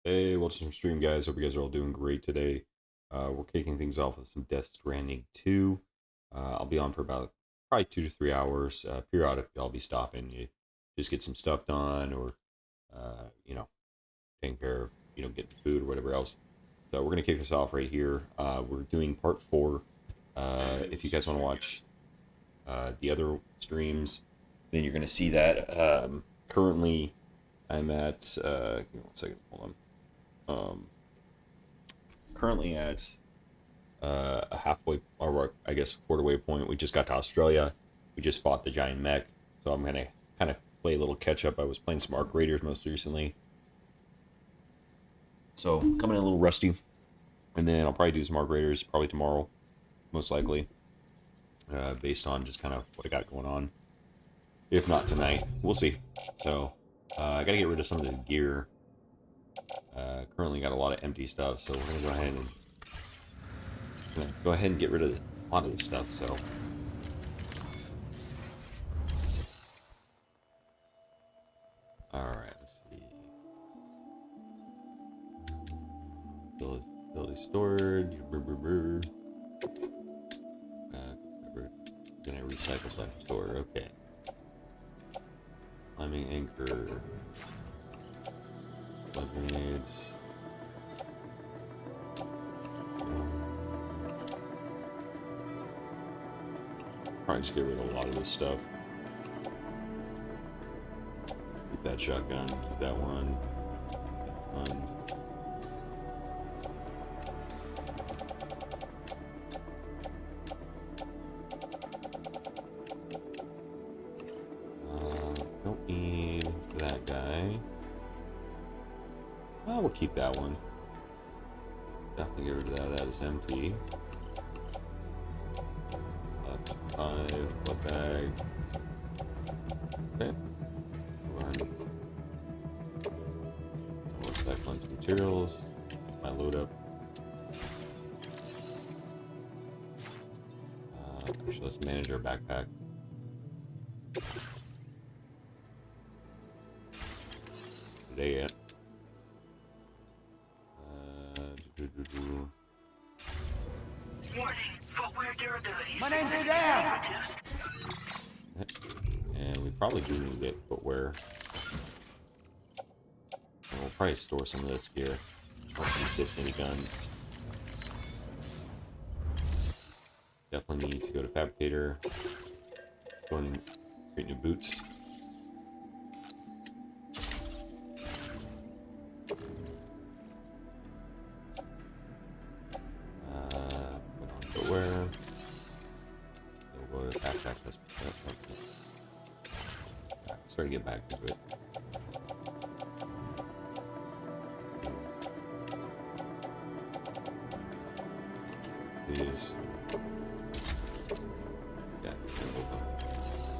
Hey, welcome to the stream, guys. Hope you guys are all doing great today. We're kicking things off with some Death Stranding 2. I'll be on for about probably 2 to 3 hours. Periodically, I'll be stopping. You just get some stuff done, or taking care of getting food or whatever else. So we're gonna kick this off right here. We're doing part 4. If you guys want to watch the other streams, then you're gonna see that. Currently, I'm at. Give me 1 second. Hold on. Currently at a halfway, or I guess quarterway point. We just got to Australia. We just fought the giant mech, so I'm gonna kind of play a little catch up. I was playing some Arc Raiders most recently, so coming in a little rusty. And then I'll probably do some Arc Raiders probably tomorrow, most likely, based on just kind of what I got going on. If not tonight, we'll see. So I gotta get rid of some of this gear. Currently got a lot of empty stuff, so we're gonna go ahead and get rid of a lot of this stuff. So all right, let's see. Utility storage. We're gonna recycle/store. Okay. Climbing anchor. Blood grenades. Probably just get rid of a lot of this stuff. Keep that shotgun. Keep that one. Don't need that guy. Oh, we'll keep that one. Definitely get rid of that. That is empty. Left 5, blood bag. Okay. Run. I'll recycle into materials. Make my load up. Actually, let's manage our backpack. Today yet. Warning, footwear durability. My name's Sam! And we probably do need to get footwear. And we'll probably store some of this gear. Let's use this many guns. Definitely need to go to Fabricator. Go and create new boots. Put on footwear. We'll go to backpack. That's start to get back into it. These. Yeah.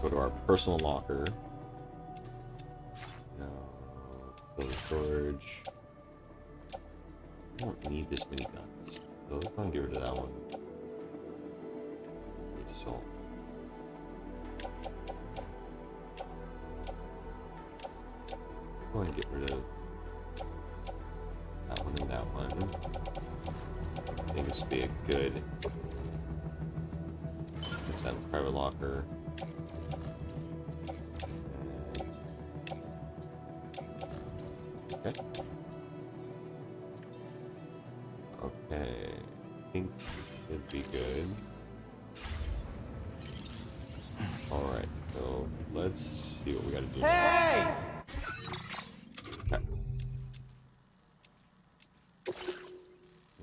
Go to our personal locker. No. Fill the storage. I don't need this many guns. So let's go and get rid of that one. Need salt. Go ahead and get rid of that one and that one. I think this would be a good. Let's have a private locker. Okay. Okay. I think this should be good. Alright, so let's see what we gotta do. Hey! Okay.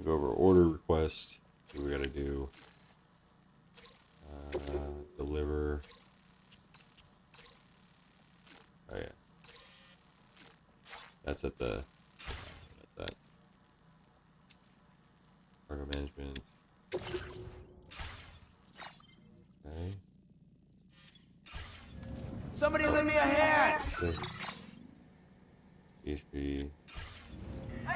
Go over order request. What we gotta do. Deliver. Oh yeah. That's at the. That's that. Cargo management. Okay. Somebody lend me a hand! PHP. I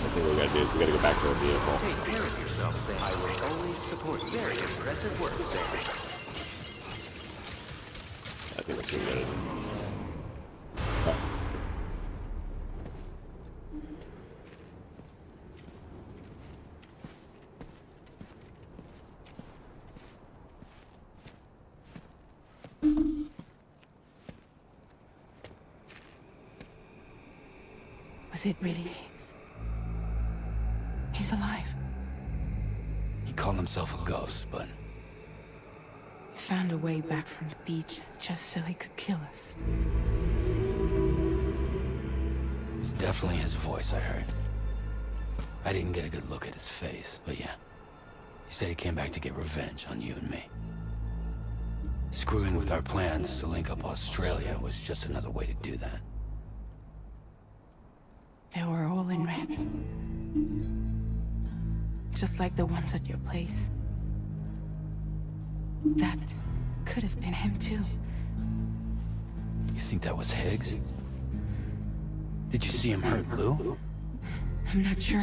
think what we gotta do is we gotta go back to our vehicle. Take care of yourself, Sam. I will always support very impressive work, Sam. let's go get it. Was it really Higgs? He's alive. He called himself a ghost, but He found a way back from the beach just so he could kill us. it was definitely his voice I heard. I didn't get a good look at his face, but yeah. He said he came back to get revenge on you and me. Screwing with our plans to link up Australia was just another way to do that. They were all in red. Just like the ones at your place. That could have been him too. You think that was Higgs? Did you see him hurt Lou? I'm not sure.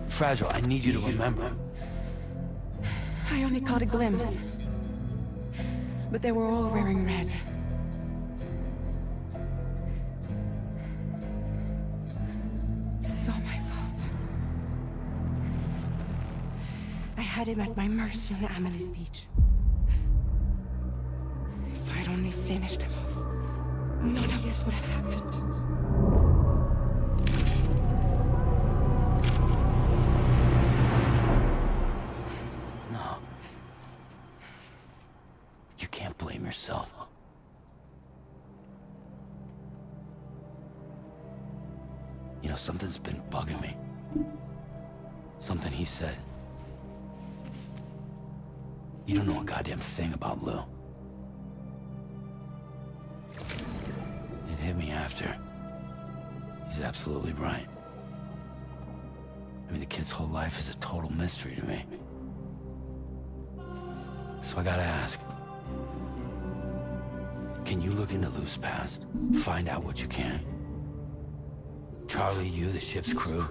Fragile, I need you to remember. I only caught a glimpse. But they were all wearing red. This is all my fault. I had him at my mercy on Amelie's beach. If I'd only finished him off, none of this would have happened. No. You can't blame yourself. You know, something's been bugging me. Something he said. You don't know a goddamn thing about Lou. It hit me after. He's absolutely right. I mean, the kid's whole life is a total mystery to me. So I gotta ask. Can you look into Lou's past? Find out what you can. Charlie, you, the ship's crew,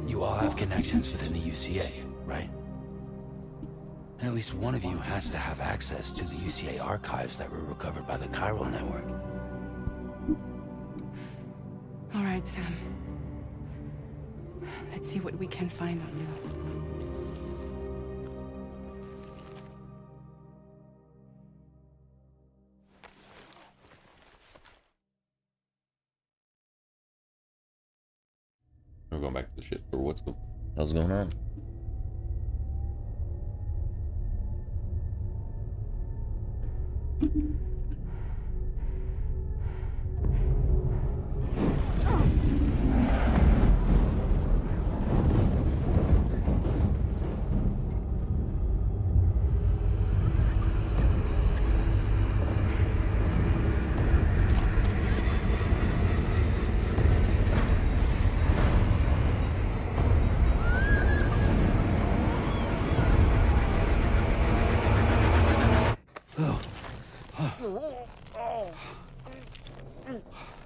you all have connections within the UCA, right? And at least one of you has to have access to the UCA archives that were recovered by the Chiral network. All right, Sam. Let's see what we can find on Lou. We're going back to the ship for what's hell's going on.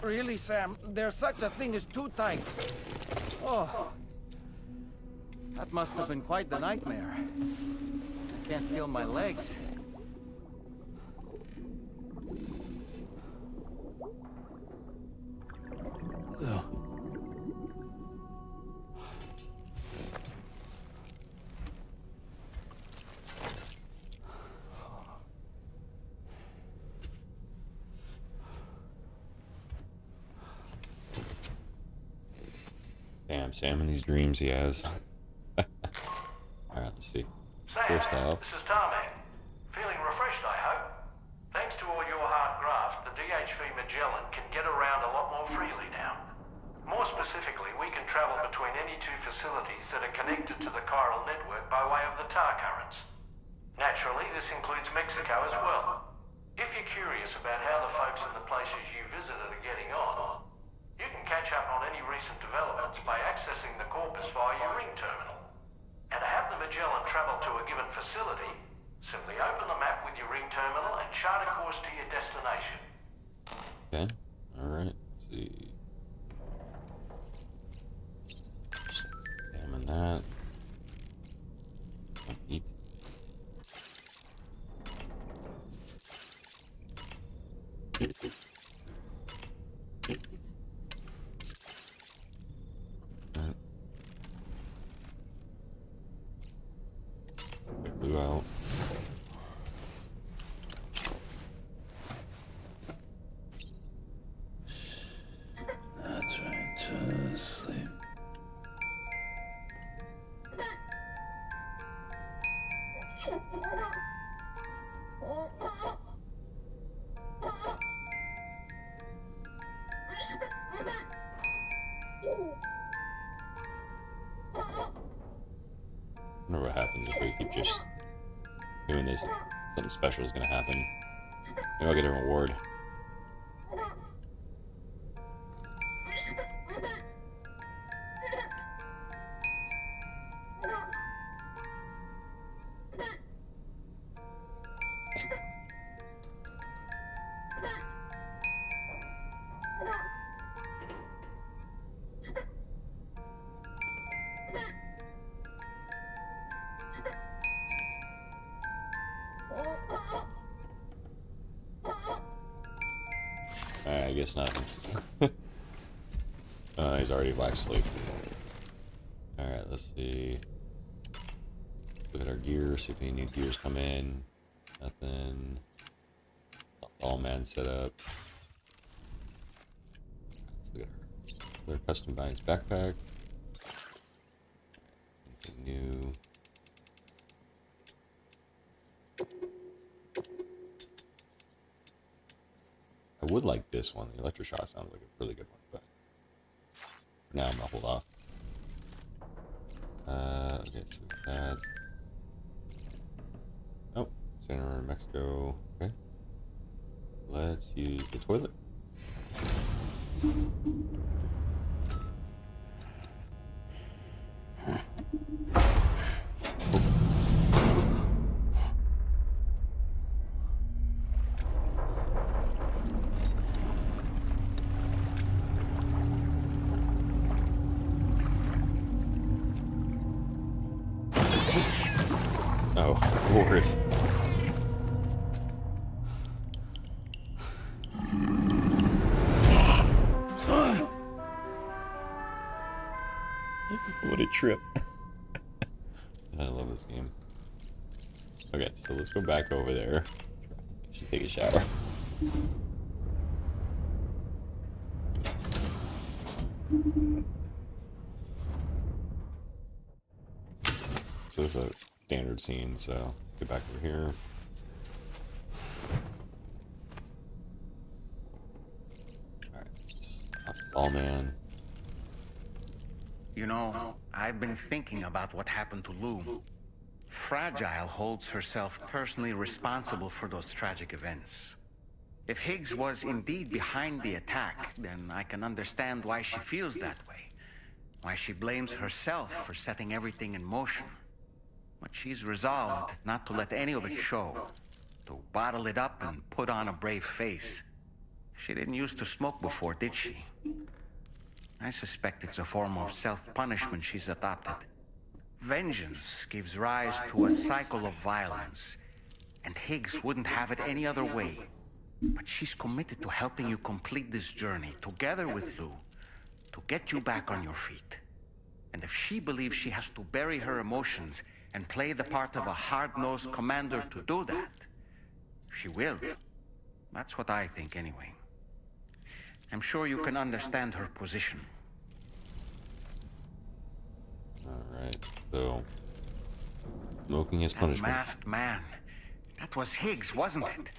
Really, Sam? There's such a thing as too tight. Oh. That must have been quite the nightmare. I can't feel my legs. Lou. Damn, Sam and these dreams he has. Alright, let's see. Sam, First off, this is Tarmac. Feeling refreshed, I hope. Thanks to all your hard graft, the DHV Magellan can get around a lot more freely now. More specifically, we can travel between any two facilities that are connected to the chiral network by way of the tar currents. Naturally, this includes Mexico as well. If you're curious about how the folks in the places you visited are getting on, you can catch up on any recent developments by accessing the corpus via your ring terminal. And to have the Magellan travel to a given facility, simply open the map with your ring terminal and chart a course to your destination. okay. Alright, let's see. Examine that. Don't eat. you out. That's right, to sleep. I wonder what happens if we keep just doing this. Something special is gonna happen. Maybe I'll get a reward. I guess nothing. He's already black asleep. Alright, let's see. Look at our gear, see if any new gears come in. Nothing. All man set up. Let's look at our custom binds backpack. Anything new? I would like this one. The electroshock sounds like a really good one, but for now I'm gonna hold off. Okay, so that. Oh, Center Mexico. Okay. Let's use the toilet. Oh, Lord. What a trip. I love this game. Okay, so let's go back over there. I should take a shower. So it's a standard scene, so get back over here. Alright, let's all man. You know, I've been thinking about what happened to Lou. Fragile holds herself personally responsible for those tragic events. If Higgs was indeed behind the attack, then I can understand why she feels that way. Why she blames herself for setting everything in motion. But she's resolved not to let any of it show. To bottle it up and put on a brave face. She didn't used to smoke before, did she? I suspect it's a form of self-punishment she's adopted. Vengeance gives rise to a cycle of violence, and Higgs wouldn't have it any other way. But she's committed to helping you complete this journey, together with Lou, to get you back on your feet. And if she believes she has to bury her emotions and play the part of a hard-nosed commander to do that, she will. That's what I think, anyway. I'm sure you can understand her position. Alright, so smoking is That punishment. masked man. That was Higgs, wasn't it?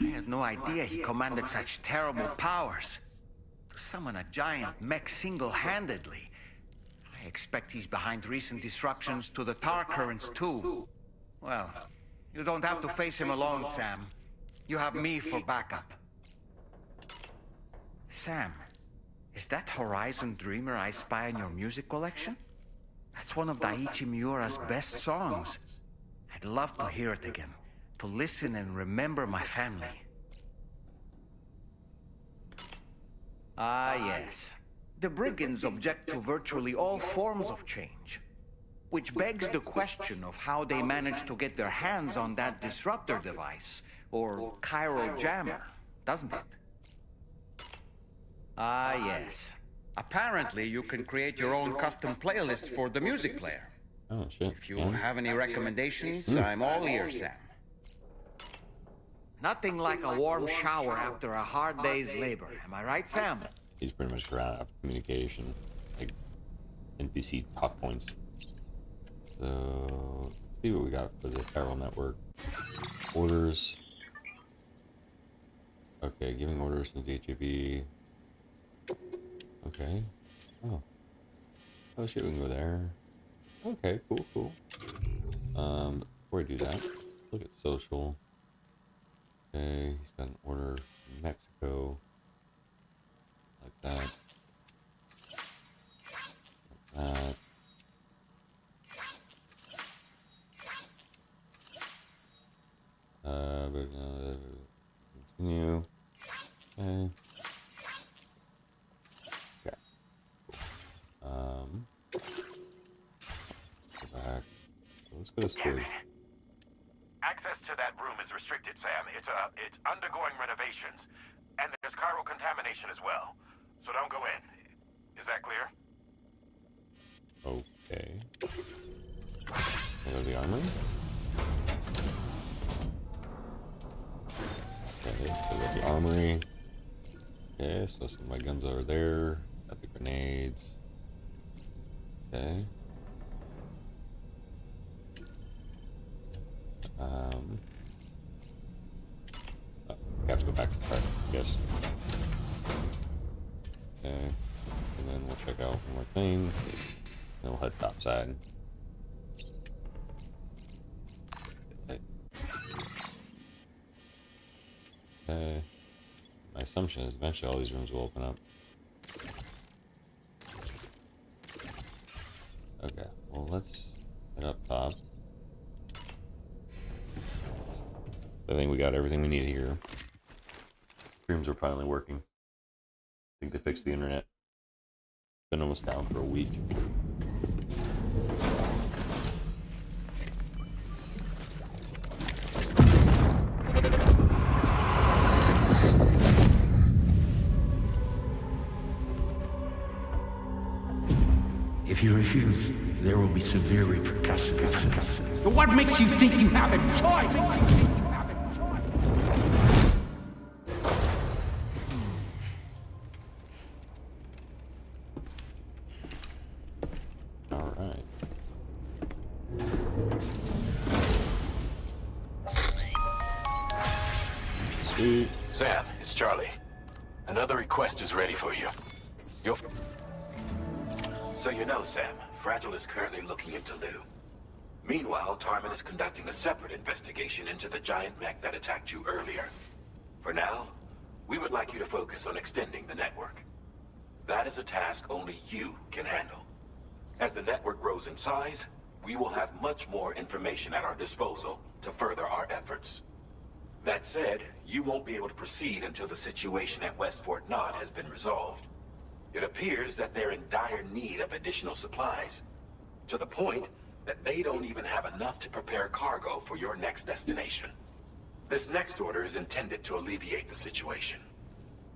I had no idea he commanded such terrible powers. To summon a giant mech single-handedly. I expect he's behind recent disruptions to the tar currents, too. Well, you don't have to face him alone, Sam. You have me for backup. Sam, is that Horizon Dreamer I spy in your music collection? That's one of Daiichi Miura's best songs. I'd love to hear it again, to listen and remember my family. Ah, yes. The brigands object to virtually all forms of change. Which begs the question of how they managed to get their hands on that disruptor device, or chiral jammer, doesn't it? Ah, yes. Apparently, you can create your own custom playlist for the music player. Oh, shit. If you Yeah. have any recommendations, I'm all ears, Sam. Nothing like a warm shower after a hard day's labor. Am I right, Sam? He's pretty much ran out of communication, like NPC talk points. So, let's see what we got for the apparel network. Orders. Okay, giving orders to the HAV. Okay. Oh shit, we can go there. Okay, cool. Before I do that, look at social. Okay, he's got an order from Mexico. Like that. Like that. Continue. Okay. Okay. Go back. So let's go to storage. Access to that room is restricted, Sam. It's undergoing renovations, and there's chiral contamination as well. So don't go in. Is that clear? Okay. Go to the armory. Okay, so we got the armory. Okay, so some of my guns are there. Got the grenades. Okay. We have to go back to the cart, I guess. Okay. And then we'll check out one more thing. Then we'll head topside. Okay. Okay. My assumption is eventually all these rooms will open up. Okay, well let's head up top. I think we got everything we need here. Streams are finally working. I think they fixed the internet. Been almost down for a week. If you refuse, there will be severe repercussions. But what makes you think you have a choice? All right. Sweet. Sam, it's Charlie. Another request is ready for you. So you know, Sam, Fragile is currently looking into Lou. Meanwhile, Tarman is conducting a separate investigation into the giant mech that attacked you earlier. For now, we would like you to focus on extending the network. That is a task only you can handle. As the network grows in size, we will have much more information at our disposal to further our efforts. That said, you won't be able to proceed until the situation at West Fort Knott has been resolved. It appears that they're in dire need of additional supplies, to the point that they don't even have enough to prepare cargo for your next destination. This next order is intended to alleviate the situation.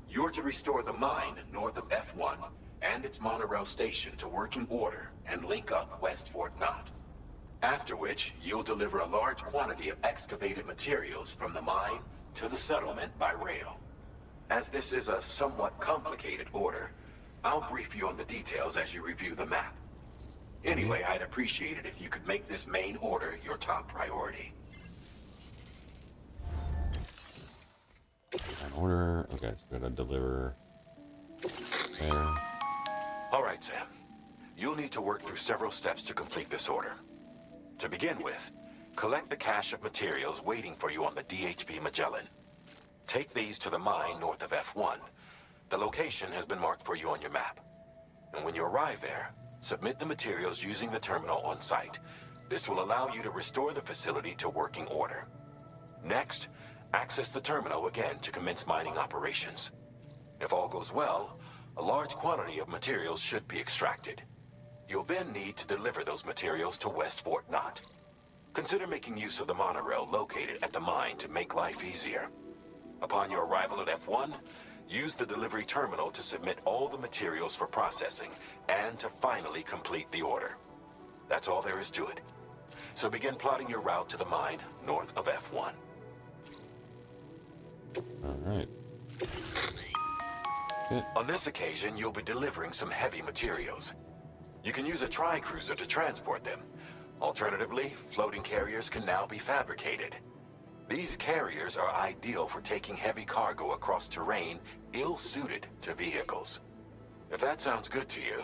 You're to restore the mine north of F1 and its monorail station to working order and link up West Fort Knott. After which, you'll deliver a large quantity of excavated materials from the mine to the settlement by rail. As this is a somewhat complicated order, I'll brief you on the details as you review the map. Anyway, I'd appreciate it if you could make this main order your top priority. An order. Okay, so we gotta deliver there. All right, Sam. You'll need to work through several steps to complete this order. To begin with, collect the cache of materials waiting for you on the DHV Magellan. Take these to the mine north of F1. The location has been marked for you on your map. And when you arrive there, submit the materials using the terminal on site. This will allow you to restore the facility to working order. Next, access the terminal again to commence mining operations. If all goes well, a large quantity of materials should be extracted. You'll then need to deliver those materials to West Fort Knott. Consider making use of the monorail located at the mine to make life easier. Upon your arrival at F1, use the delivery terminal to submit all the materials for processing and to finally complete the order. That's all there is to it. So begin plotting your route to the mine north of F1. Alright. On this occasion, you'll be delivering some heavy materials. You can use a tri-cruiser to transport them. Alternatively, floating carriers can now be fabricated. These carriers are ideal for taking heavy cargo across terrain ill-suited to vehicles. If that sounds good to you,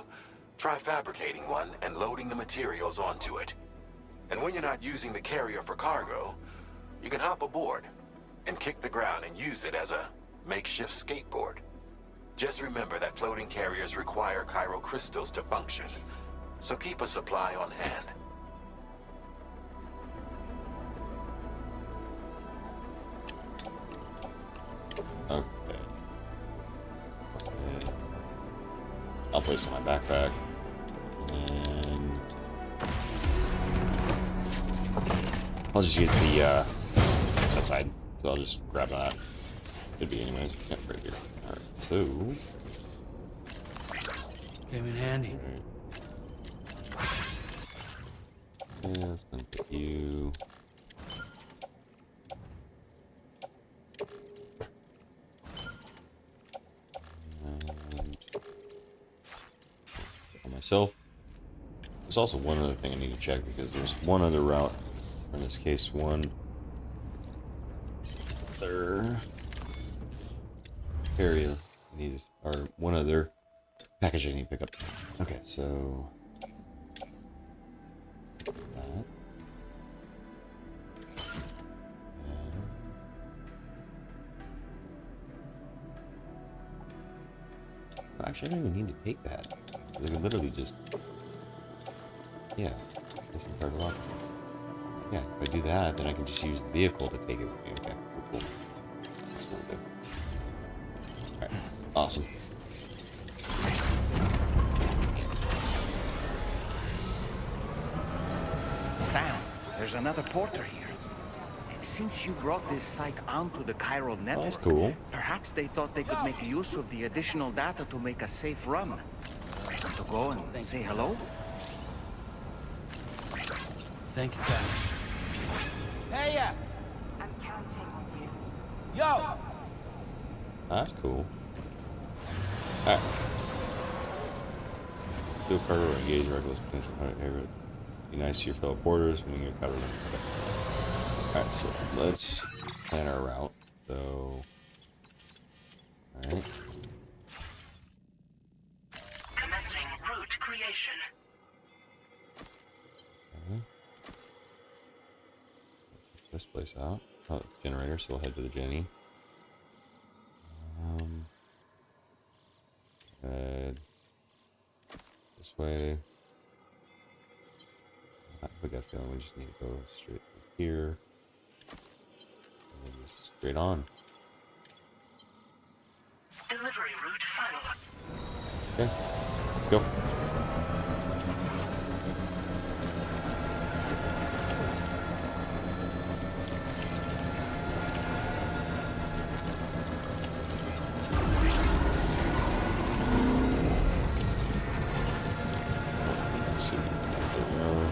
try fabricating one and loading the materials onto it. And when you're not using the carrier for cargo, you can hop aboard and kick the ground and use it as a makeshift skateboard. Just remember that floating carriers require chiral crystals to function, so keep a supply on hand. Okay. I'll place it in my backpack. And I'll just use the it's outside. So I'll just grab that. Could be anyways. Yep, right here. Alright, so Came in handy. yeah, let's gonna put you. And for myself. There's also one other thing I need to check because there's one other route. In this case, one other area I need, or one other package I need to pick up. Okay, so that. Actually, I don't even need to take that. I can literally just, yeah, this part a lot. Yeah, if I do that, then I can just use the vehicle to take it with me. Okay, cool. That's what we'll do. Alright, awesome. Sam, there's another porter here. Since you brought this psych onto the chiral network, That's cool. perhaps they thought they could make use of the additional data to make a safe run. Want to go and say hello? Thank you, Captain. Hey, yeah. I'm counting on you. Yo! That's cool. Alright. Still cargo or engage reckless potential behavior. Be nice to your fellow porters when you get covered. Okay. Alright, so let's plan our route. So, alright. Commencing route creation. Okay. Check this place out. Oh, generator, so we'll head to the Jenny. Head this way. I got a feeling we just need to go straight through here. And then just straight on. Delivery route final. Okay, go. Let's see. There we are.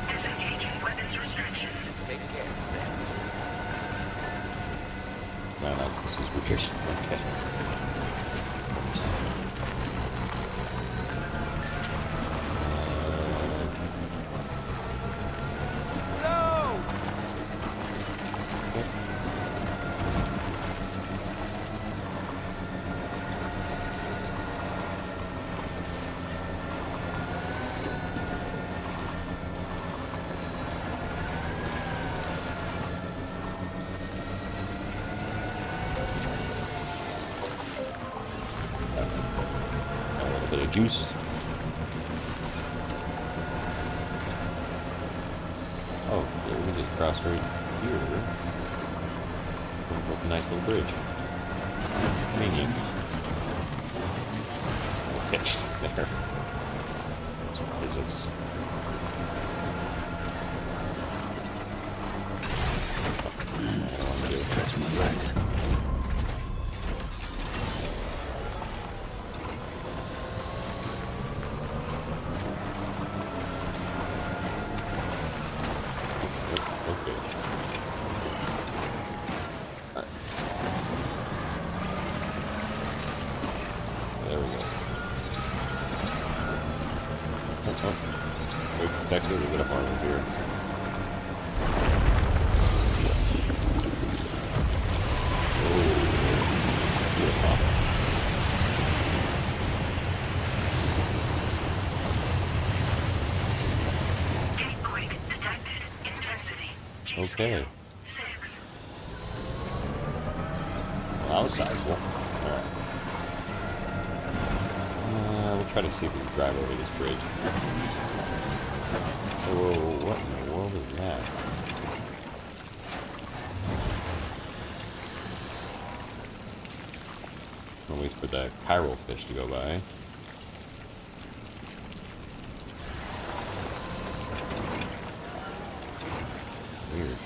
Disengaging weapons restrictions. Take care, Sam. No, this is weird. Okay. Oops. No! Okay. A little bit of juice. Oh, yeah, we can just cross right here. With a nice little bridge. Convenient. Okay, there. Some physics. I'm gonna stretch my legs. Okay. Alright. There we go. Very protected. We get a farm here. Gatequake detected. Intensity. Okay. 6. Well, that was sizable. Alright. We'll try to see if we can drive over this bridge. Whoa, what in the world is that? I'll wait for the chiral fish to go by. Weird.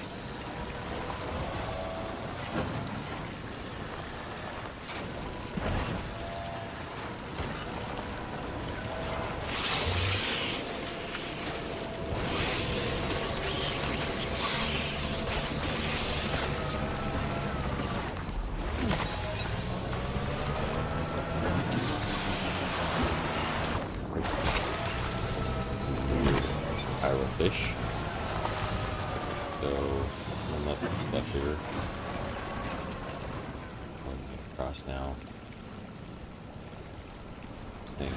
Chiral fish. So, I'm left here. I'll get across now. I think.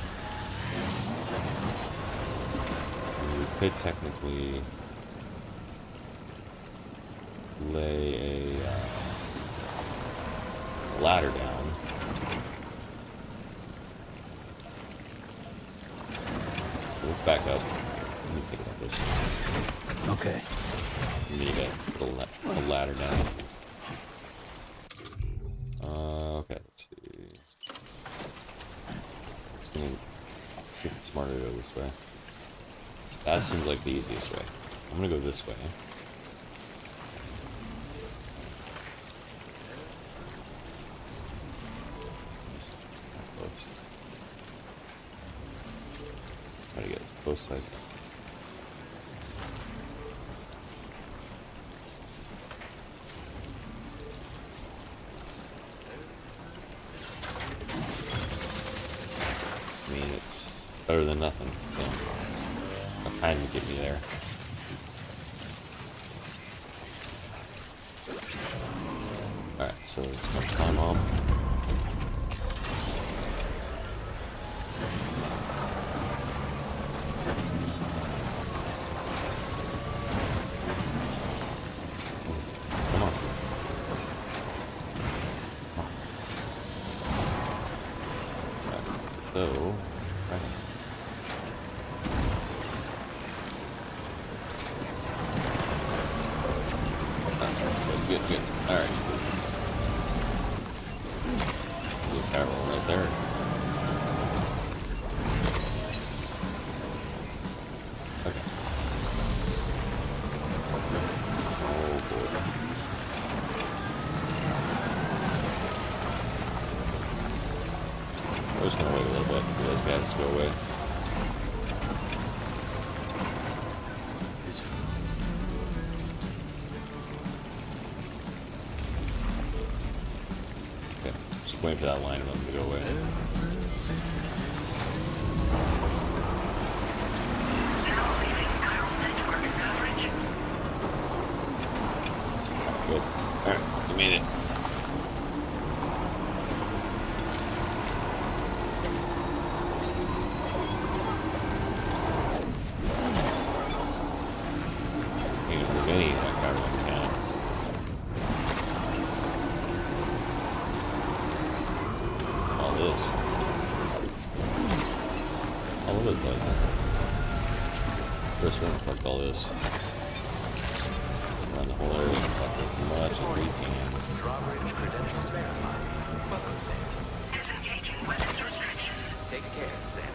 You could technically lay a ladder down. So let's back up. Let me think about this. Okay. We need to put a ladder down. Okay, let's see. Let's see if it's smarter to go this way. That seems like the easiest way. I'm gonna go this way. Close. Try to get as close as I can. I mean, it's better than nothing, so it'll kind of get me there. Alright, so let's climb up. Come on. Alright, so... Good. Alright. Blue barrel right there. Okay. Oh boy. I'm just gonna wait a little bit for those guys to go away. Waiting for that line of them to go away. Now leaving chiral network coverage. Good. Alright, we made it. I think it's many that car went down. All over the place. First we're gonna collect all this. Around the whole area, collect as much as we can. Drawbridge credentials verified. Disengaging weapons restrictions. Take care, Sam.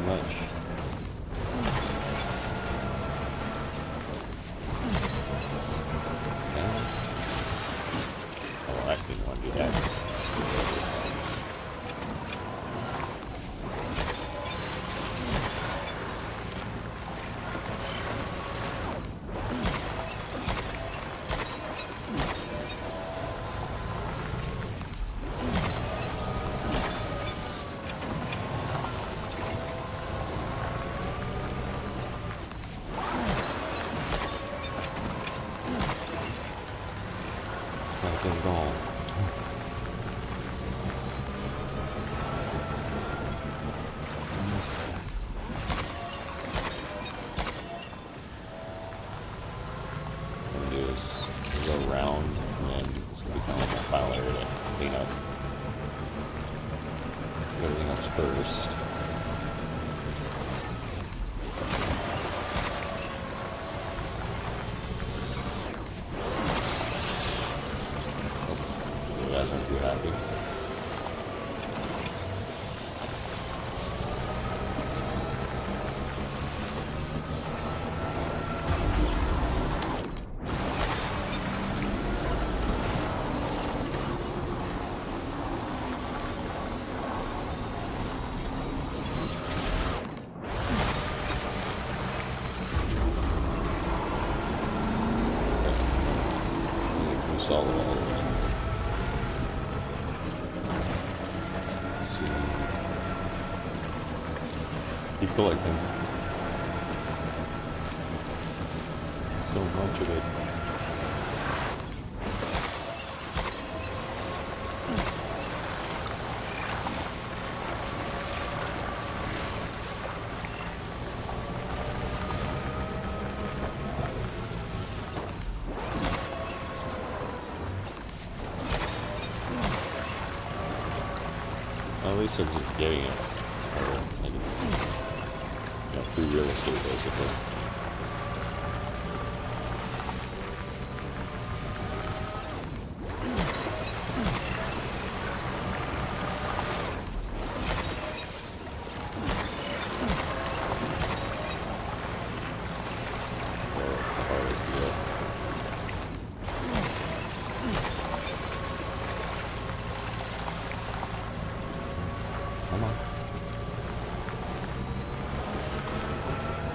much. Oh, I didn't want to do that. Not good at all. What I'm gonna do is go around, and then it's gonna be kind of like a file area to clean up. Do everything else first. You guys aren't too happy. Install it all the way. Let's see. Keep collecting. So much of it. At least they're just getting it. Or, like it's, you know, free real estate, basically. Well, it's the hardest to get. Come on.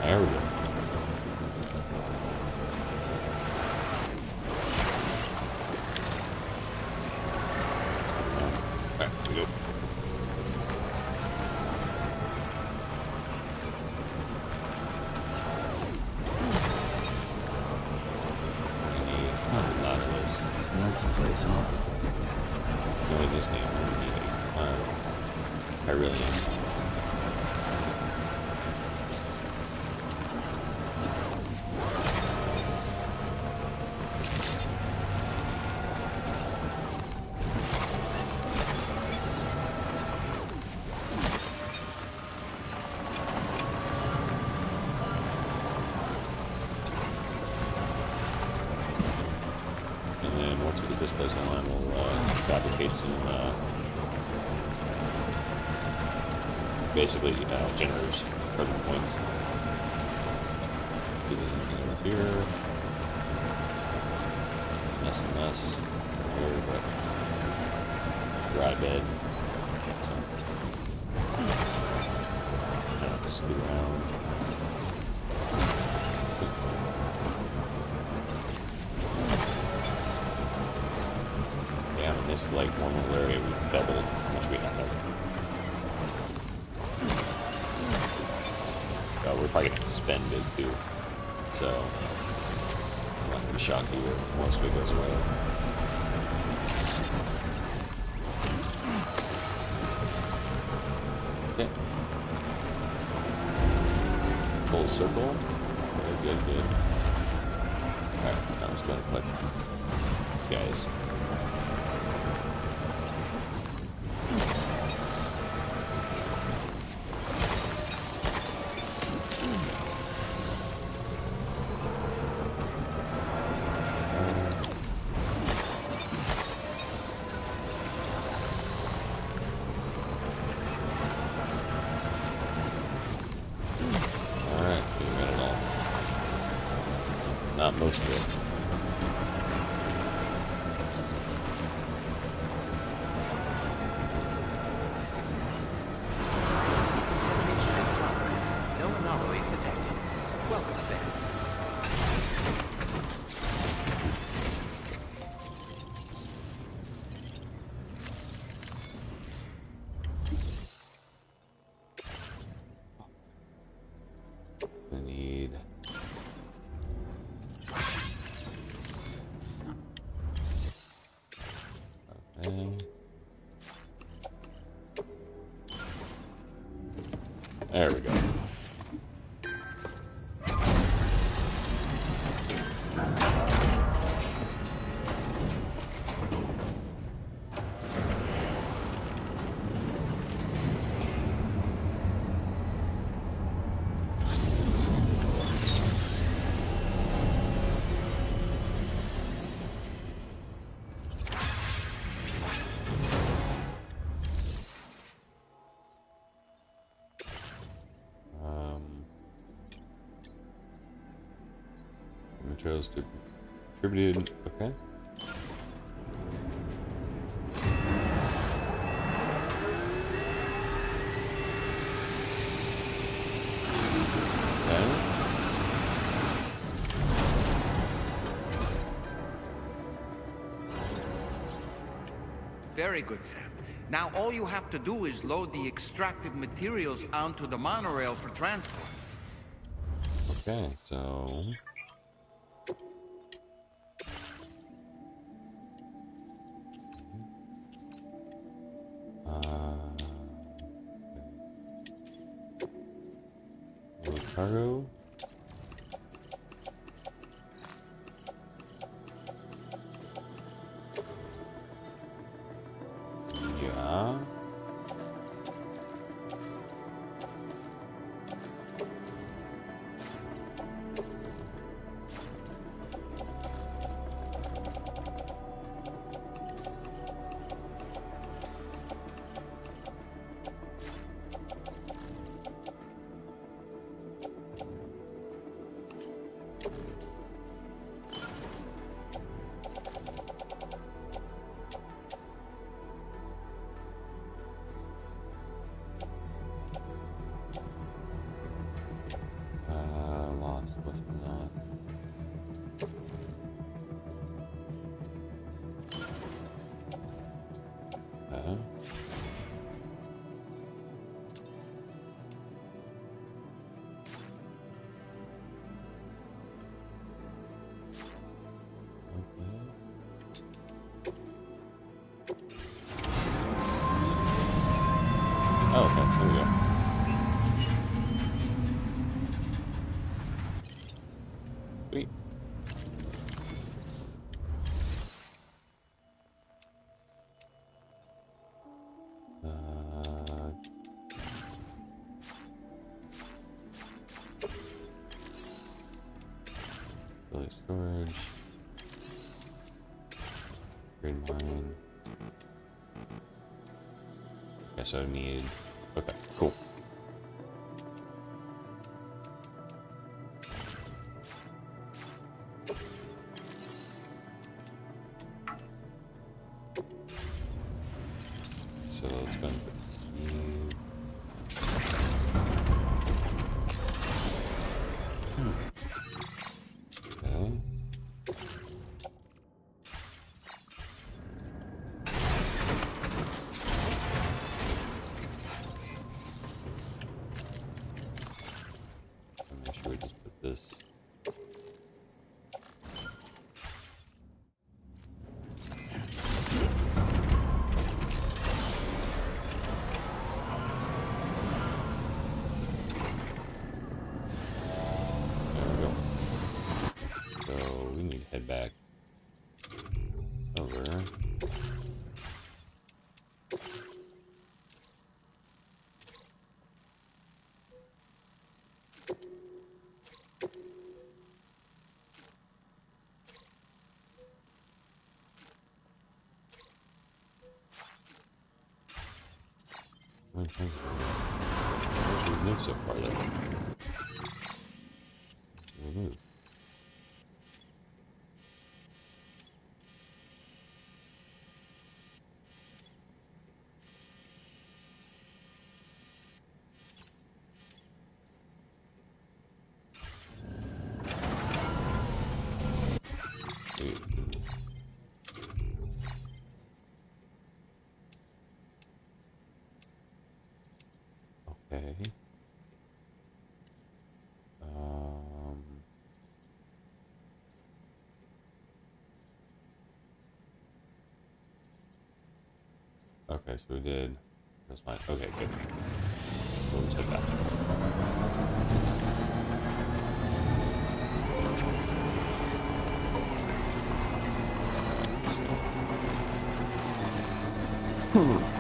There we go. Alright, here we go. A lot of this. That's the place, huh? Knowing this game, I need a ton. I really am. And then once we get this place online, we'll fabricate some basically generators, carbon points. Do this over here. Less and less here, but dry bed. So kind of scoot around. Yeah, in this like one little area we doubled how much we have. We're probably gonna spend it too, so I'm not gonna be shocked either. Most of it goes away. Okay. Full circle. Good, good. Alright, now let's go ahead and collect these guys. not most of it. No anomalies detected. Welcome, Sam. I need... Okay. There we go. Materials contributed. Okay. Very good, Sam. Now all you have to do is load the extracted materials onto the monorail for transport. Okay, so... cargo. Yeah. Lost. What's not? Oh, okay, there we go. Sweet. Ability storage. Grade mine. Guess I need. Okay, cool. So let's go. Okay. Make sure we just put this. Head back over. We've moved so far though. We'll move. Okay. Okay, so we did. That's fine. Okay, good. So let's head back.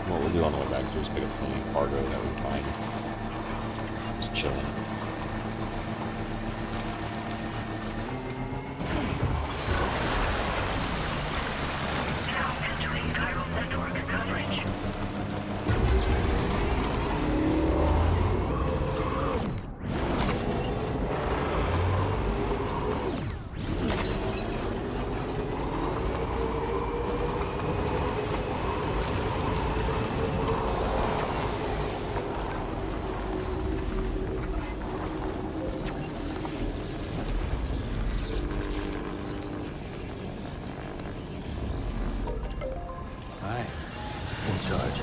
What we'll do on the way back is just pick up any cargo that we find. Just chilling. Now entering chiral network coverage. Alright. Full charge.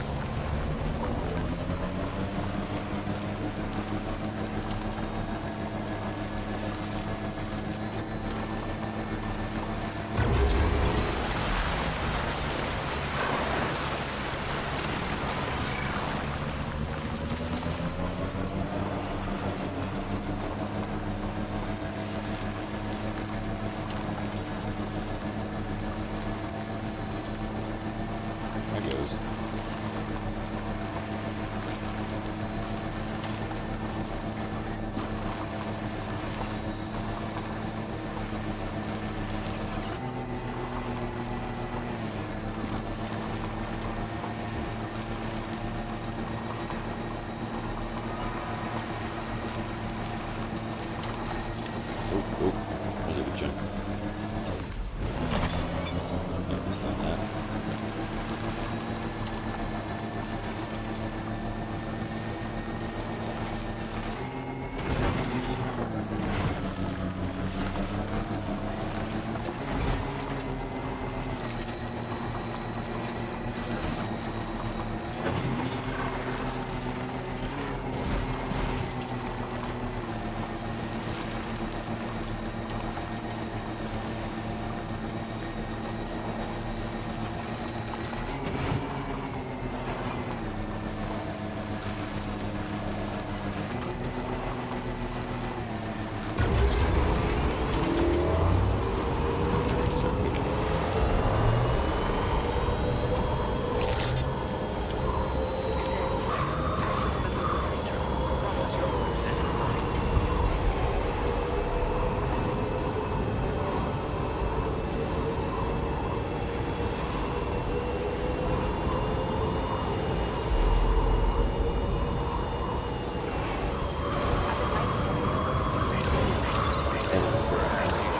That goes. Oh, that was a good jump. Yeah, it's not that. So we can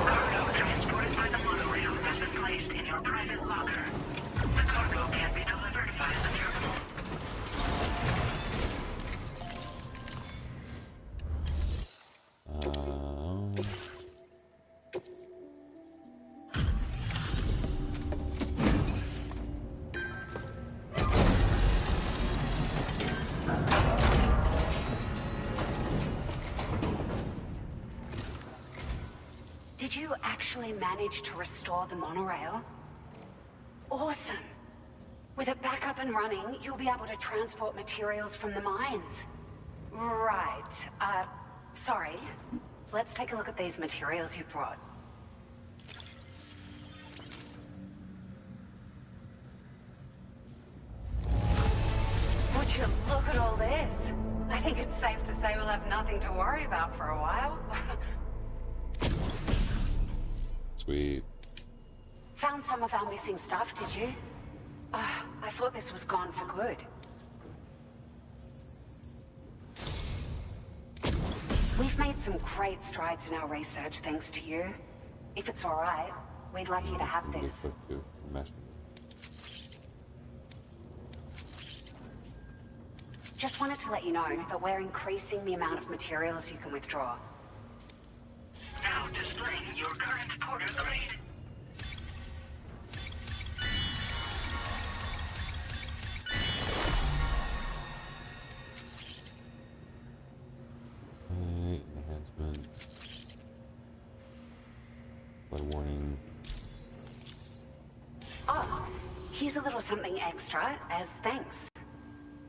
Cargo transported by the monorail has been placed in your private locker. The cargo can be delivered via the terminal. Did you actually manage to restore the monorail? Awesome. With it back up and running, you'll be able to transport materials from the mines. Right. Sorry. Let's take a look at these materials you brought. Would you look at all this? I think it's safe to say we'll have nothing to worry about for a while. Sweet. Found some of our missing stuff, did you? I thought this was gone for good. We've made some great strides in our research thanks to you. If it's all right, we'd like you to have this. Just wanted to let you know that we're increasing the amount of materials you can withdraw. Now displaying your current porter grade. By warning. Oh, here's a little something extra as thanks.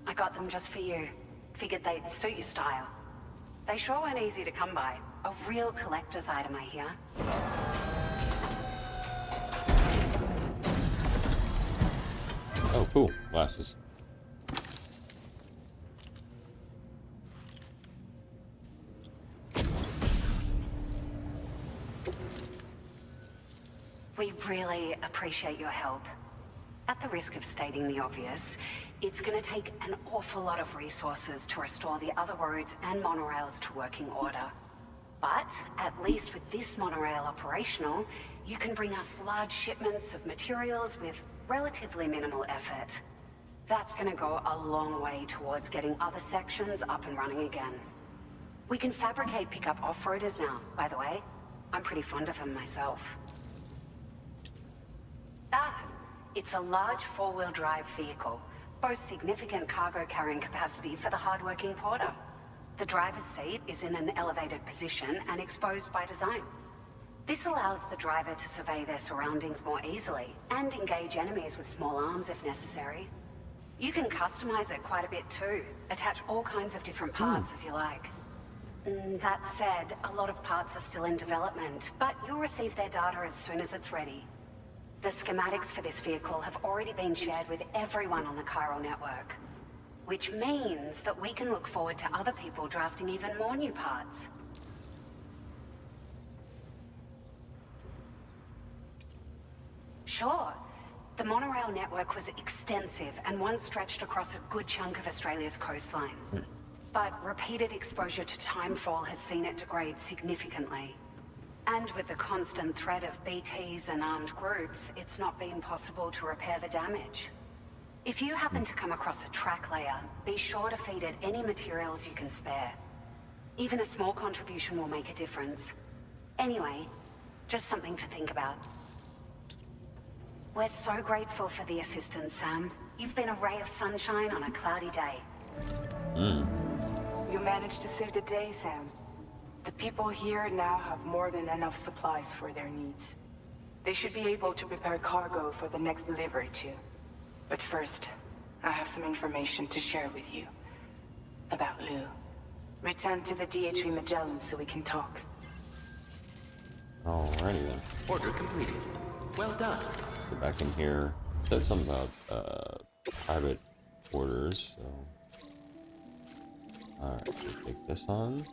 I got them just for you. Figured they'd suit your style. They sure weren't easy to come by. A real collector's item, I hear. Oh, cool. Glasses. We really appreciate your help. At the risk of stating the obvious, it's going to take an awful lot of resources to restore the other roads and monorails to working order. But at least with this monorail operational, you can bring us large shipments of materials with relatively minimal effort. That's going to go a long way towards getting other sections up and running again. We can fabricate pickup off-roaders now, by the way. I'm pretty fond of them myself. It's a large four-wheel drive vehicle, boasts significant cargo carrying capacity for the hard-working porter. The driver's seat is in an elevated position and exposed by design. This allows the driver to survey their surroundings more easily and engage enemies with small arms if necessary. You can customize it quite a bit too, attach all kinds of different parts as you like. That said, a lot of parts are still in development, but you'll receive their data as soon as it's ready. The schematics for this vehicle have already been shared with everyone on the Chiral network, which means that we can look forward to other people drafting even more new parts. Sure. The monorail network was extensive and once stretched across a good chunk of Australia's coastline. But repeated exposure to timefall has seen it degrade significantly. And with the constant threat of BTs and armed groups, it's not been possible to repair the damage. If you happen to come across a track layer, be sure to feed it any materials you can spare. Even a small contribution will make a difference. Anyway, just something to think about. We're so grateful for the assistance, Sam. You've been a ray of sunshine on a cloudy day. You managed to save the day, Sam. The people here now have more than enough supplies for their needs. They should be able to prepare cargo for the next delivery too. But first, I have some information to share with you. About Lou. Return to the DHV Magellan so we can talk. Alrighty then. Order completed. Well done. Go back in here. Said something about private orders, so. Alright, so take this on.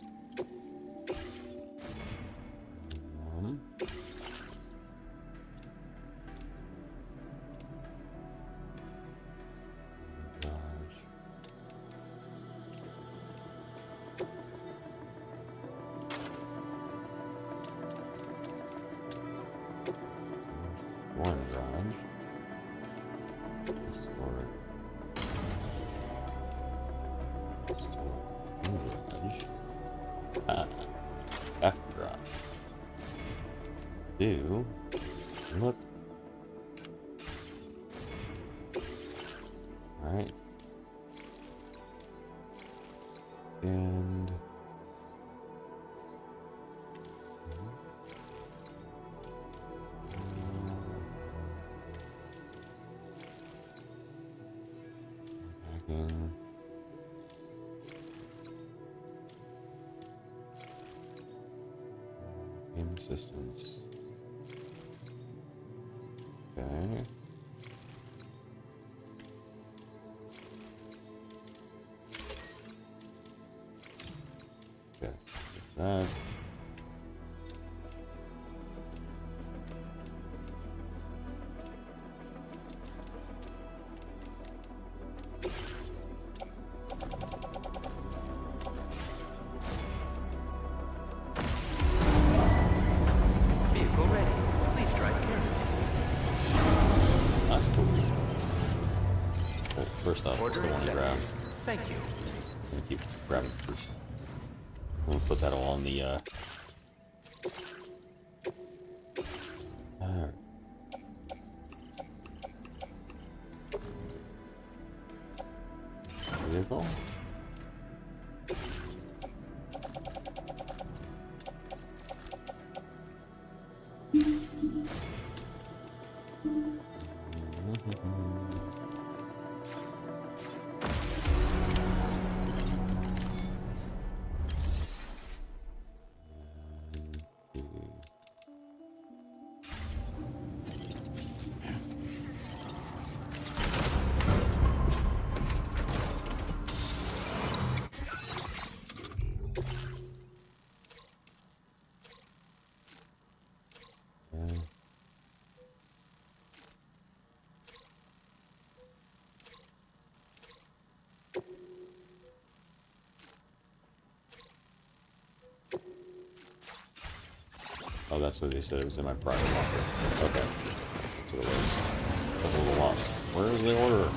One garage. Store. Garage. F garage. Do look. All right. And game assistance. Okay. Okay. That. Vehicle ready. Please drive carefully. That's cool. Okay, first up, what's the one to grab? Thank you. I'm gonna keep grabbing first. I'm gonna put that all on the alright. Vehicle. Oh, that's what they said. It was in my private locker. Okay. That's what it was. I was a little lost. Where is the order?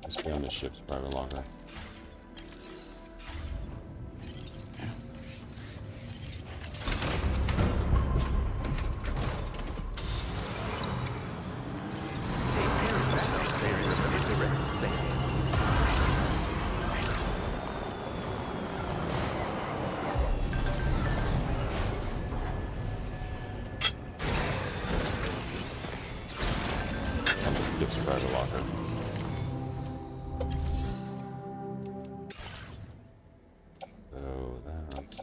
Must be on the ship's private locker. Ship's private locker. So that's...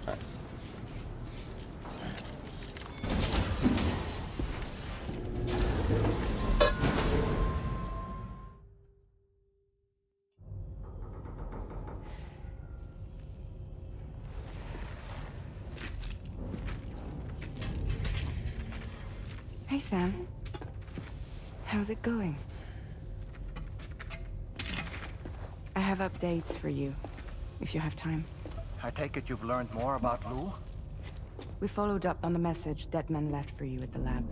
Alright. Hey, Sam. How's it going? I have updates for you, if you have time. I take it you've learned more about Lou? We followed up on the message Deadman left for you at the lab.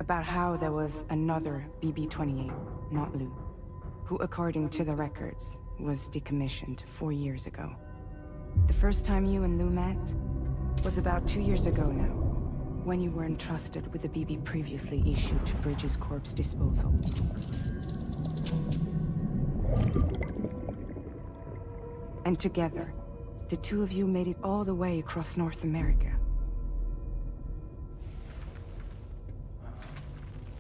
About how there was another BB-28, not Lou, who, according to the records, was decommissioned 4 years ago. The first time you and Lou met was about 2 years ago now, when you were entrusted with the BB previously issued to Bridges Corp's disposal. And together, the two of you made it all the way across North America.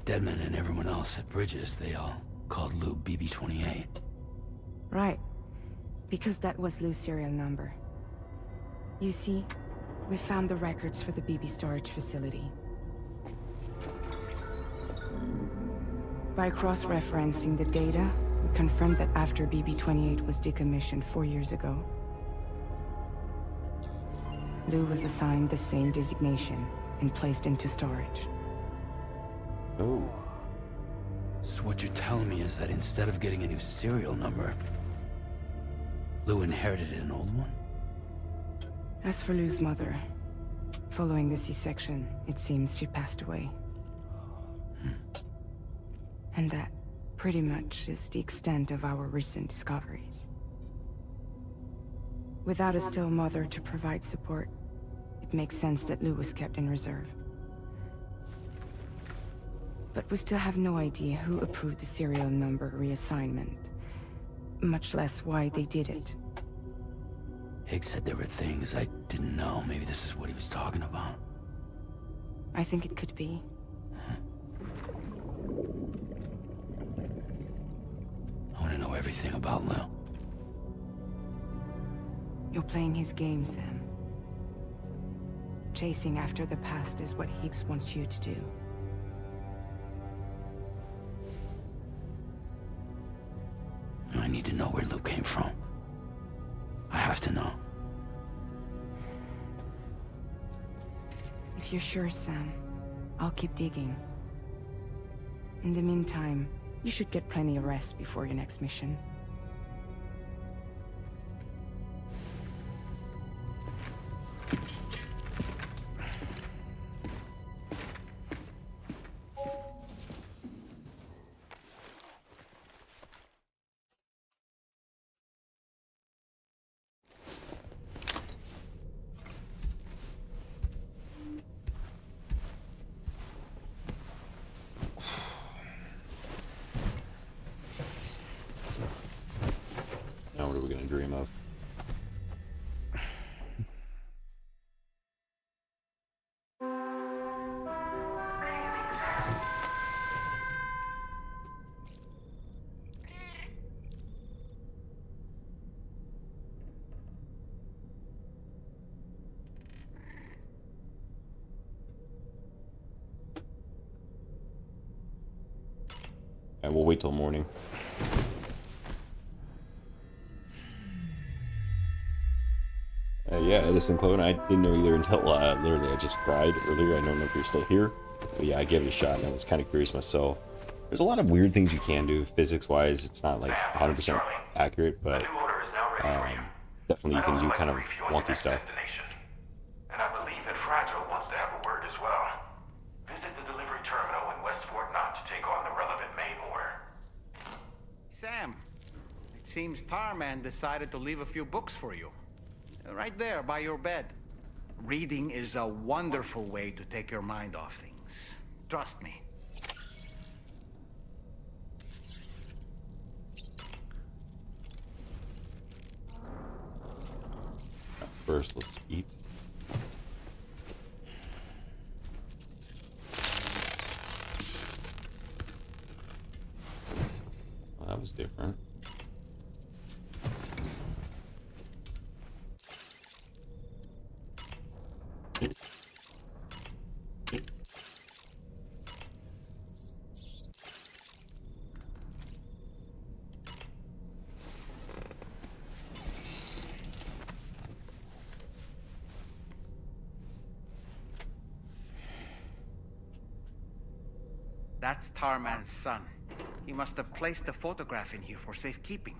Deadman and everyone else at Bridges, they all called Lou BB-28. Right. Because that was Lou's serial number. You see, we found the records for the BB storage facility. By cross-referencing the data, we confirmed that after BB-28 was decommissioned 4 years ago, Lou was assigned the same designation and placed into storage. Oh. So what you're telling me is that instead of getting a new serial number, Lou inherited an old one? As for Lou's mother, following the C-section, it seems she passed away. And that, pretty much, is the extent of our recent discoveries. Without a still mother to provide support, it makes sense that Lou was kept in reserve. But we still have no idea who approved the serial number reassignment, much less why they did it. Higgs said there were things I didn't know. Maybe this is what he was talking about. I think it could be. I want to know everything about Lou. You're playing his game, Sam. Chasing after the past is what Higgs wants you to do. I need to know where Lou came from. I have to know. If you're sure, Sam, I'll keep digging. In the meantime, you should get plenty of rest before your next mission. And we'll wait till morning. Yeah, Edison Clone, I didn't know either until literally I just cried earlier. I don't know if you're still here. But yeah, I gave it a shot and I was kind of curious myself. There's a lot of weird things you can do physics-wise. It's not like 100% accurate, but definitely you can do kind of wonky stuff. And I believe that Fragile wants to have a word as well. Visit the delivery terminal in West Fort Knott to take on the relevant main order. Sam, it seems Tarman decided to leave a few books for you. Right there by your bed. Reading is a wonderful way to take your mind off things. Trust me. First, let's eat. Well, that was different. That's Tarman's son. He must have placed a photograph in here for safekeeping.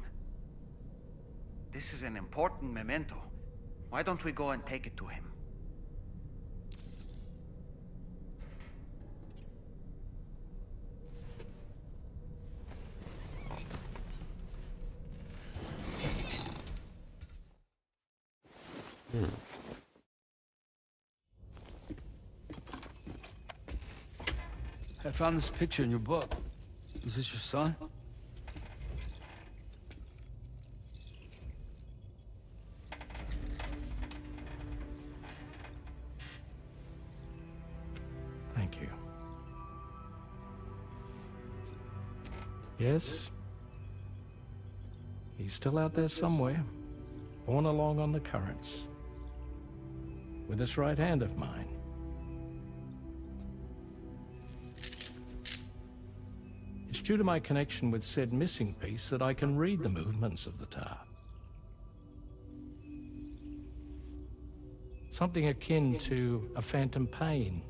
This is an important memento. Why don't we go and take it to him? I found this picture in your book. Is this your son? Thank you. Yes. He's still out there somewhere, borne along on the currents, with this right hand of mine. It's due to my connection with said missing piece that I can read the movements of the tar. Something akin to a phantom pain.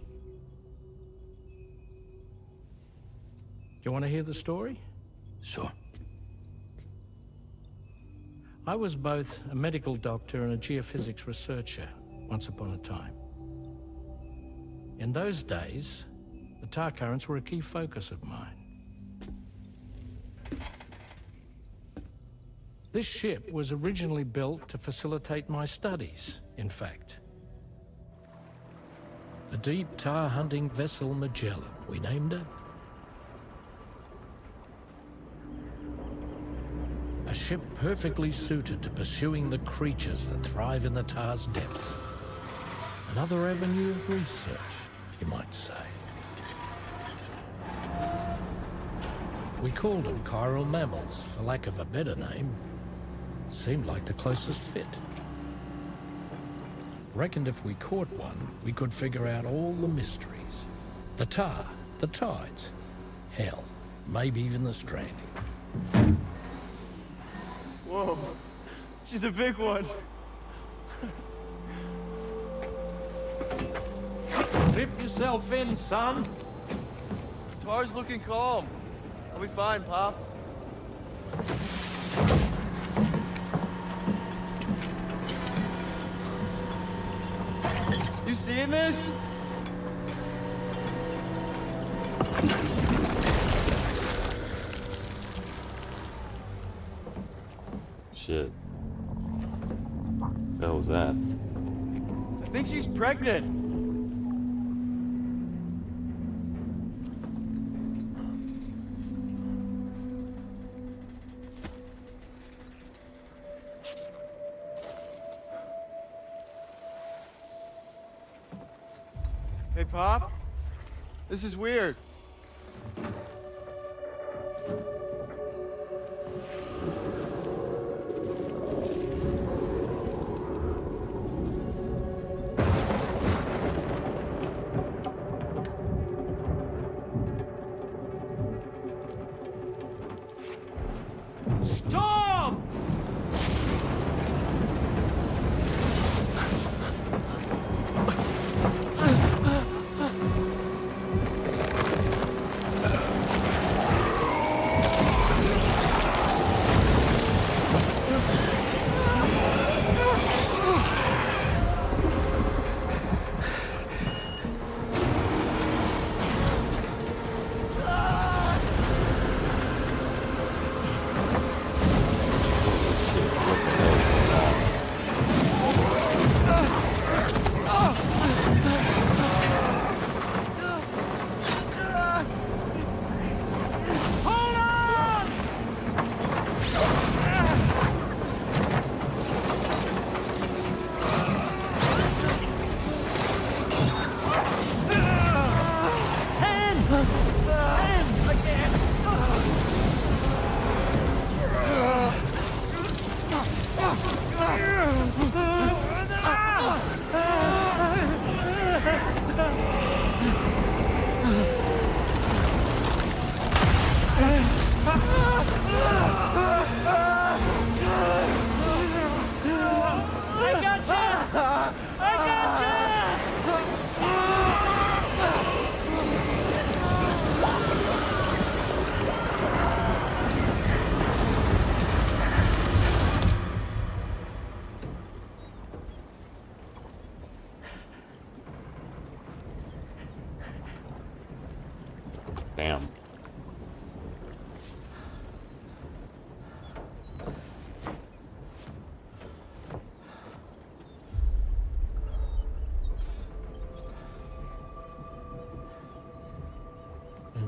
You want to hear the story? Sure. I was both a medical doctor and a geophysics researcher once upon a time. In those days, the tar currents were a key focus of mine. This ship was originally built to facilitate my studies, in fact. The deep tar hunting vessel Magellan, we named her. A ship perfectly suited to pursuing the creatures that thrive in the tar's depths. Another avenue of research, you might say. We called them chiral mammals, for lack of a better name. Seemed like the closest fit. Reckoned if we caught one, we could figure out all the mysteries. The tar, the tides, hell, maybe even the stranding. Whoa, she's a big one. Strip yourself in, son. Tar's looking calm. I'll be fine, Pop. You seeing this? Shit. What the hell was that? I think she's pregnant. Hey, Pop. This is weird.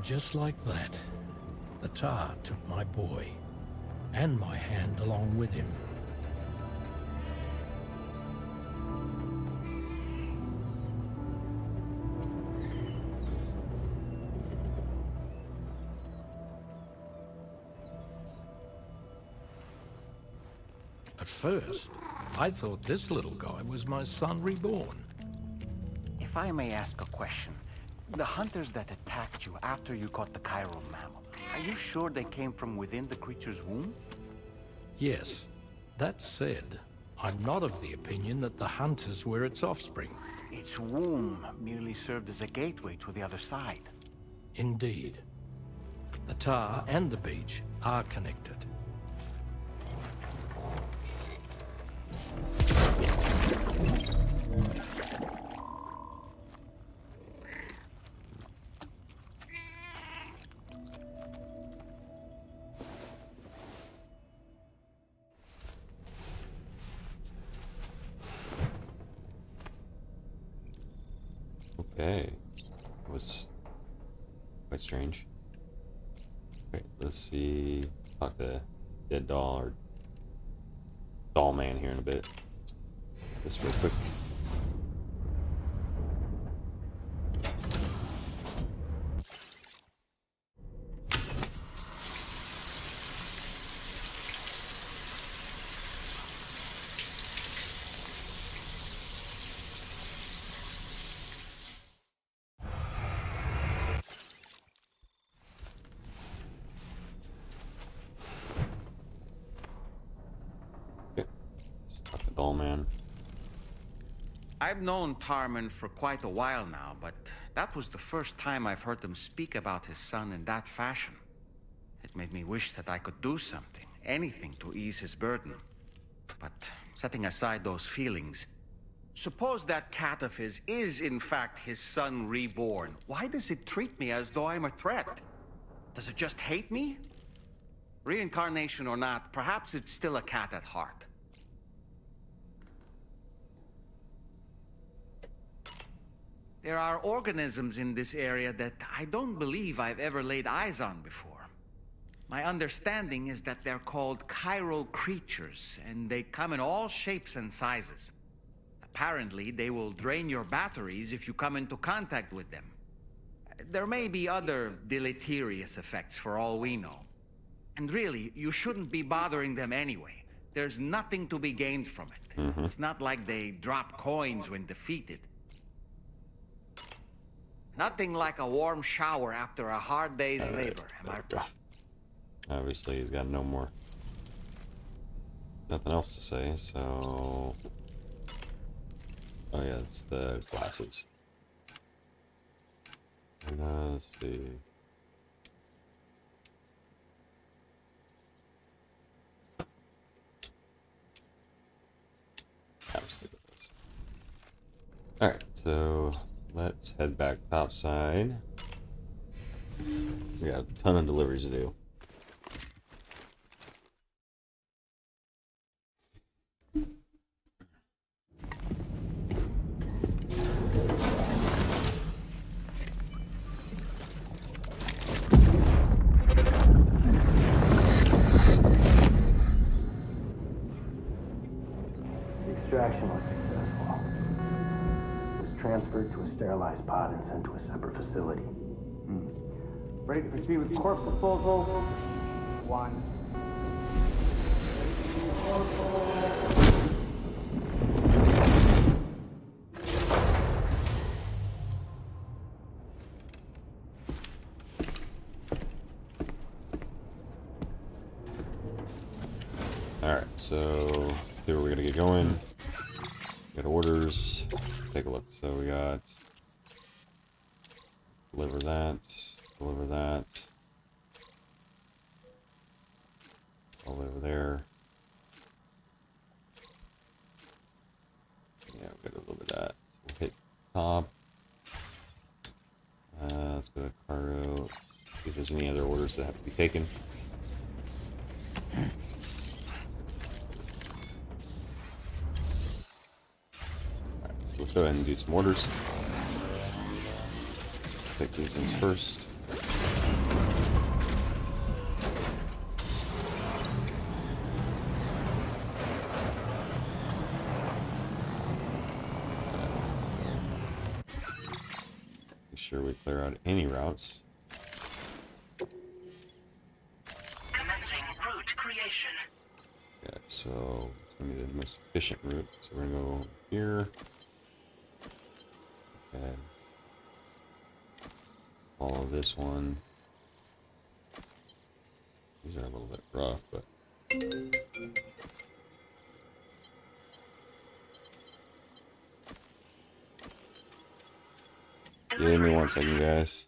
just like that, the tar took my boy, and my hand along with him. At first, I thought this little guy was my son reborn. If I may ask a question, the hunters that attacked you after you caught the chiral mammal, are you sure they came from within the creature's womb? Yes. That said, I'm not of the opinion that the hunters were its offspring. Its womb merely served as a gateway to the other side. Indeed. The tar and the beach are connected. Okay. That was quite strange. Okay, let's see. Talk to Dead Doll or Doll Man here in a bit. Just real quick. Doll Man. I've known Tarman for quite a while now, but that was the first time I've heard him speak about his son in that fashion. It made me wish that I could do something, anything to ease his burden. But setting aside those feelings, suppose that cat of his is in fact his son reborn. Why does it treat me as though I'm a threat? Does it just hate me? Reincarnation or not, perhaps it's still a cat at heart. There are organisms in this area that I don't believe I've ever laid eyes on before. My understanding is that they're called chiral creatures, and they come in all shapes and sizes. Apparently, they will drain your batteries if you come into contact with them. There may be other deleterious effects for all we know. And really, you shouldn't be bothering them anyway. There's nothing to be gained from it. It's not like they drop coins when defeated. Nothing like a warm shower after a hard day's labor, am I right? Obviously, he's got nothing else to say, so... Oh yeah, it's the glasses. Let's see. Alright, so let's head back topside. We got a ton of deliveries to do. The extraction was successful. It was transferred to a sterilized pod and sent to a separate facility. Ready to proceed with corpse disposal? 1. Alright, so here we're gonna get going. Got orders. Let's take a look. So we got deliver that, deliver that. All over there. Yeah, we got a little bit of that. So we'll hit top. Let's go to cargo. See if there's any other orders that have to be taken. So let's go ahead and do some orders. Take these ones first. sure we clear out any routes. Commencing route creation. Yeah, so it's gonna be the most efficient route. So we're gonna go here. Okay. Follow this one. These are a little bit rough, but give me 1 second, guys.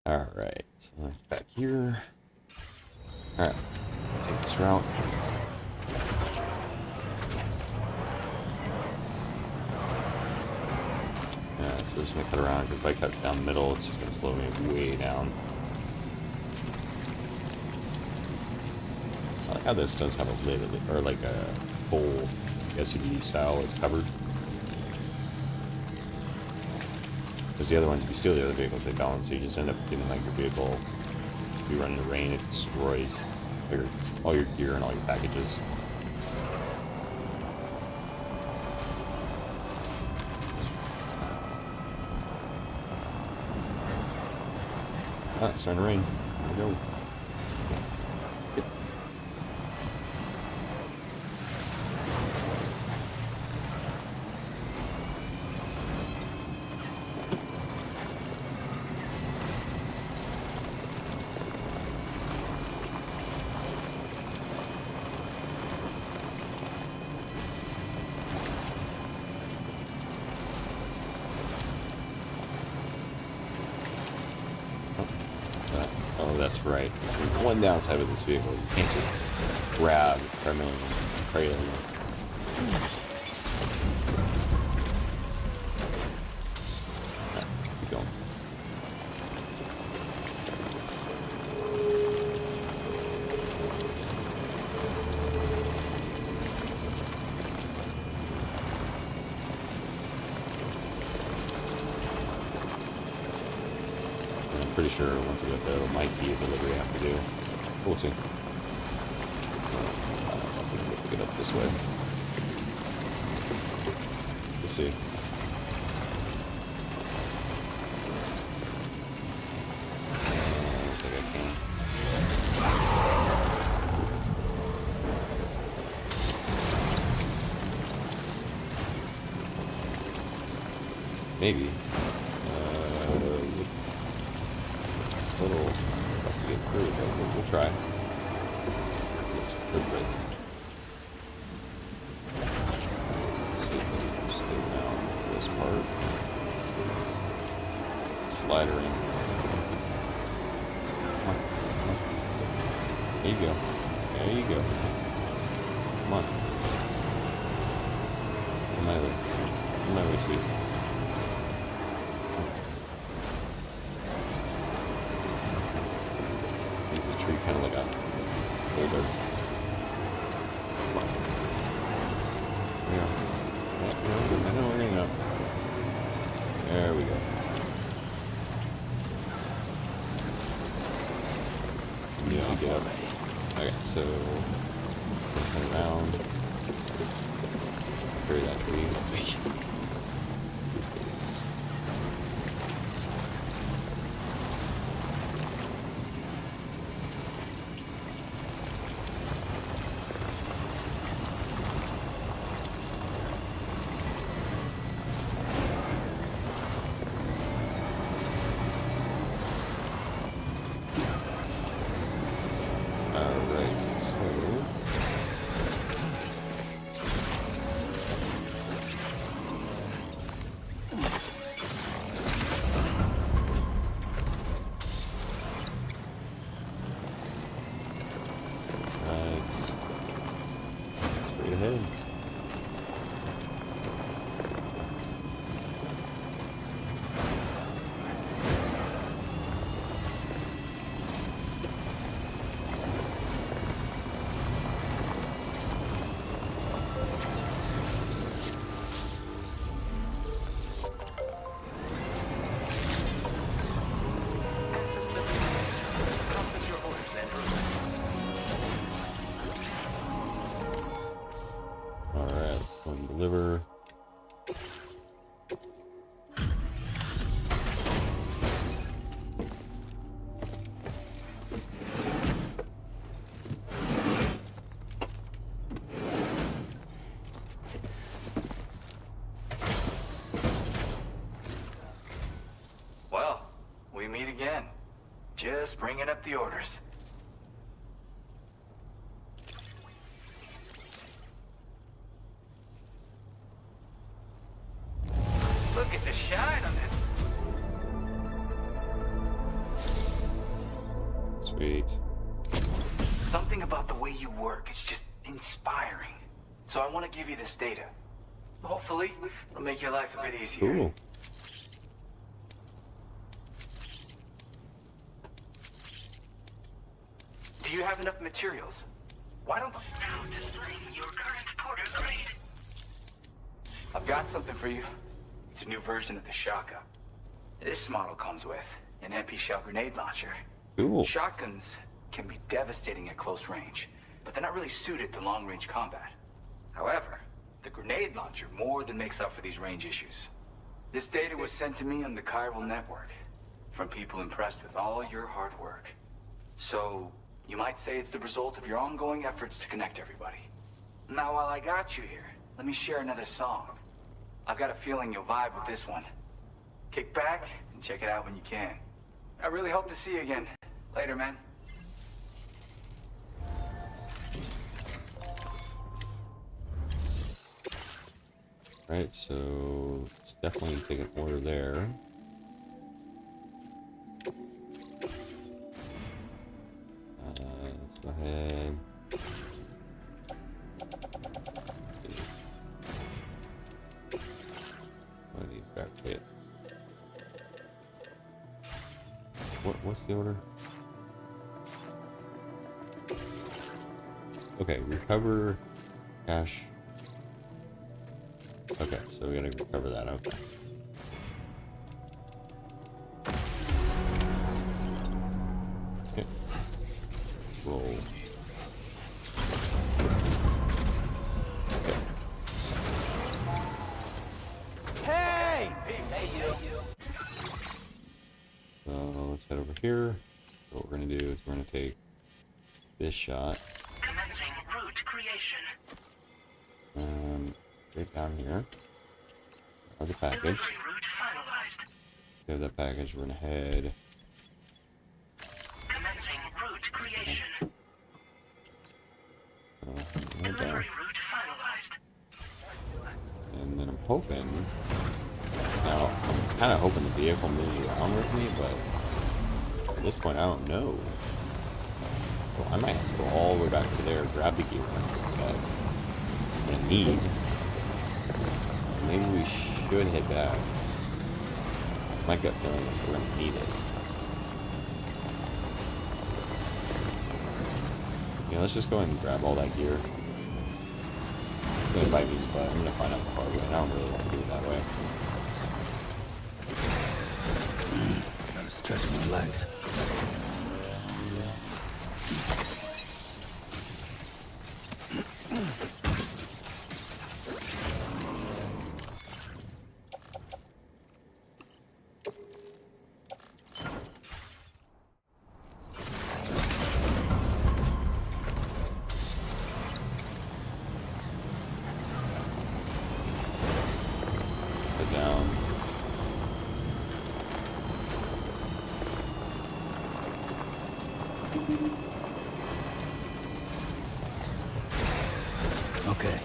Alright, so back here. Alright, take this route. Yeah, so just gonna cut around because if I cut down the middle, it's just gonna slow me way down. I like how this does have a lid, or like a full SUV style, it's covered. Because the other ones, if you steal the other vehicles, they balance, so you just end up getting like your vehicle, if you run into rain, it destroys all your gear and all your packages. Ah, it's starting to rain. Here we go. Oh, that's right. So one downside with this vehicle, you can't just grab primarily and trailer. Keep going. Pretty sure once I get there, it might be a delivery I have to do. We'll see. I think we'll pick it up this way. We'll see. I don't think I can. Maybe. Little tough to get through, but we'll try. Looks perfect. Let's see if we can just go down this part. Slide her in. Come on. Come on. There you go. There you go. Come on. On my way. On my way, please. Tree kind of like a boulder. Come on. Yeah. I know we're gonna go. There we go. Yeah, we go. Okay, so turn around. Carry that tree. These things. again. Just bringing up the orders. Look at the shine on this. Sweet. Something about the way you work is just inspiring. So I want to give you this data. Hopefully, it'll make your life a bit easier. Cool. Do you have enough materials? Why don't Now displaying your current porter grade. I've got something for you. It's a new version of the shotgun. This model comes with an MP shell grenade launcher. Cool. Shotguns can be devastating at close range, but they're not really suited to long-range combat. However, the grenade launcher more than makes up for these range issues. This data was sent to me on the chiral network from people impressed with all your hard work. So, you might say it's the result of your ongoing efforts to connect everybody. Now, while I got you here, let me share another song. I've got a feeling you'll vibe with this one. Kick back and check it out when you can. I really hope to see you again. Later, man. Right, so it's definitely take an order there. Let's go ahead. One of these back kit. What's the order? Okay, recover cash. Okay, so we gotta recover that. Okay. Okay. Roll. Okay. Hey! So let's head over here. So what we're gonna do is we're gonna take this shot. Commencing route creation. Right down here. Have the package. Delivery route finalized. We have that package. We're gonna head. Commencing route creation. Head Delivery down. route finalized. And then I'm hoping. Now I'm kind of hoping the vehicle moves around with me, but at this point I don't know. So I might have to go all the way back to there, grab the gear that I'm gonna need. Maybe we should head back. My gut feeling is we're gonna need it. Yeah, let's just go ahead and grab all that gear. It's gonna bite me in the butt. I'm gonna find out the hard way. I don't really want to do it that way. Gotta stretch my legs. Head down. Okay.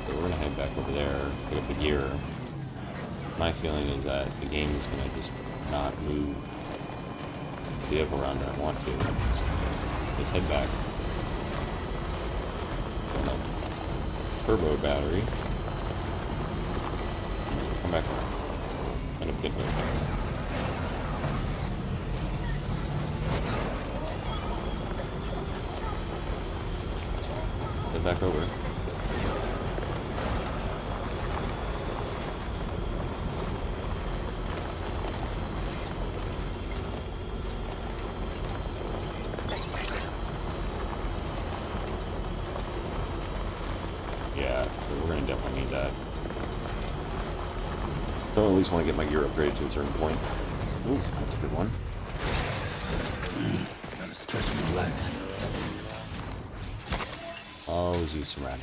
So we're gonna head back over there, pick up the gear. My feeling is that the game is gonna just not move the vehicle around where I want to. Let's head back. Turbo battery. Come back around. End up getting those things. Head back over. So I at least want to get my gear upgraded to a certain point. Ooh, that's a good one. Gotta stretch my legs. Always use some rat.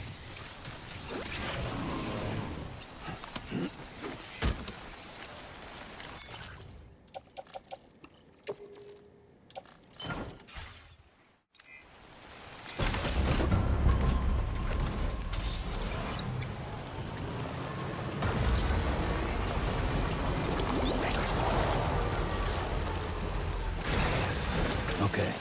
Okay.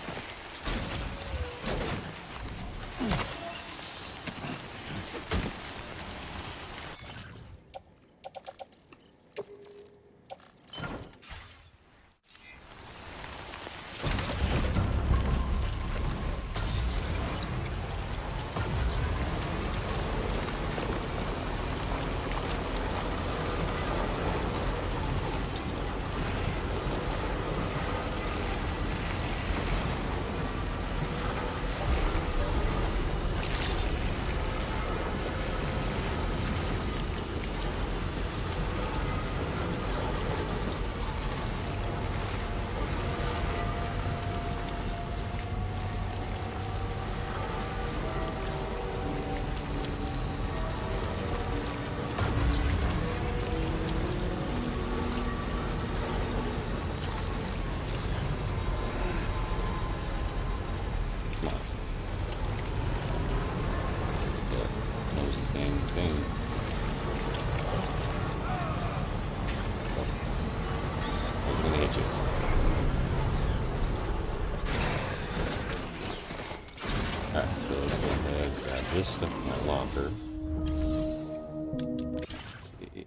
This stuff in my locker. Let's see.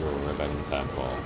Go right back in the time fall.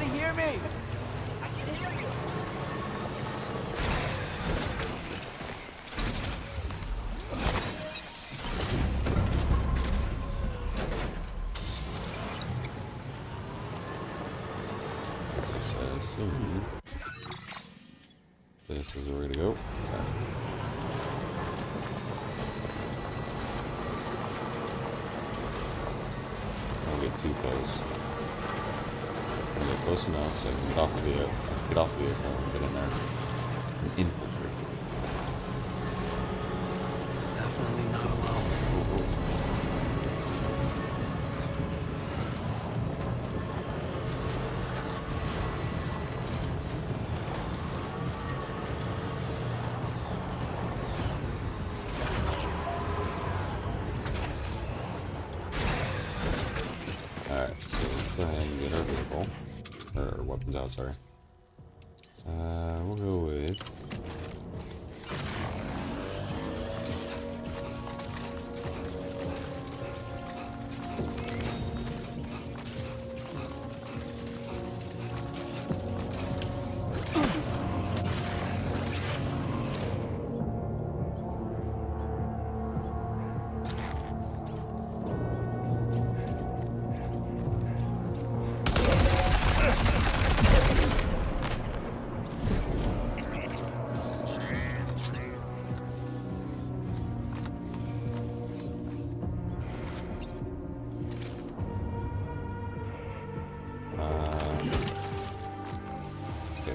Hear me? I can hear you. I assume this is where to go. Don't get too close. Get close enough so I can get off the vehicle, and get in there and infiltrate. Definitely not alone. Alright, so let's go ahead and get our vehicle. Or weapons out, sorry. We'll go with...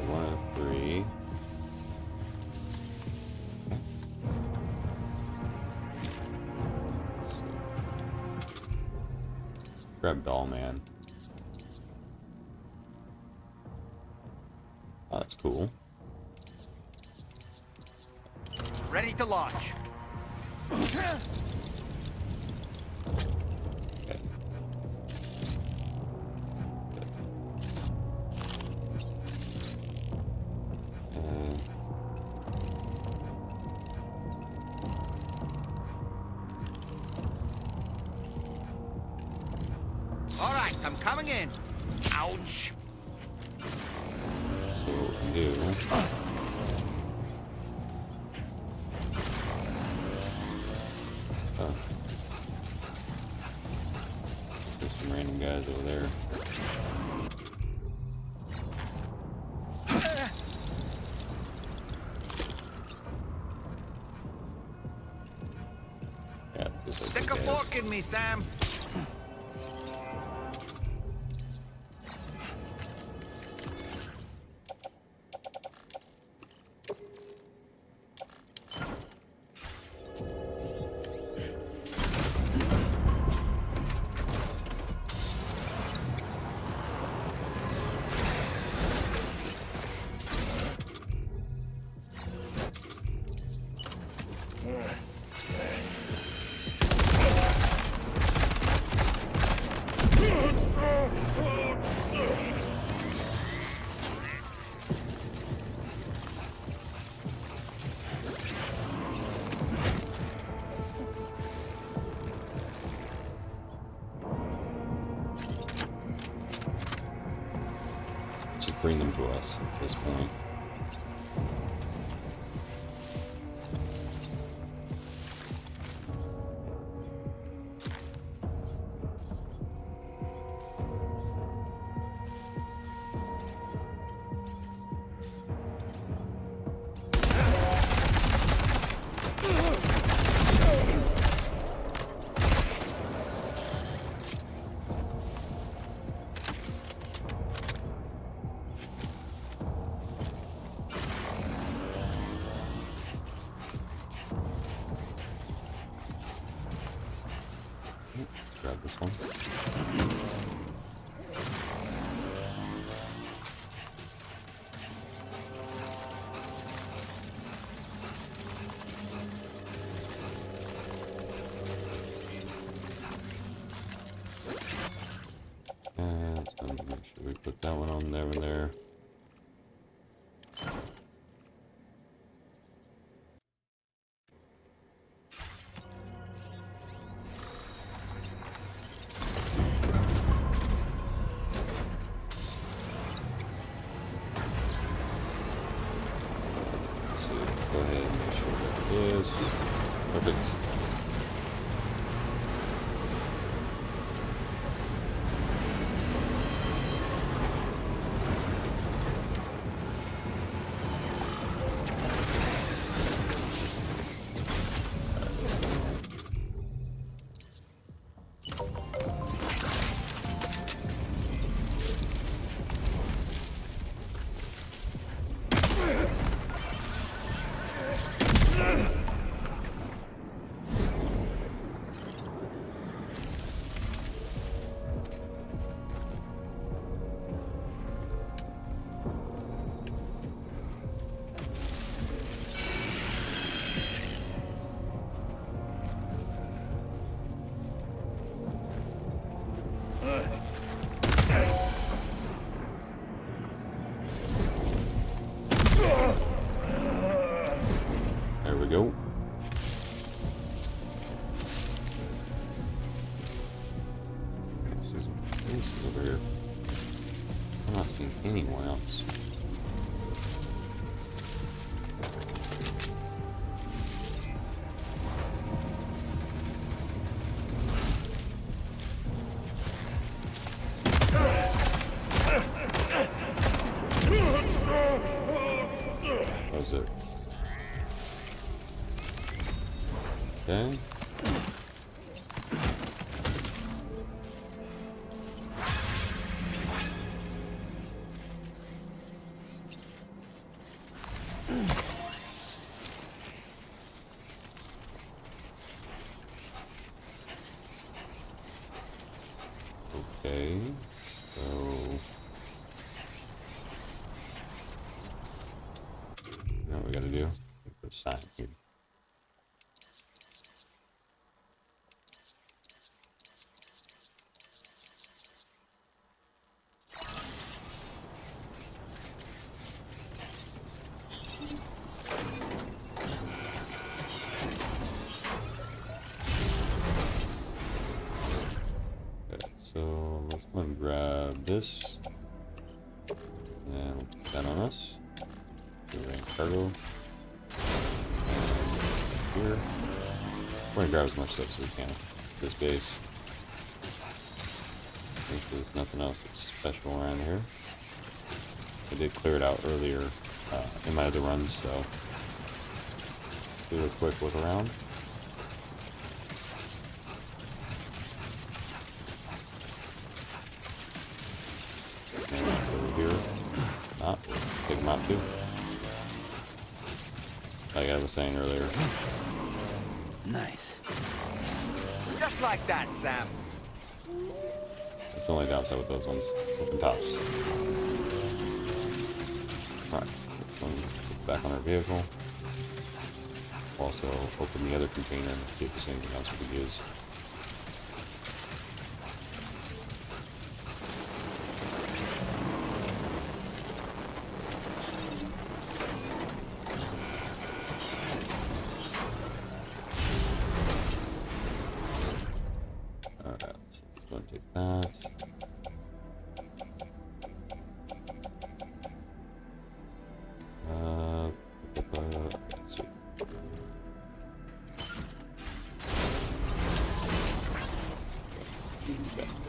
1 of 3. Okay. Let's see. Grab Doll Man. Oh, that's cool. Ready to launch. Okay. All right, I'm coming in. Ouch. So what we do. Oh. There's some random guys over there. Yeah, just like Stick a fork in me, Sam. Just bring them to us at this point. Grab this one. Let's go make sure we put that one on there and there. So let's go ahead and make sure that is perfect. There we go. This is over here. I'm not seeing anyone else. Was it? Okay. Okay, so you know what we gotta do? Put a sign here. So let's go and grab this, and we'll put that on us. Cargo. And here, we're gonna grab as much stuff as we can. This base. Make sure there's nothing else that's special around here. I did clear it out earlier in my other runs, so do a quick look around. Take them out too. Like I was saying earlier. Nice. Just like that, Sam. It's the only downside with those ones. Open tops. Alright. Back on our vehicle. Also open the other container and see if there's anything else we could use.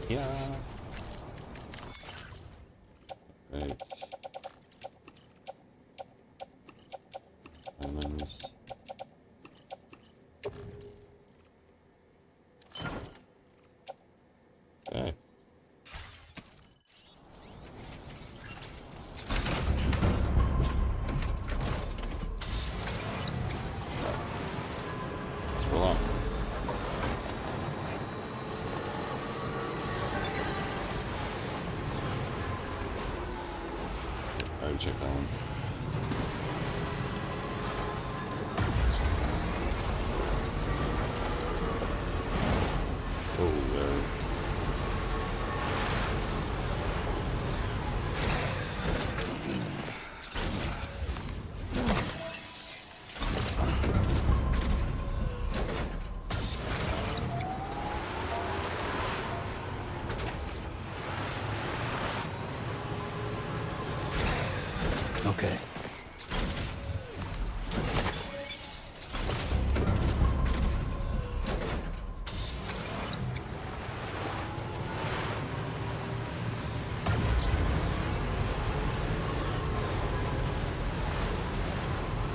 Yeah. Right. Lemons. Okay. Let's roll on. Alright, check that one. Oh, there. Okay.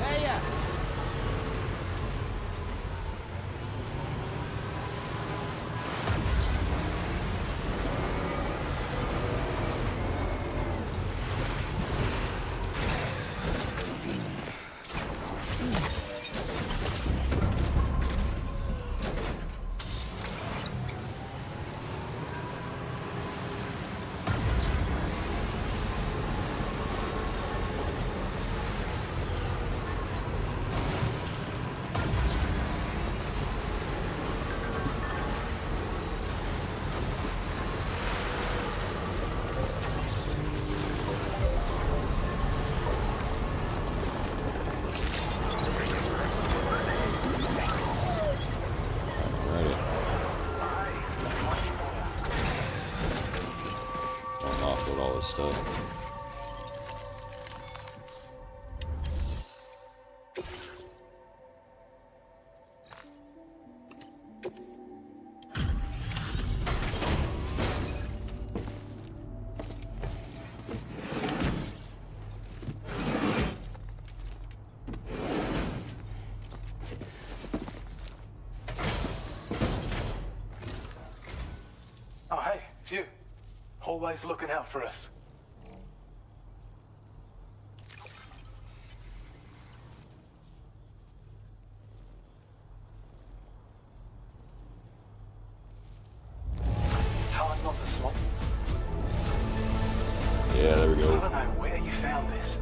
Hey, All this stuff. Oh, hey, it's you. Always looking out for us. It's hard not to smile. Yeah, there we go. I don't know where you found this.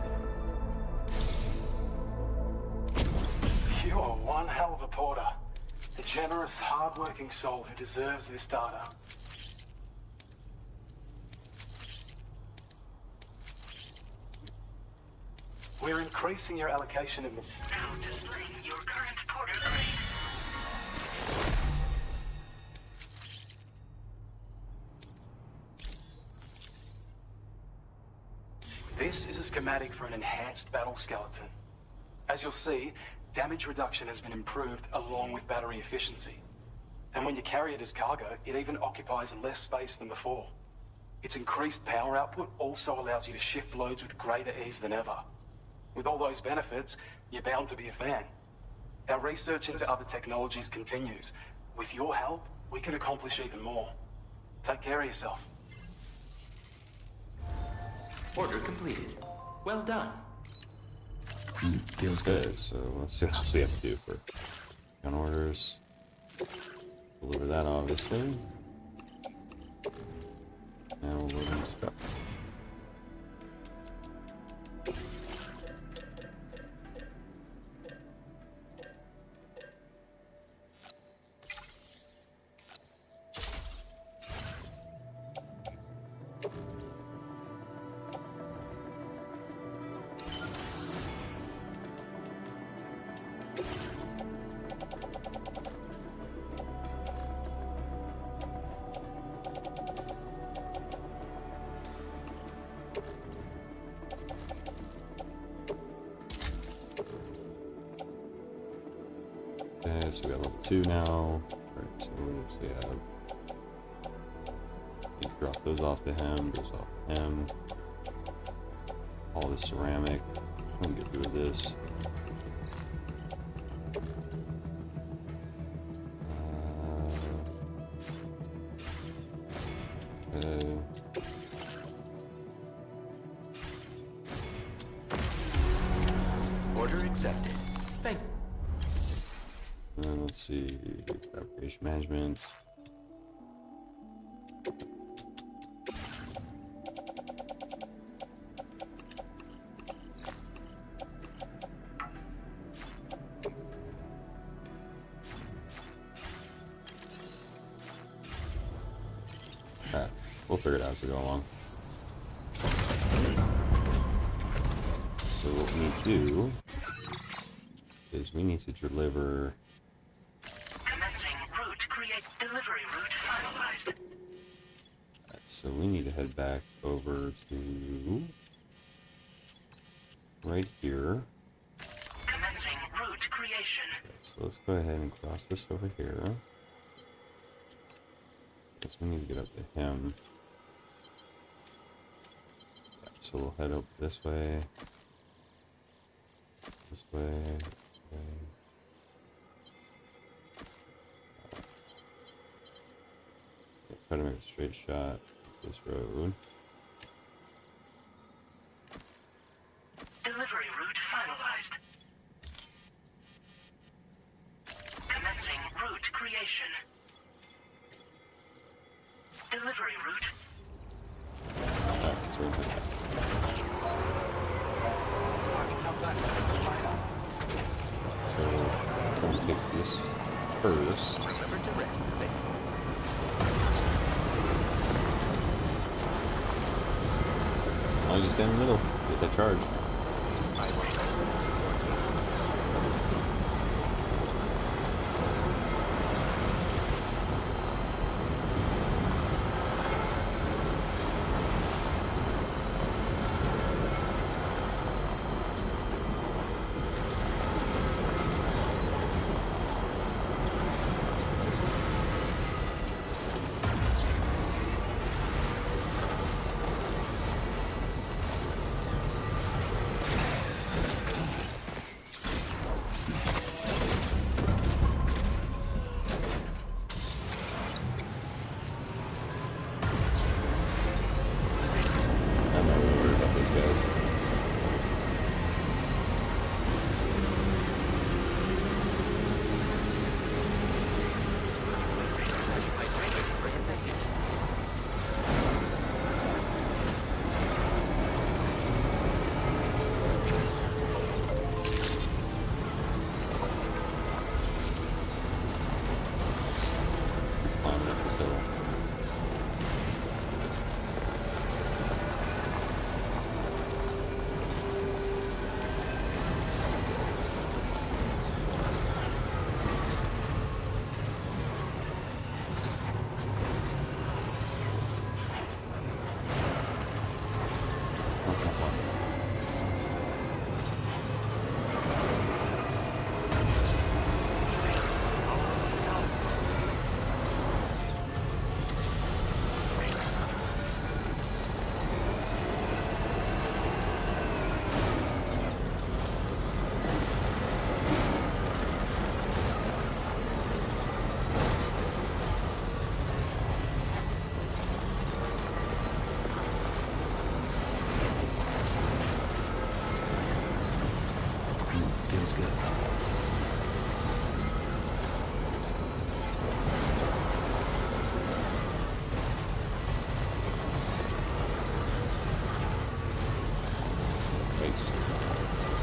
You are one hell of a porter. A generous, hard-working soul who deserves this data. We're increasing your allocation of... Now displaying your current porter grade. This is a schematic for an enhanced battle skeleton. As you'll see, damage reduction has been improved along with battery efficiency. And when you carry it as cargo, it even occupies less space than before. Its increased power output also allows you to shift loads with greater ease than ever. With all those benefits, you're bound to be a fan. Our research into other technologies continues. With your help, we can accomplish even more. Take care of yourself. Order completed. Well done. Feels good. Okay, so let's see what else we have to do for gun orders. Deliver that, obviously. Now we'll load in stuff. Okay, so we got level 2 now. Alright, so we have... You drop those off to him, those off to him. All this ceramic. We can get rid of this. Okay. Order accepted. Thank you. And let's see, fabrication management. We'll figure it out as we go along. So what we need to do is we need to deliver. Commencing route. Create delivery route finalized. Right, so we need to head back over to right here. Commencing route creation. Okay, so let's go ahead and cross this over here. Guess we need to get up to him. Yeah, so we'll head up this way. This way. Try to make a straight shot up this road. Delivery route finalized. Commencing route creation. Delivery route. Alright, so we're good. So I'm going to take this first. Remember to rest safely. As long as you stay in the middle, get that charge.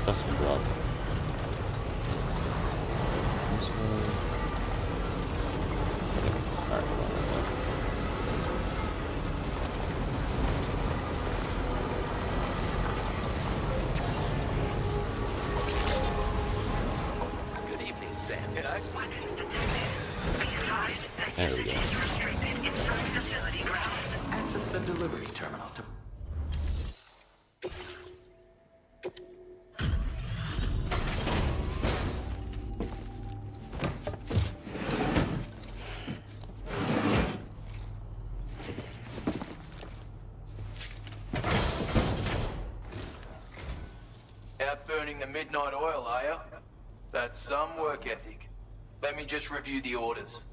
custom drop. This way. Yeah. Alright, hold on. Good evening, Sam. There we go. Access the delivery terminal to... Out burning the midnight oil, are you? That's some work ethic. Let me just review the orders.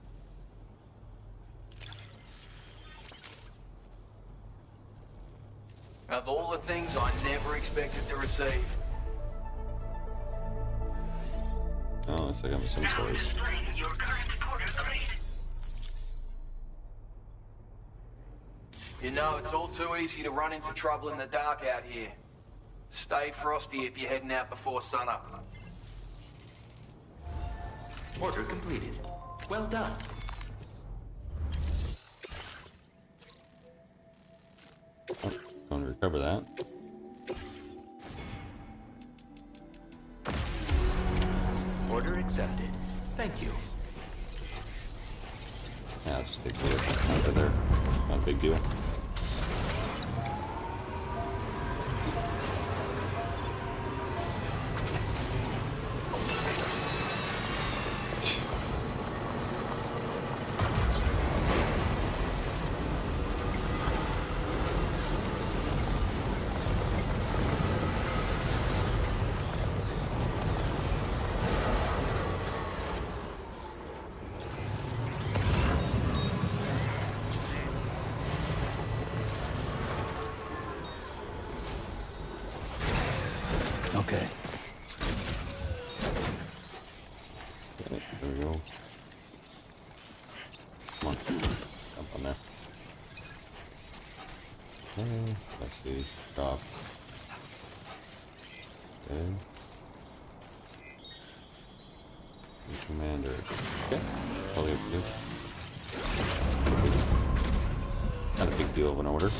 Of all the things I never expected to receive. Oh, looks like I'm some stories. You know, it's all too easy to run into trouble in the dark out here. Stay frosty if you're heading out before sunup. Order completed. Well done. Oh, going to recover that. Order accepted. Thank you. Yeah, I'll just take the over there. Not a big deal. Okay. Okay, there we go. Come on. Jump on there. Okay, let's see. Drop. Okay. New commander. Okay. Probably have to do. Not a big deal of an order.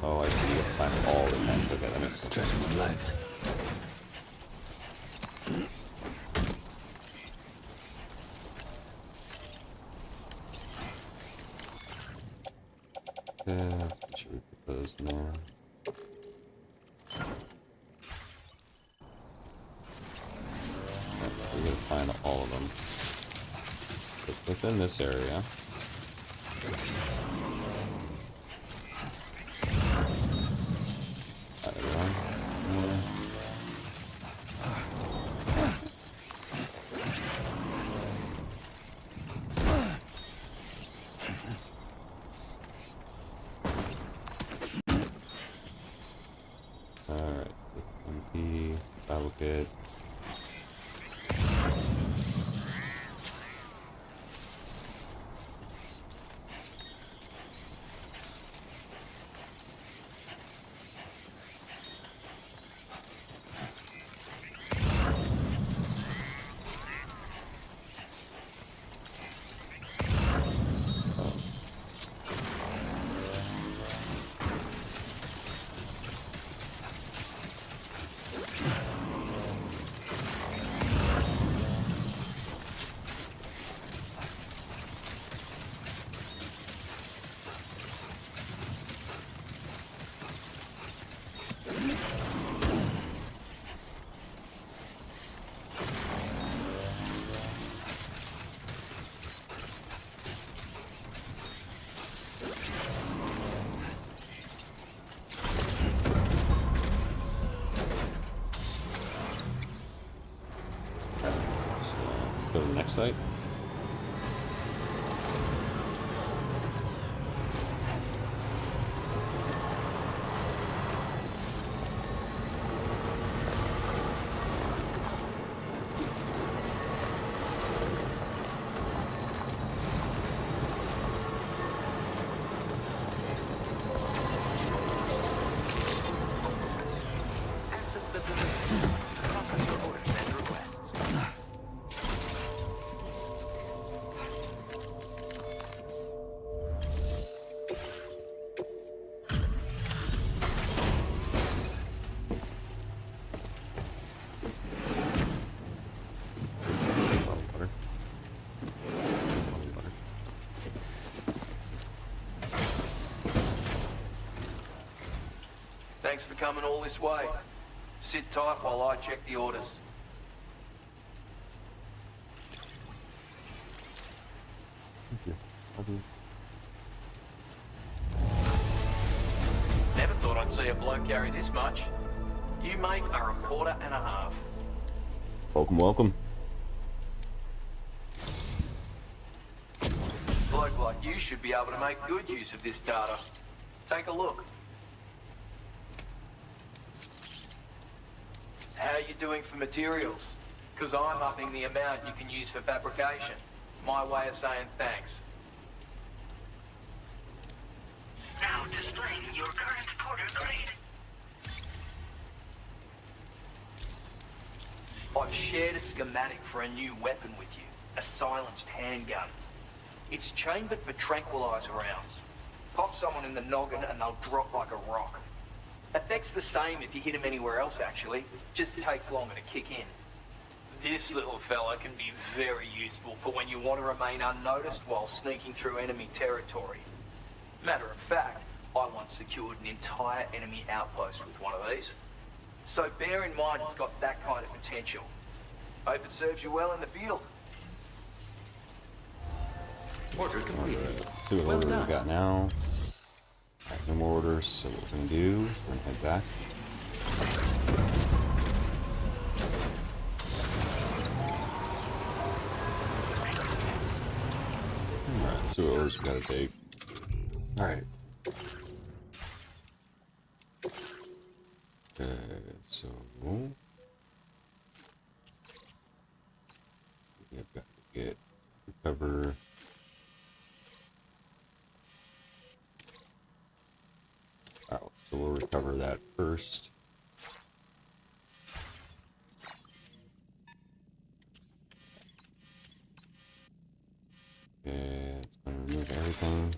Oh, I see. You have to climb all the tents. Okay, that makes sense. Stretching my legs. Should we put those in there? Okay, we're gonna find all of them. But within this area. Alright, MP, battle kit. Let's go to the next site. Thanks for coming all this way. Sit tight while I check the orders. Thank you. I'll do. Never thought I'd see a bloke carry this much. You, mate, are a quarter and a half. Welcome, welcome. A bloke like you should be able to make good use of this data. Take a look. How are you doing for materials? Because I'm upping the amount you can use for fabrication. My way of saying thanks. Now displaying your current Porter grade. I've shared a schematic for a new weapon with you. A silenced handgun. It's chambered for tranquilizer rounds. Pop someone in the noggin and they'll drop like a rock. Effect's the same if you hit them anywhere else, actually. Just takes longer to kick in. This little fella can be very useful for when you want to remain unnoticed while sneaking through enemy territory. Matter of fact, I once secured an entire enemy outpost with one of these. So bear in mind it's got that kind of potential. Hope it serves you well in the field. Order completed. Let's see what order we got now. Alright, no more orders, so what we're gonna do is we're gonna head back. Alright, so what orders we gotta take. Alright. So we've got to get recover. Alright, so we'll recover that first. Okay, it's going to remove everything.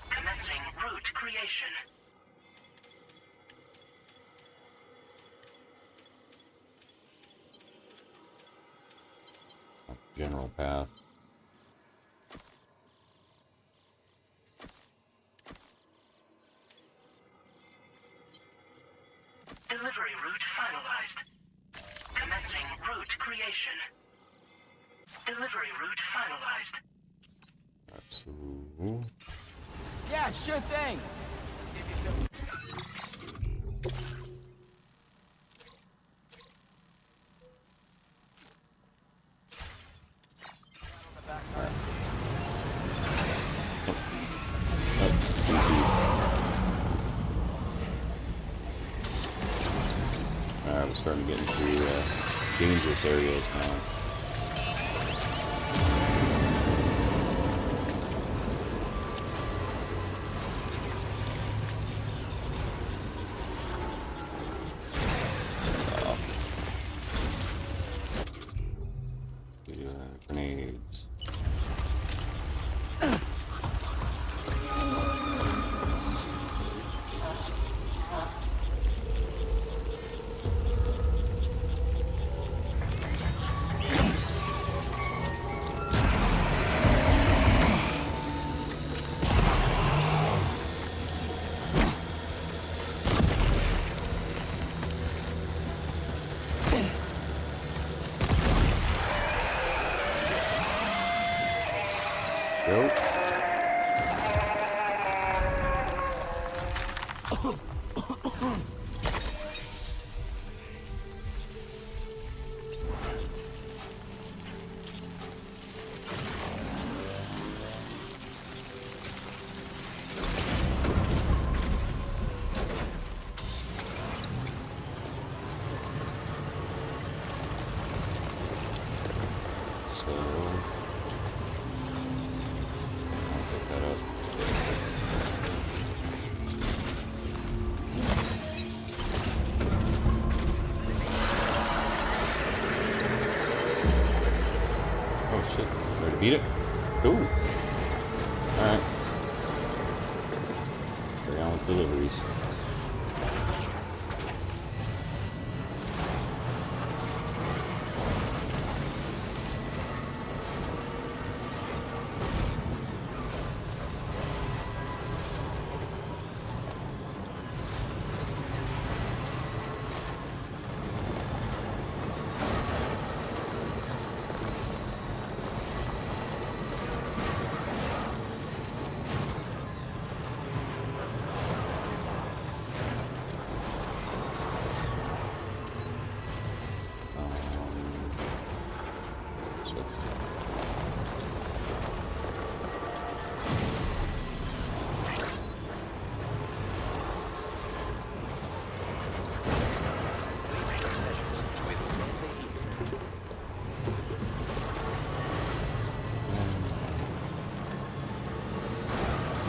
Commencing route creation. General path. Delivery route finalized. Commencing route creation. Delivery route finalized. So Yeah, sure thing. Alright, we're starting to get into dangerous areas now. Grenades. Beat it? Cool. Alright. Carry on with deliveries. this way.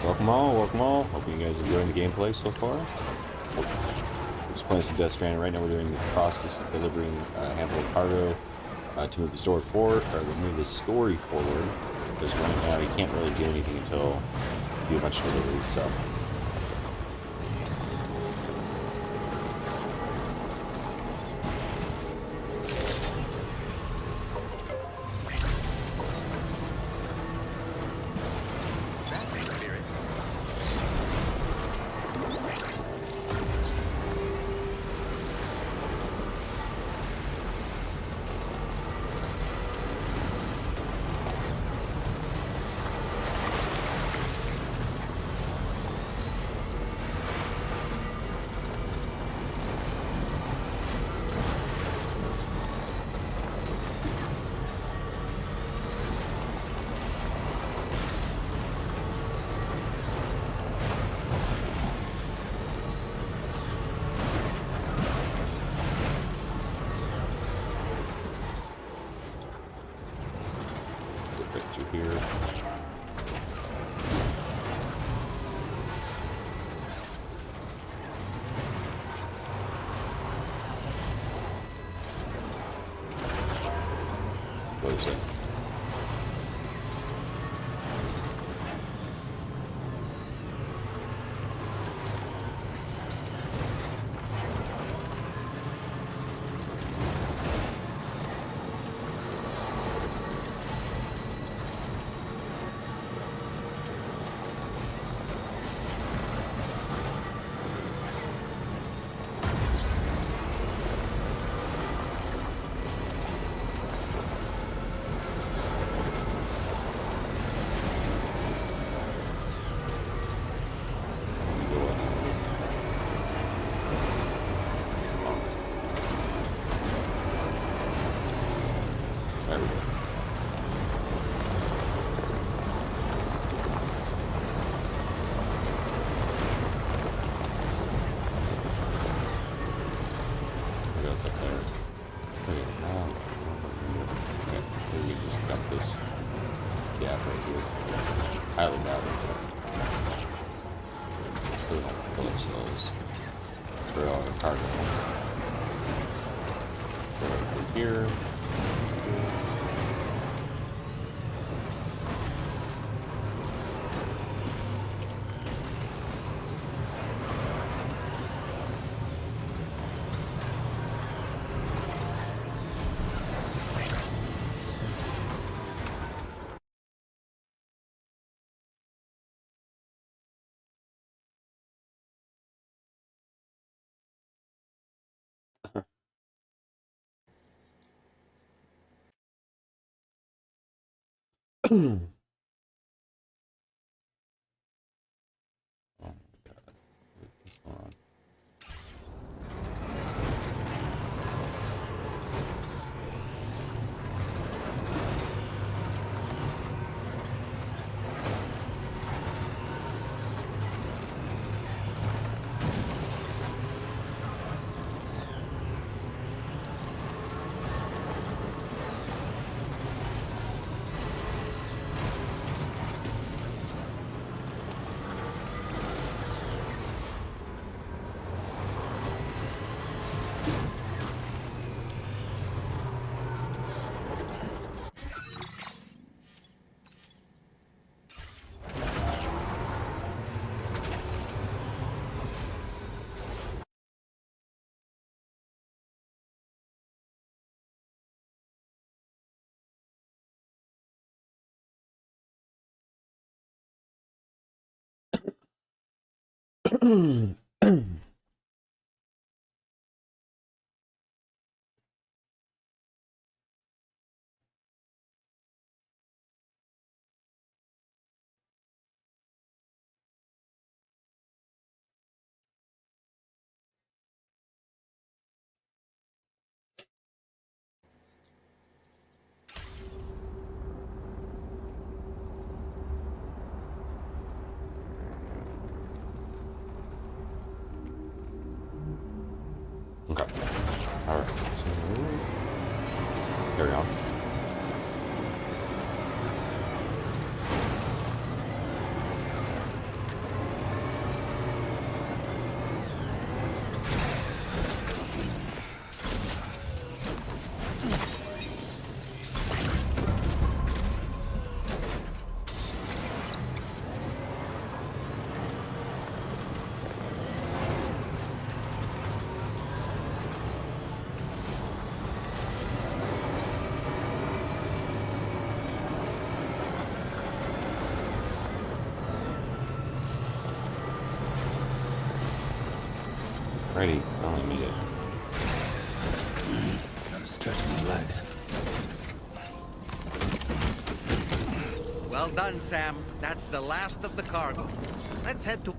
Welcome all, welcome all. Hope you guys are enjoying the gameplay so far. We're just playing some Death Stranding right now. We're doing the process of delivering a handful of cargo to move the story forward, or to move the story forward. Because right now you can't really do anything until you do a bunch of deliveries. So. Through here. What is it? Up there. Okay, now okay, maybe we can just cut this gap right here. Highly doubt it. Still don't kill ourselves. For all the cargo. Go over here. Okay. Alright, so carry on. Alrighty, finally made it. Gotta stretch my legs. Well done, Sam. That's the last of the cargo. Let's head to...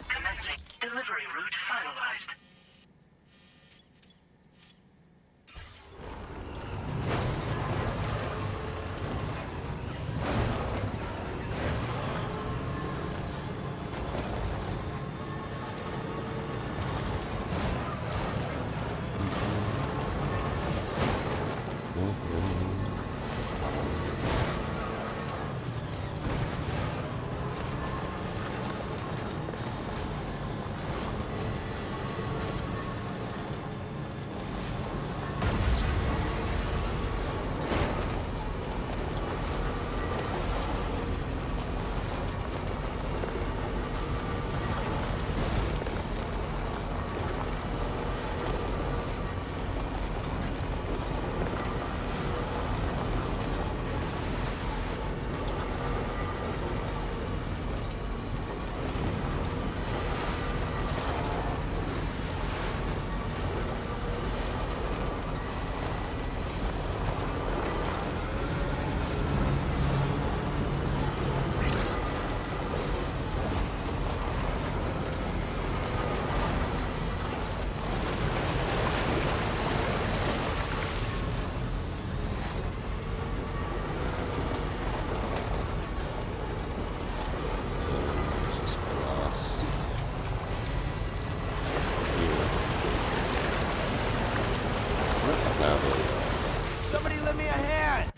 Commencing. Delivery route finalized. Somebody lend me a hand!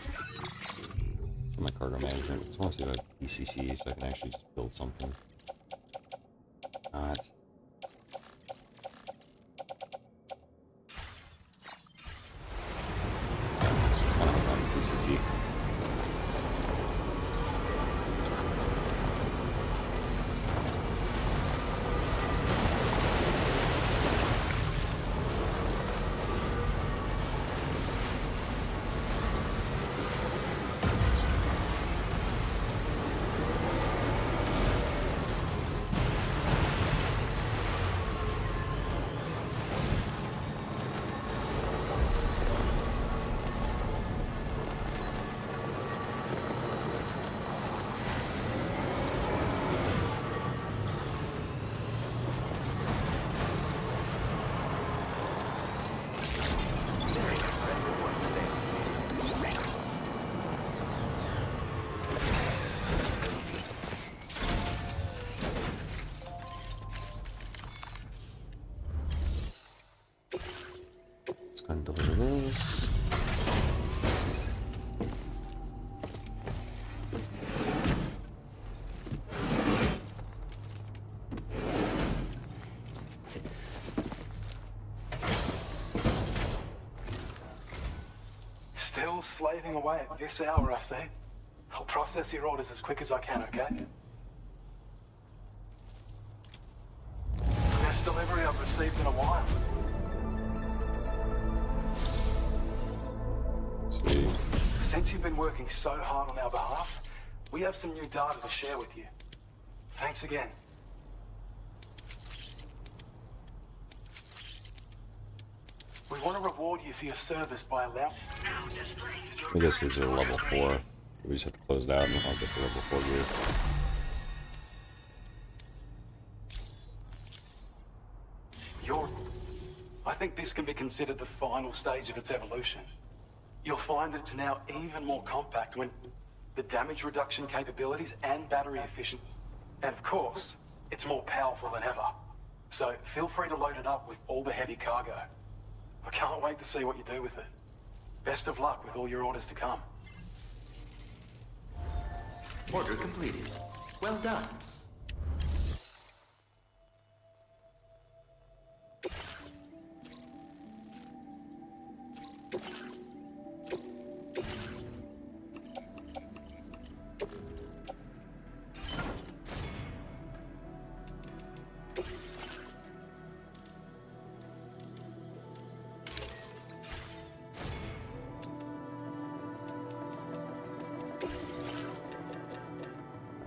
My cargo management. I just want to see if I have ECC so I can actually just build something. Not. ECC. Deliver this. Still slaving away at this hour, I see. I'll process your orders as quick as I can, okay? Best delivery I've received in a while. Since you've been working so hard on our behalf, we have some new data to share with you. Thanks again. We want to reward you for your service by allowing... I guess these are level 4. We just have to close it out and then I'll get the level 4 gear. think this can be considered the final stage of its evolution. You'll find that it's now even more compact when the damage reduction capabilities and battery efficient. And of course, it's more powerful than ever. So feel free to load it up with all the heavy cargo. I can't wait to see what you do with it. Best of luck with all your orders to come. Order completed. Well done.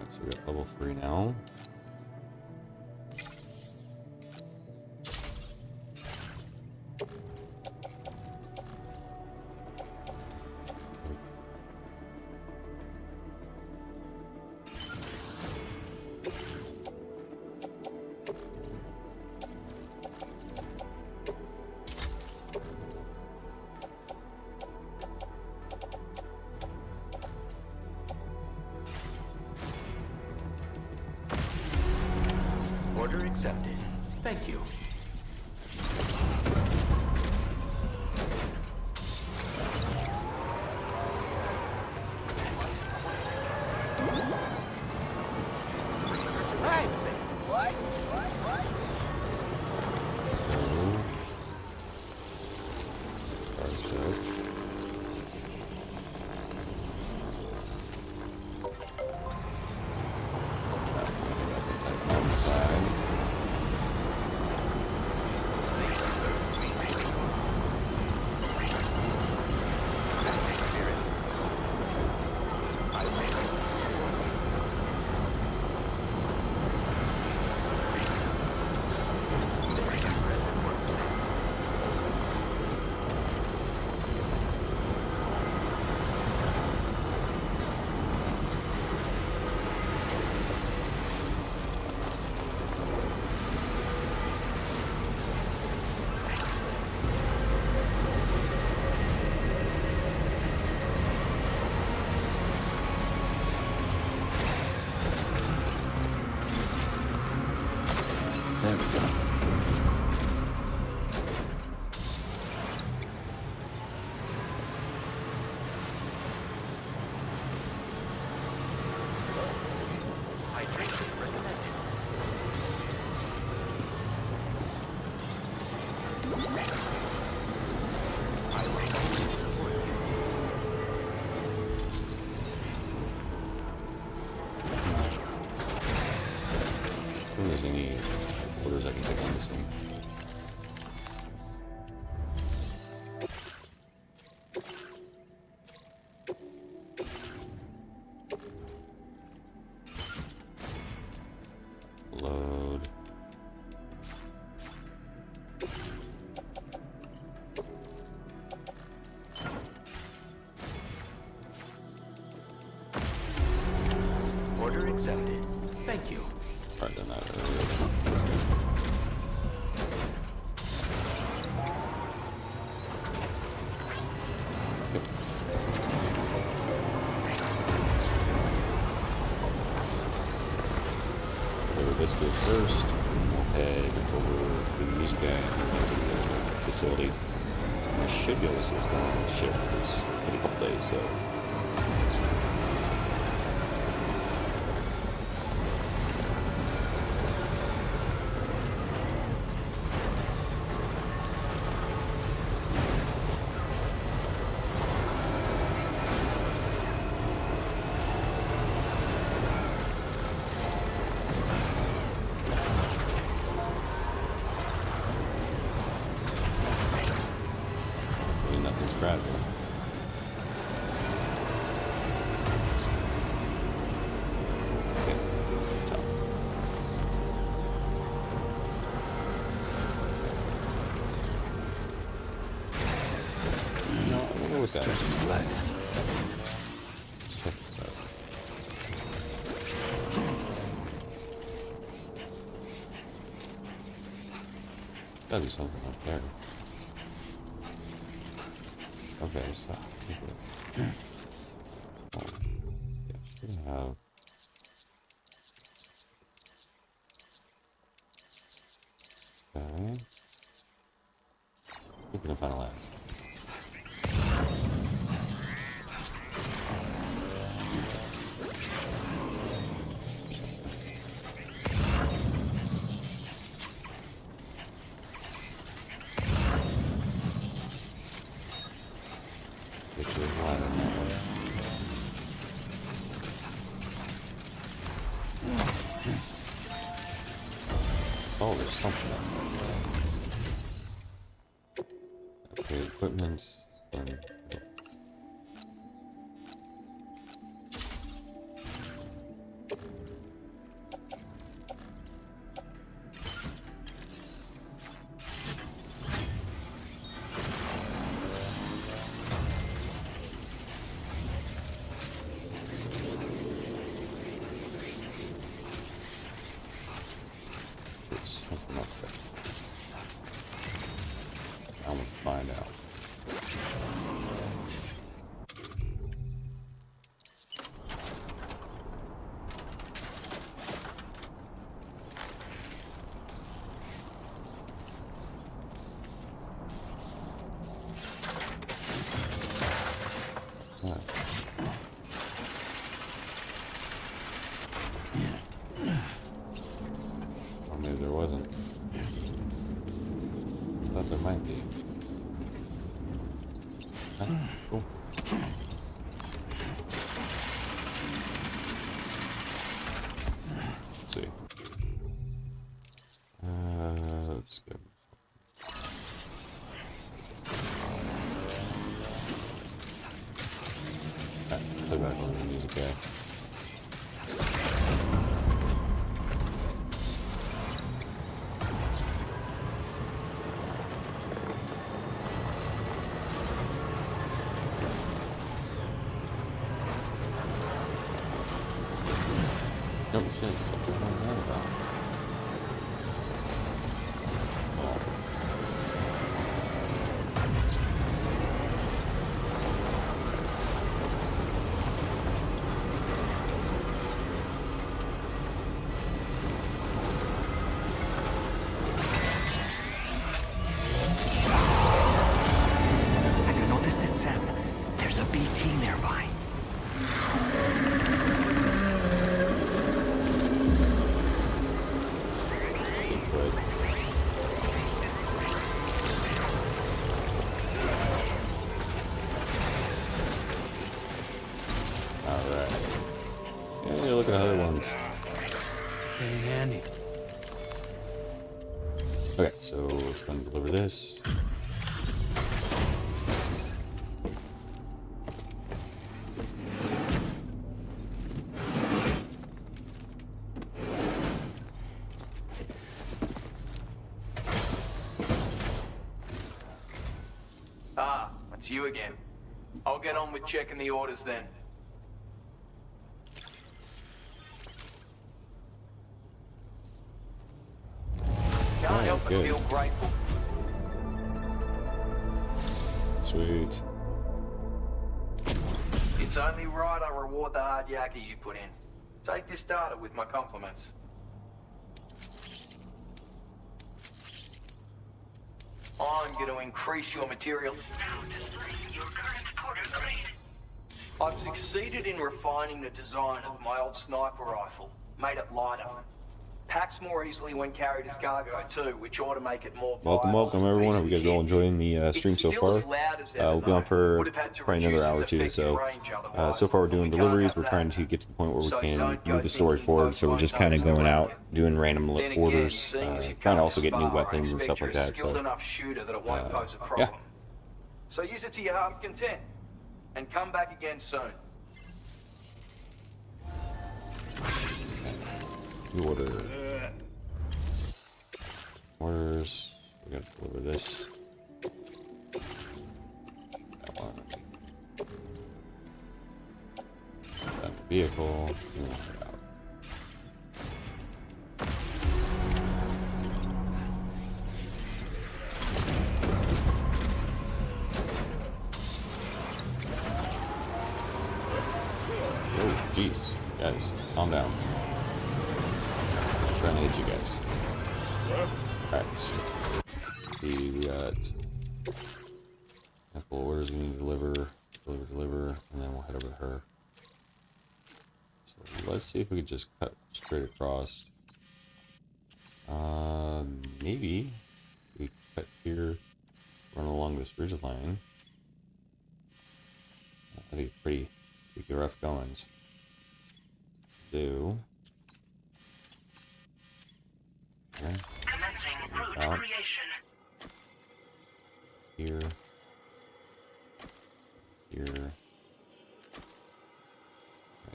So we got level 3 now. Order accepted. Thank you. There we go. If there's any orders I can take on this one. Load. Order accepted. Thank you. Alright, then that this go first, and we'll head over to the music guy and the facility. I should be able to see what's going on with the ship. It's been a couple days, so. Nothing's grabbing. Okay, top. No, I don't know what that is. Relax. Let's check this out. Gotta be something up there. Okay, so should have. Okay. We're gonna find a lab. Get your ladder that way. Oh, there's something up there. Okay, equipment. There's something up there. I want to find out. Or maybe there wasn't. I thought there might be. Okay, cool. Let's see. Let's go. Play back on the music guy. Oh shit, what was that about? Have you noticed it, Sam? There's a BT nearby. Alright. Yeah, look at other ones. Pretty handy. Okay, so let's go and deliver this. Ah, it's you again. I'll get on with checking the orders then. Can't help but good. feel grateful. Sweet. It's only right I reward the hard yakka you put in. Take this data with my compliments. I'm going to increase your material. I've succeeded in refining the design of my old sniper rifle, made it lighter. Packs more easily when carried as cargo too, which ought to make it more Welcome, viable welcome as a everyone. piece Hope of you guys are all kit. enjoying the stream It's so still far. as loud as ever, We'll be on though. for Would have had to probably another reduce hour or its two. effective So, range otherwise. so far we're doing We can't deliveries. have We're that. trying to get to the point where we So can don't go move the story thinking forward. folks So we're won't just kind of notice going the out, market. doing random Then again, orders, seeing as you've trying to come also this get new far, I weapons and expect stuff like you're a that. skilled So, enough shooter that it won't pose a yeah. problem. So use it to your heart's content, and come back again soon. New order. Orders. We're gonna deliver this. That one. That vehicle. We want it out. Jeez, guys, calm down. I'm trying to hit you guys. Alright, so we got a couple orders we need to deliver, and then we'll head over to her. So let's see if we could just cut straight across. Maybe we cut here, run along this ridge line. That'd be pretty rough goings. Do. Okay. Commencing route Out. creation. Here. Here.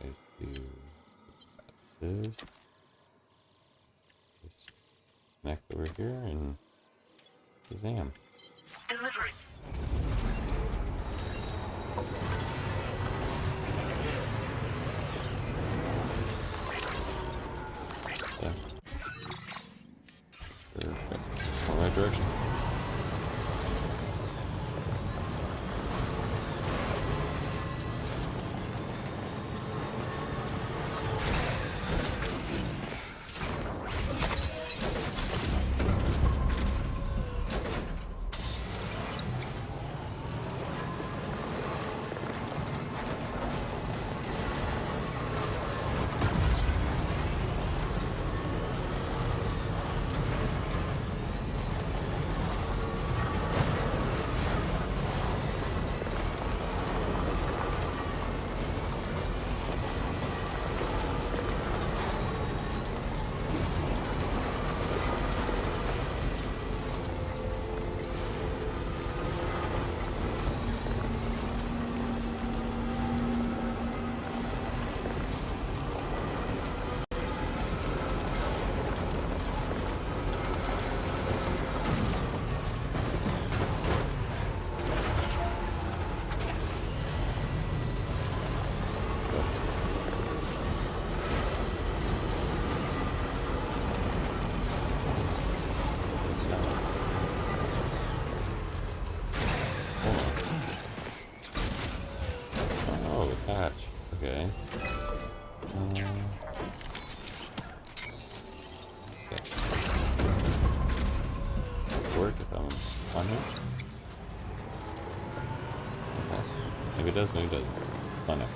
Right to this. Just connect over here and Shazam. Delivery. Yeah. Perfect. All right direction. Oh, patch. Okay. Okay. Work if I'm on here. Okay. Maybe it does, maybe it doesn't. Find out.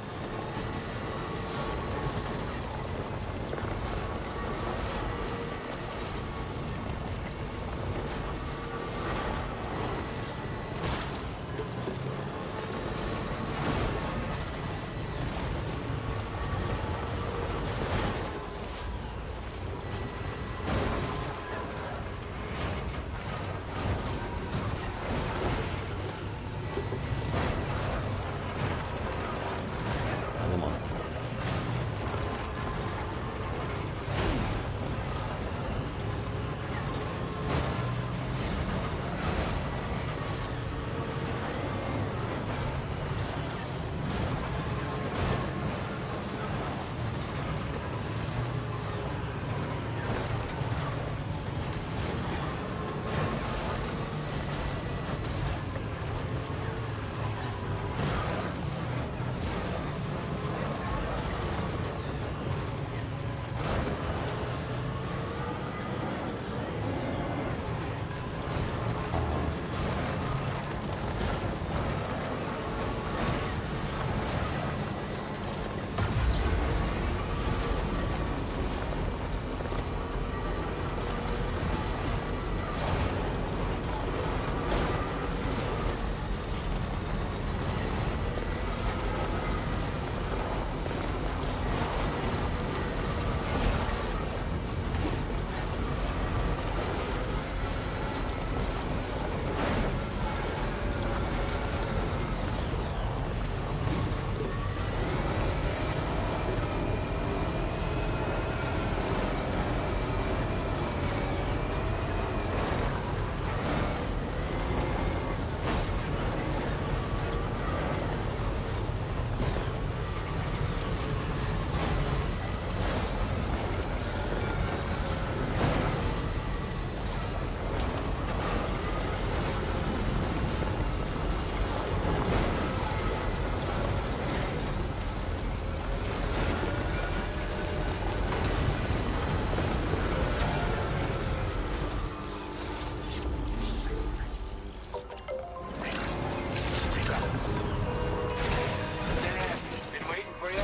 Been waiting for you.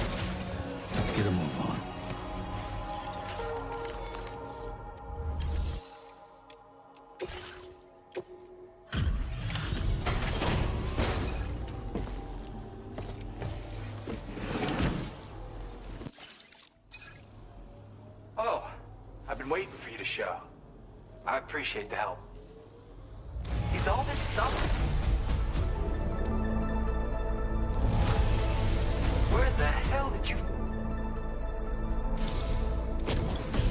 Let's get a move on. Oh, I've been waiting for you to show. I appreciate the help. Is all this stuff? Where the hell did you...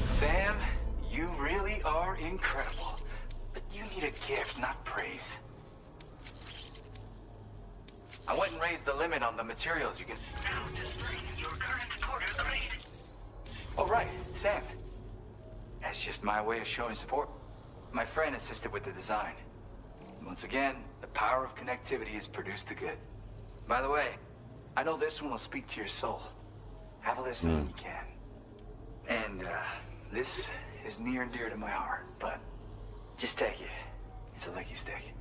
Sam, you really are incredible. But you need a gift, not praise. I went and raised the limit on the materials you can... Now display your current porter grade. Oh, right, Sam. That's just my way of showing support. My friend assisted with the design. Once again, the power of connectivity has produced the good. By the way, I know this one will speak to your soul. Have a listen when you can. And, this is near and dear to my heart, but just take it. It's a licky stick.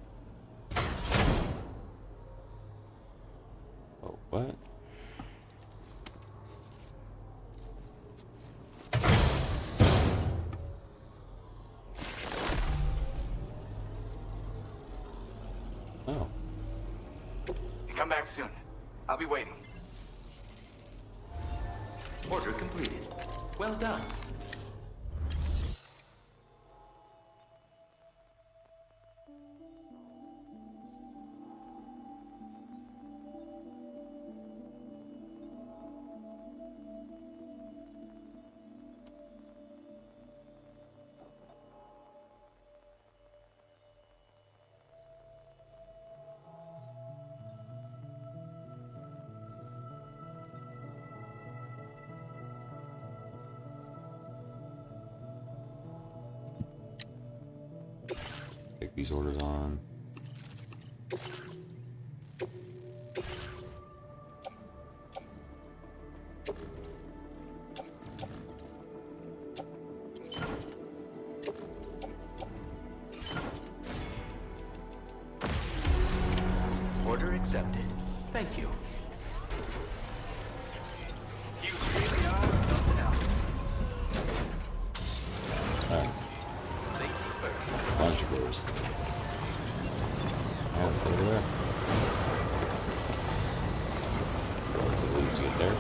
Oh, what? Oh. Come back soon. I'll be waiting. Order completed. Well done. Take these orders on. Order accepted. Thank you. You really are something else. Alright. Launch yours. Oh, it's over there. Relatively easy to get there.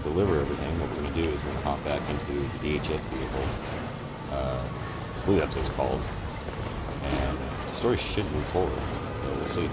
Deliver everything, what we're going to do is we're going to hop back into the DHS vehicle. I believe that's what it's called. And the story should move forward, so we'll see.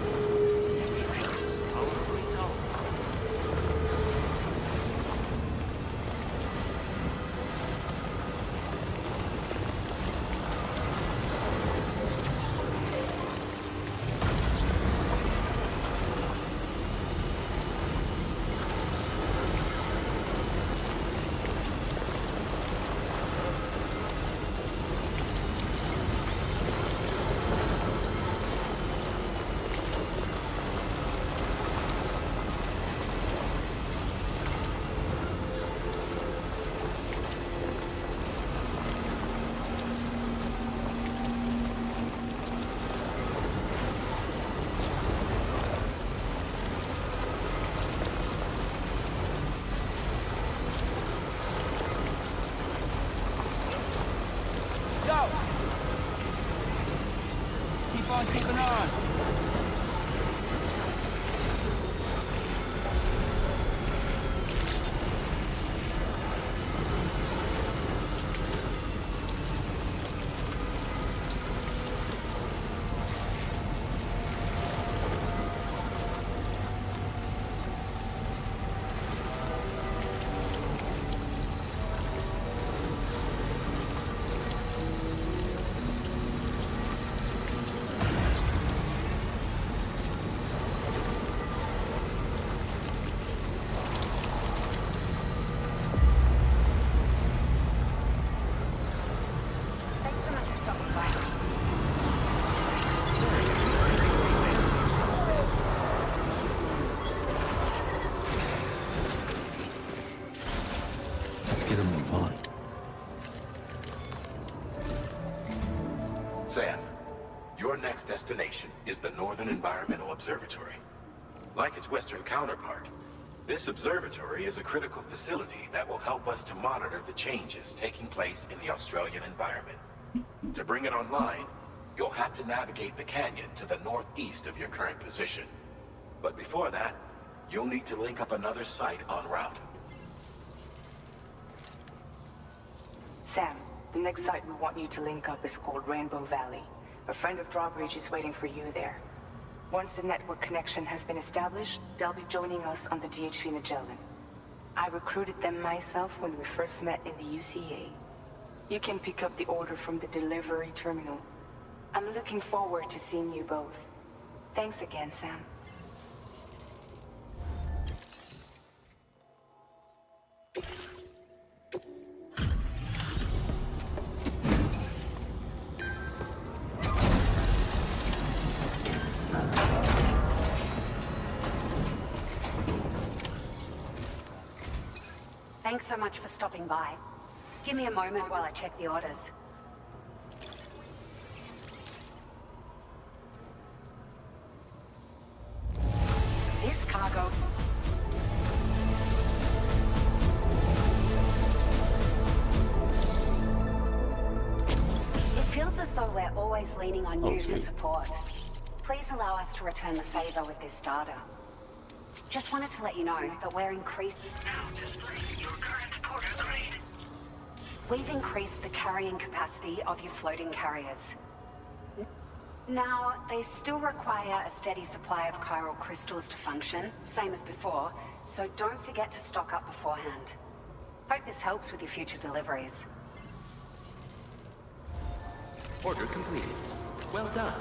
Keep on keeping on. Sam, your next destination is the Northern Environmental Observatory. Like its western counterpart, this observatory is a critical facility that will help us to monitor the changes taking place in the Australian environment. To bring it online, you'll have to navigate the canyon to the northeast of your current position. But before that, you'll need to link up another site en route. Sam, the next site we want you to link up is called Rainbow Valley. A friend of Drawbridge is waiting for you there. Once the network connection has been established, they'll be joining us on the DHV Magellan. I recruited them myself when we first met in the UCA. You can pick up the order from the delivery terminal. I'm looking forward to seeing you both. Thanks again, Sam. Thanks so much for stopping by. Give me a moment while I check the orders. This cargo... It feels as though we're always leaning on you for support. Please allow us to return the favor with this data. Just wanted to let you know that we're increasing... Now display your current porter grade. We've increased the carrying capacity of your floating carriers. Now, they still require a steady supply of chiral crystals to function, same as before, so don't forget to stock up beforehand. Hope this helps with your future deliveries. Order completed. Well done.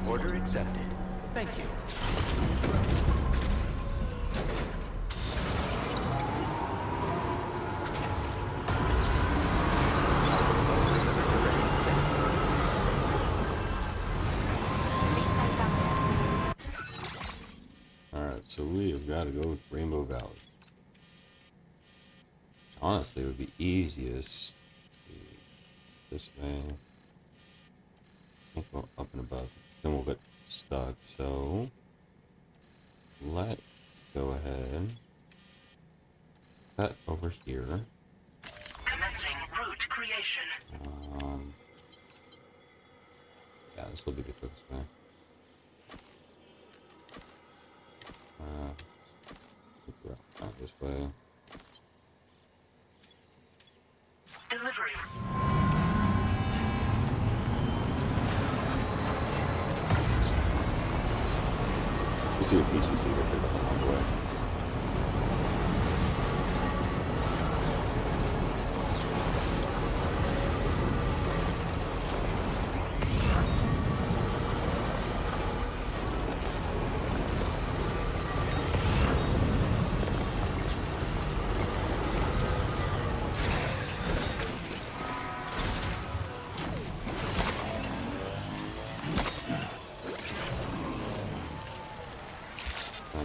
Order accepted. Thank you. Alright, so we have got to go with Rainbow Valley. Honestly, it would be easiest this way. Can't go up and above, because then we'll get stuck. So let's go ahead. Cut over here. Commencing route creation. Yeah, this will be the quickest way. Not this way. Delivery. You see a PCC that picked up along the way.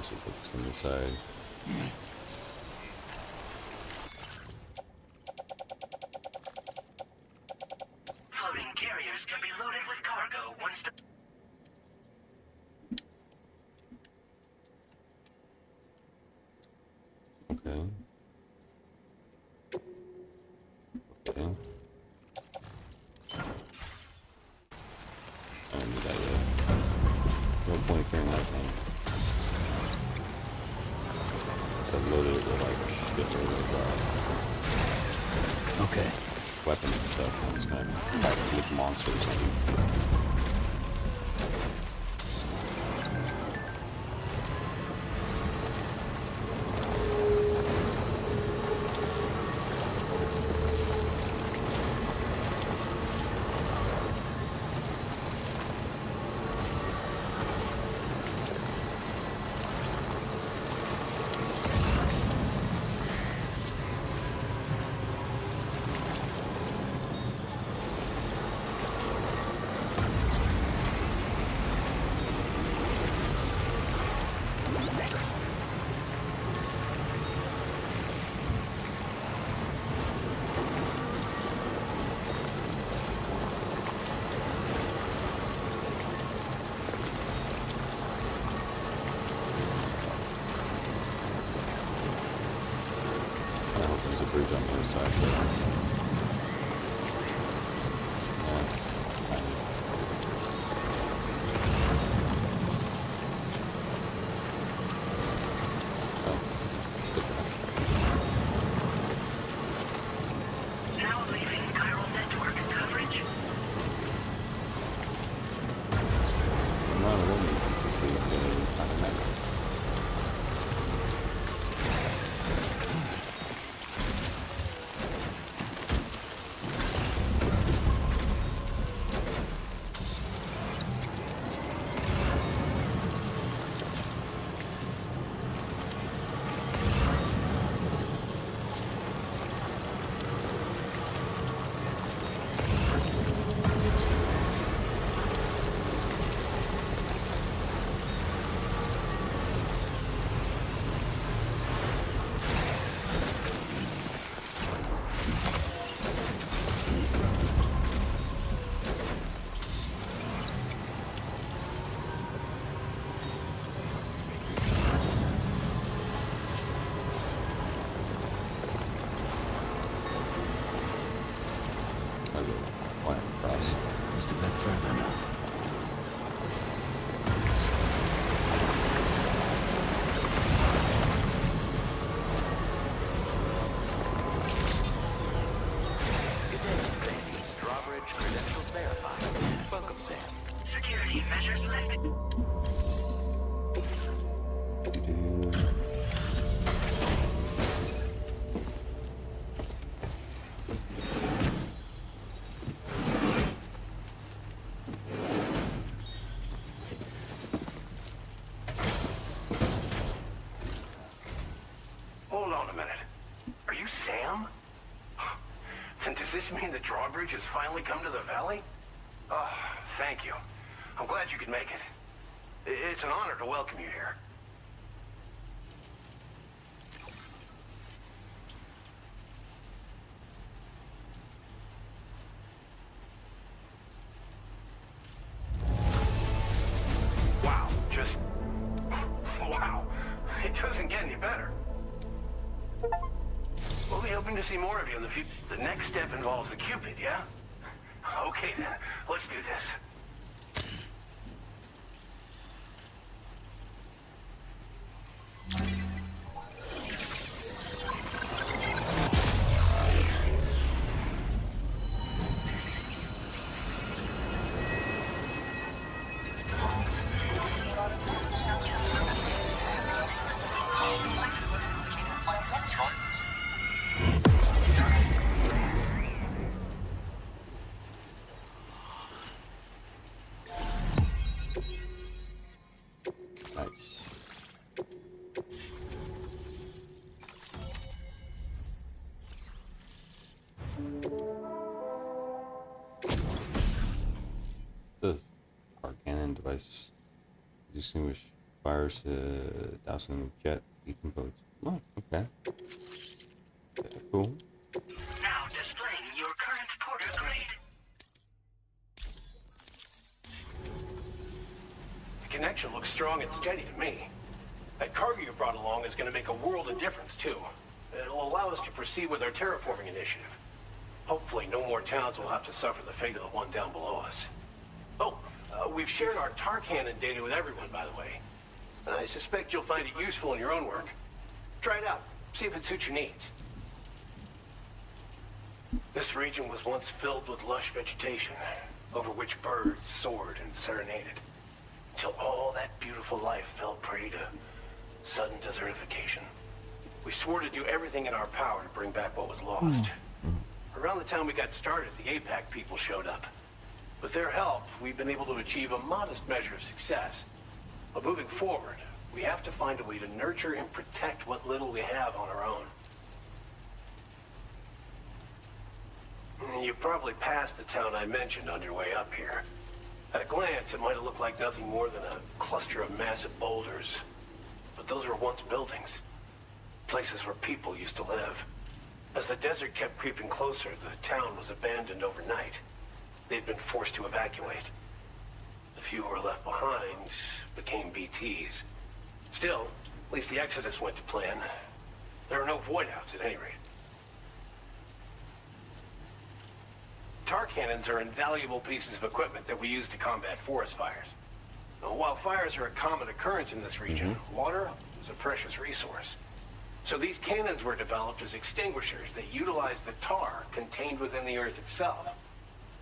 So put this on the side. Floating carriers can be loaded with cargo once the... Okay. Okay. I don't need that yet. No point carrying that thing. So I loaded it with like a shitload of Okay. weapons and stuff. I'm just gonna fight with monsters and there's a bridge on the other side there. Now leaving chiral network coverage. I'm not a woman, so see if it's not a map. Just a bit further now. Good day, Sandy. Drawbridge credentials verified. Welcome, Sam. Security measures lifted. Hold on a minute. Are you Sam? And does this mean the drawbridge has finally come to the valley? Oh, thank you. I'm glad you could make it. It's an honor to welcome you here. Wow, just... wow. It doesn't get any better. We'll be hoping to see more of you in the future. The next step involves the Cupid, yeah? Okay then, let's do this. Nice. The car cannon device distinguish fires, dousing with jet, decompose. Oh, okay. Cool. Now displaying your current porter grade. The connection looks strong and steady to me. That cargo you brought along is going to make a world of difference, too. It'll allow us to proceed with our terraforming initiative. Hopefully, no more towns will have to suffer the fate of the one down below us. Oh, we've shared our tar cannon data with everyone, by the way. I suspect you'll find it useful in your own work. Try it out. See if it suits your needs. This region was once filled with lush vegetation, over which birds soared and serenaded, until all that beautiful life fell prey to sudden desertification. We swore to do everything in our power to bring back what was lost. Around the time we got started, the APAC people showed up. With their help, we've been able to achieve a modest measure of success. But moving forward, we have to find a way to nurture and protect what little we have on our own. You probably passed the town I mentioned on your way up here. At a glance, it might have looked like nothing more than a cluster of massive boulders. But those were once buildings. Places where people used to live. As the desert kept creeping closer, the town was abandoned overnight. They'd been forced to evacuate. The few who were left behind became BTs. Still, at least the exodus went to plan. There are no void-outs at any rate. Tar cannons are invaluable pieces of equipment that we use to combat forest fires. Now, while fires are a common occurrence in this region, water is a precious resource. So these cannons were developed as extinguishers that utilize the tar contained within the earth itself.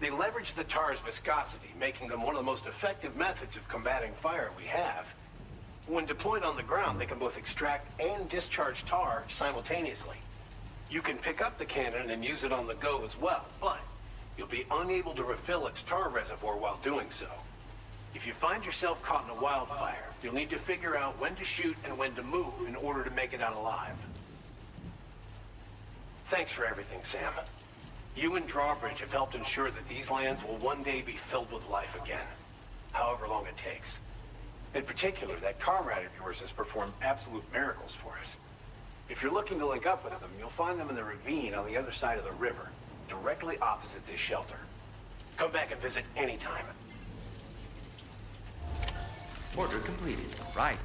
They leverage the tar's viscosity, making them one of the most effective methods of combating fire we have. When deployed on the ground, they can both extract and discharge tar simultaneously. You can pick up the cannon and use it on the go as well, but you'll be unable to refill its tar reservoir while doing so. If you find yourself caught in a wildfire, you'll need to figure out when to shoot and when to move in order to make it out alive. Thanks for everything, Sam. You and Drawbridge have helped ensure that these lands will one day be filled with life again, however long it takes. In particular, that comrade of yours has performed absolute miracles for us. If you're looking to link up with them, you'll find them in the ravine on the other side of the river, directly opposite this shelter. Come back and visit anytime. Order completed. Right.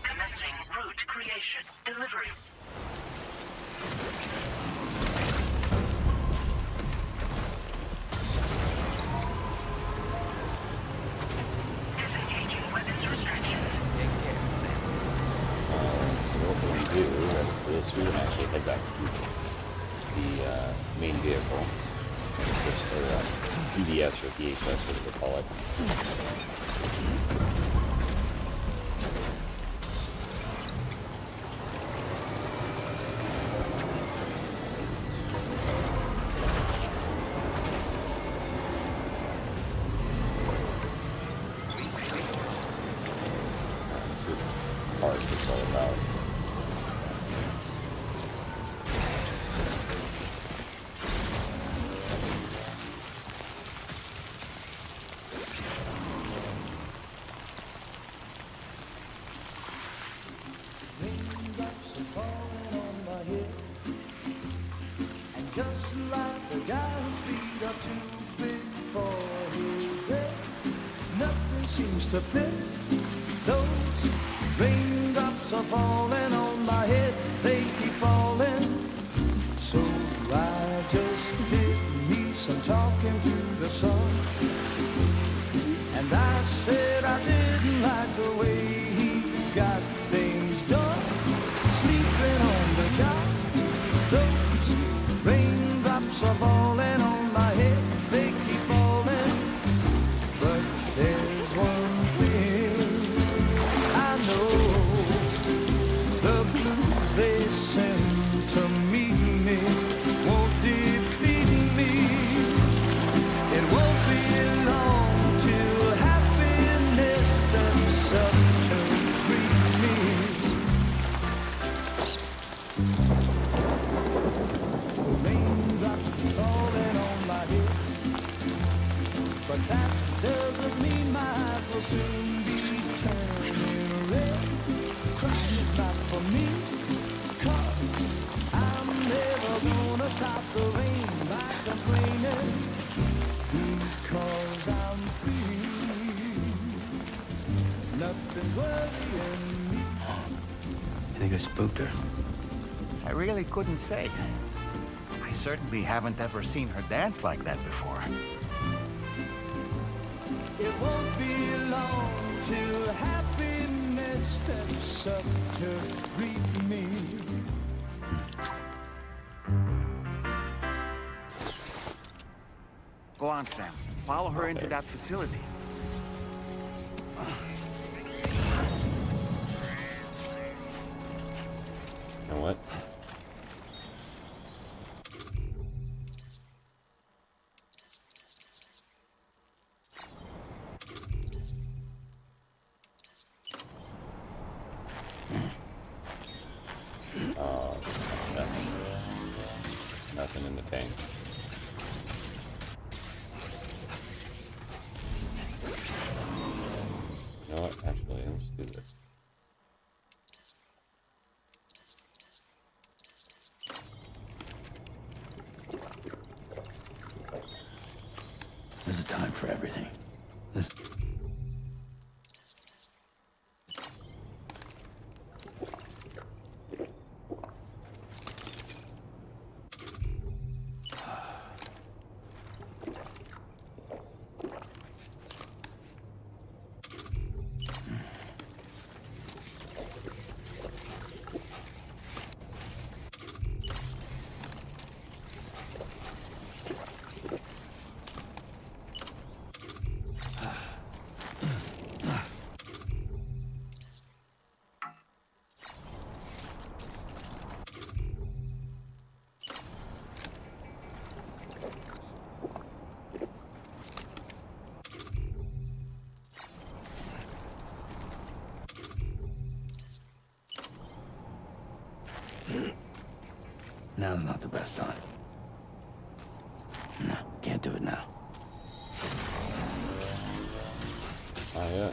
Commencing route creation. Delivery. Disengaging weapons restrictions. So what we do after this, we would actually head back to the main vehicle, which or PDS or VHS, whatever they call it. See what this part is all about. seems to fit. Those raindrops are falling on my head, they keep falling. So I just did me some talking to the sun. And I said I didn't like the way he got things done. Sleeping on the job, those raindrops are falling on my head, they keep falling. But there's one thing I know, the blues they send to meet me won't defeat me. It won't be long till happiness steps up to greet me. The raindrops falling on my head, but that doesn't mean my eyes will soon be turning red. Crying is not for me, 'cause I'm never gonna stop the rain by complaining, because I'm free. Nothing's worrying me. You think I spooked her? I really couldn't say. I certainly haven't ever seen her dance like that before. It won't be long till happiness steps up to greet me. Go on, Sam. Follow her into that facility. You know what? Oh, nothing in the tank. You know what? Actually, let's do this. There's a time for everything. This... Now's not the best time. No, can't do it now. Oh, yeah.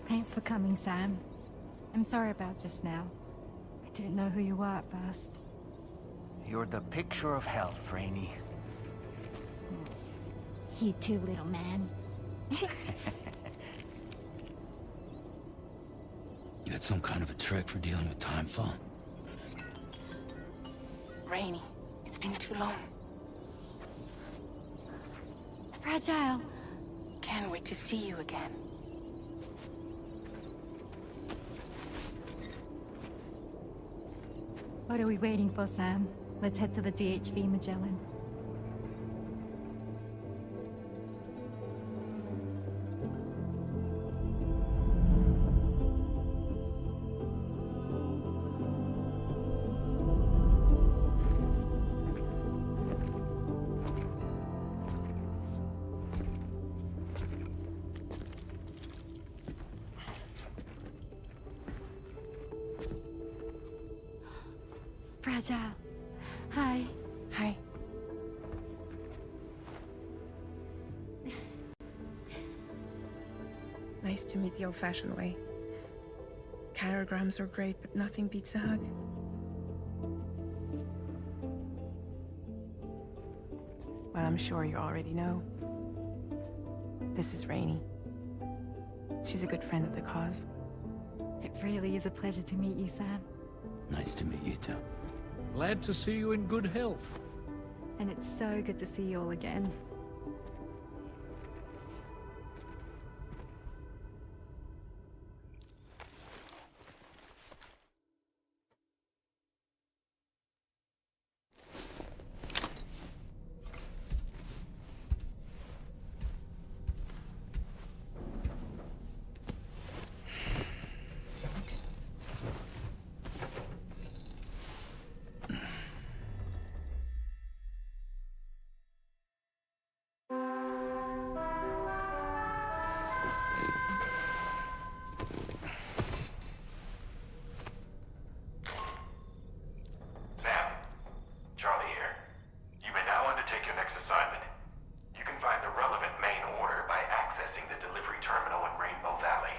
Thanks for coming, Sam. I'm sorry about just now. I Didn't know who you were at first. You're the picture of health, Rainey. You too, little man. You got some kind of a trick for dealing with time fall? Rainey, it's been too long. Fragile. Can't wait to see you again. What are we waiting for, Sam? Let's head to the DHV Magellan. Fragile. Hi. Hi. Nice to meet the old-fashioned way. Carograms are great, but nothing beats a hug. Well, I'm sure you already know. This is Rainey. She's a good friend of the cause. It really is a pleasure to meet you, Sam. Nice to meet you too. Glad to see you in good health. And it's so good to see you all again. Sam, Charlie here. You may now undertake your next assignment. You can find the relevant main order by accessing the delivery terminal in Rainbow Valley.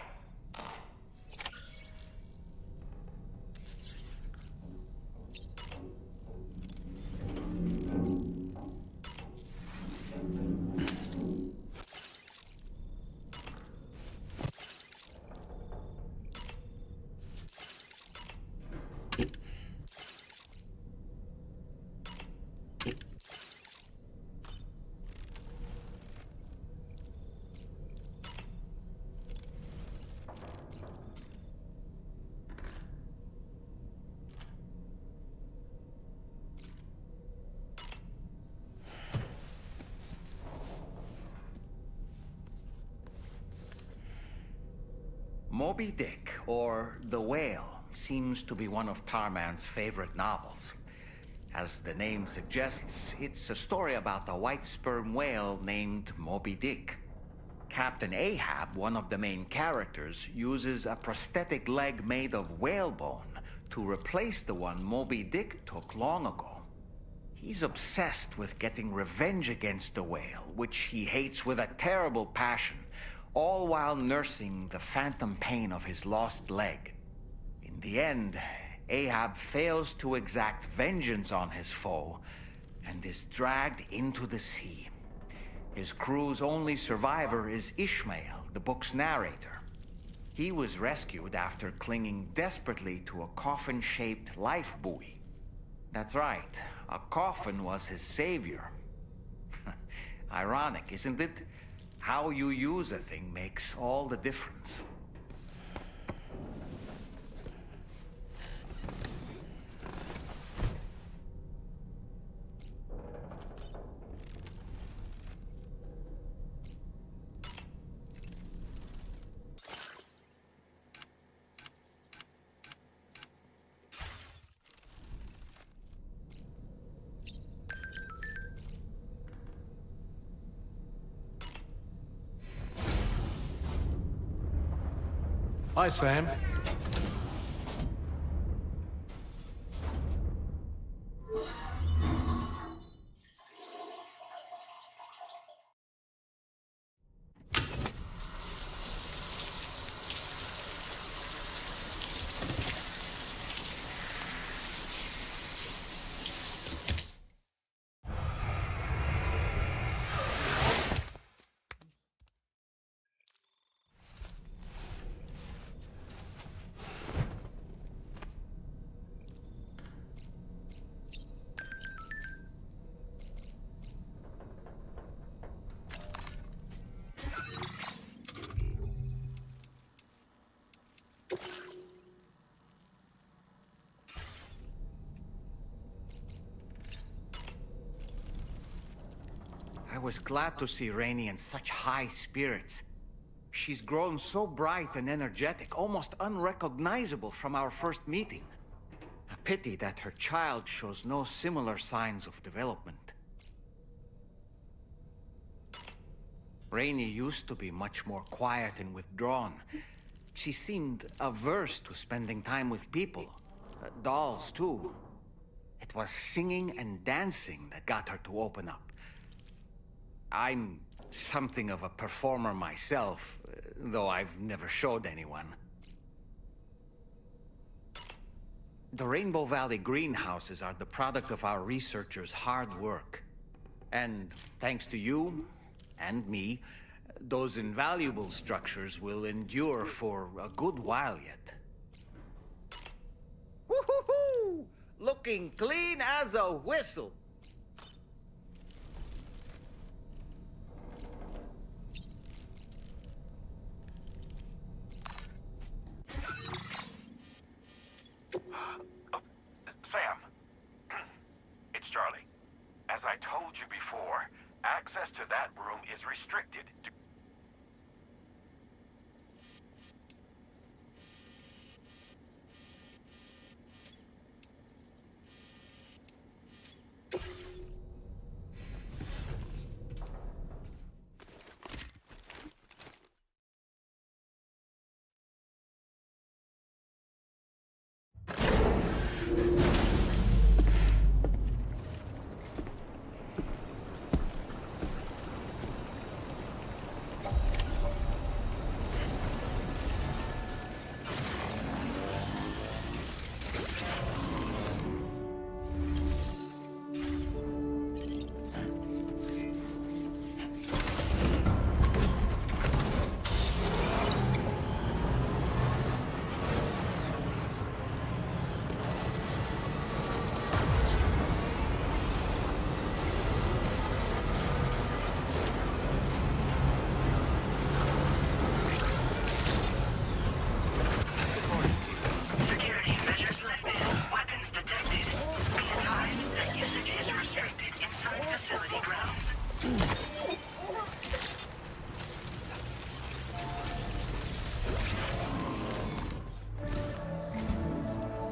Moby Dick, or The Whale, seems to be one of Tarman's favorite novels. As the name suggests, it's a story about a white sperm whale named Moby Dick. Captain Ahab, one of the main characters, uses a prosthetic leg made of whalebone to replace the one Moby Dick took long ago. He's obsessed with getting revenge against the whale, which he hates with a terrible passion, all while nursing the phantom pain of his lost leg. In the end, Ahab fails to exact vengeance on his foe and is dragged into the sea. His crew's only survivor is Ishmael, the book's narrator. He was rescued after clinging desperately to a coffin-shaped life buoy. That's right, a coffin was his savior. Ironic, isn't it? How you use a thing makes all the difference. Hi, Sam. was glad to see Rainey in such high spirits. She's grown so bright and energetic, almost unrecognizable from our first meeting. A pity that her child shows no similar signs of development. Rainey used to be much more quiet and withdrawn. She seemed averse to spending time with people. Dolls, too. It was singing and dancing that got her to open up. I'm something of a performer myself, though I've never showed anyone. The Rainbow Valley greenhouses are the product of our researchers' hard work. And thanks to you and me, those invaluable structures will endure for a good while yet. Woo-hoo-hoo! Looking clean as a whistle. Sam, it's Charlie. As I told you before, access to that room is restricted to...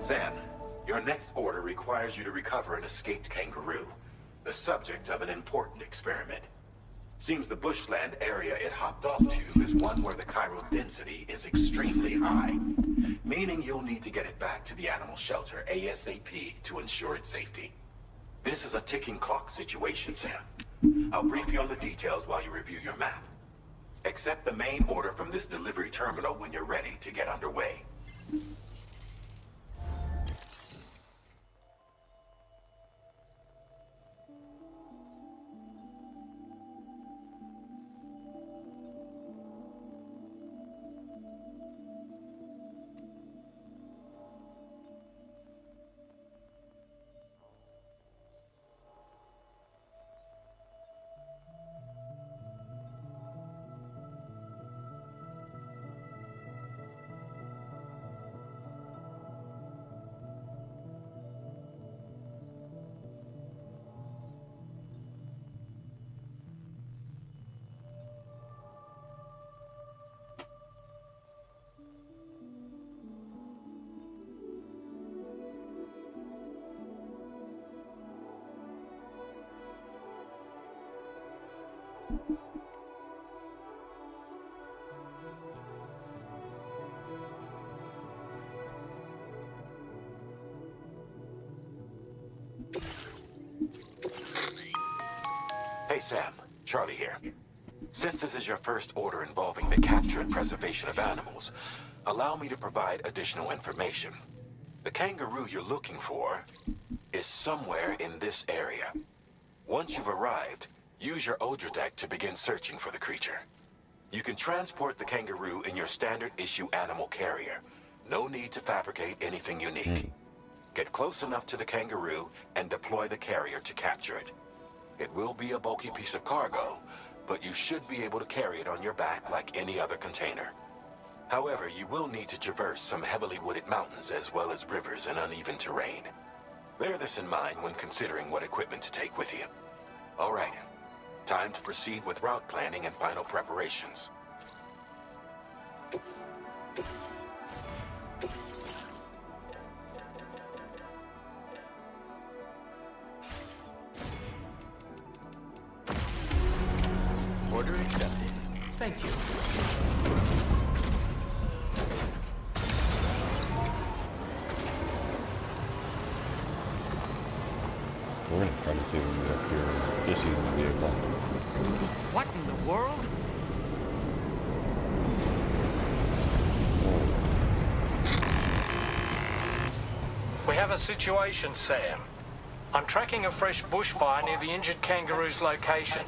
Sam, your next order requires you to recover an escaped kangaroo, the subject of an important experiment. Seems the bushland area it hopped off to is one where the chiral density is extremely high, meaning you'll need to get it back to the animal shelter ASAP to ensure its safety. This is a ticking clock situation, Sam. I'll brief you on the details while you review your map. Accept the main order from this delivery terminal when you're ready to get underway. Hey Sam, Charlie here. Since this is your first order involving the capture and preservation of animals, allow me to provide additional information. The kangaroo you're looking for is somewhere in this area. Once you've arrived, use your Odra deck to begin searching for the creature. You can transport the kangaroo in your standard issue animal carrier. No need to fabricate anything unique. Get close enough to the kangaroo and deploy the carrier to capture it. It will be a bulky piece of cargo, but you should be able to carry it on your back like any other container. However, you will need to traverse some heavily wooded mountains as well as rivers and uneven terrain. Bear this in mind when considering what equipment to take with you. All right, Time to proceed with route planning and final preparations. Order accepted. Thank you. So we're gonna try to see if we can get up here and issue the vehicle. What in the world? We have a situation, Sam. I'm tracking a fresh bushfire near the injured kangaroo's location.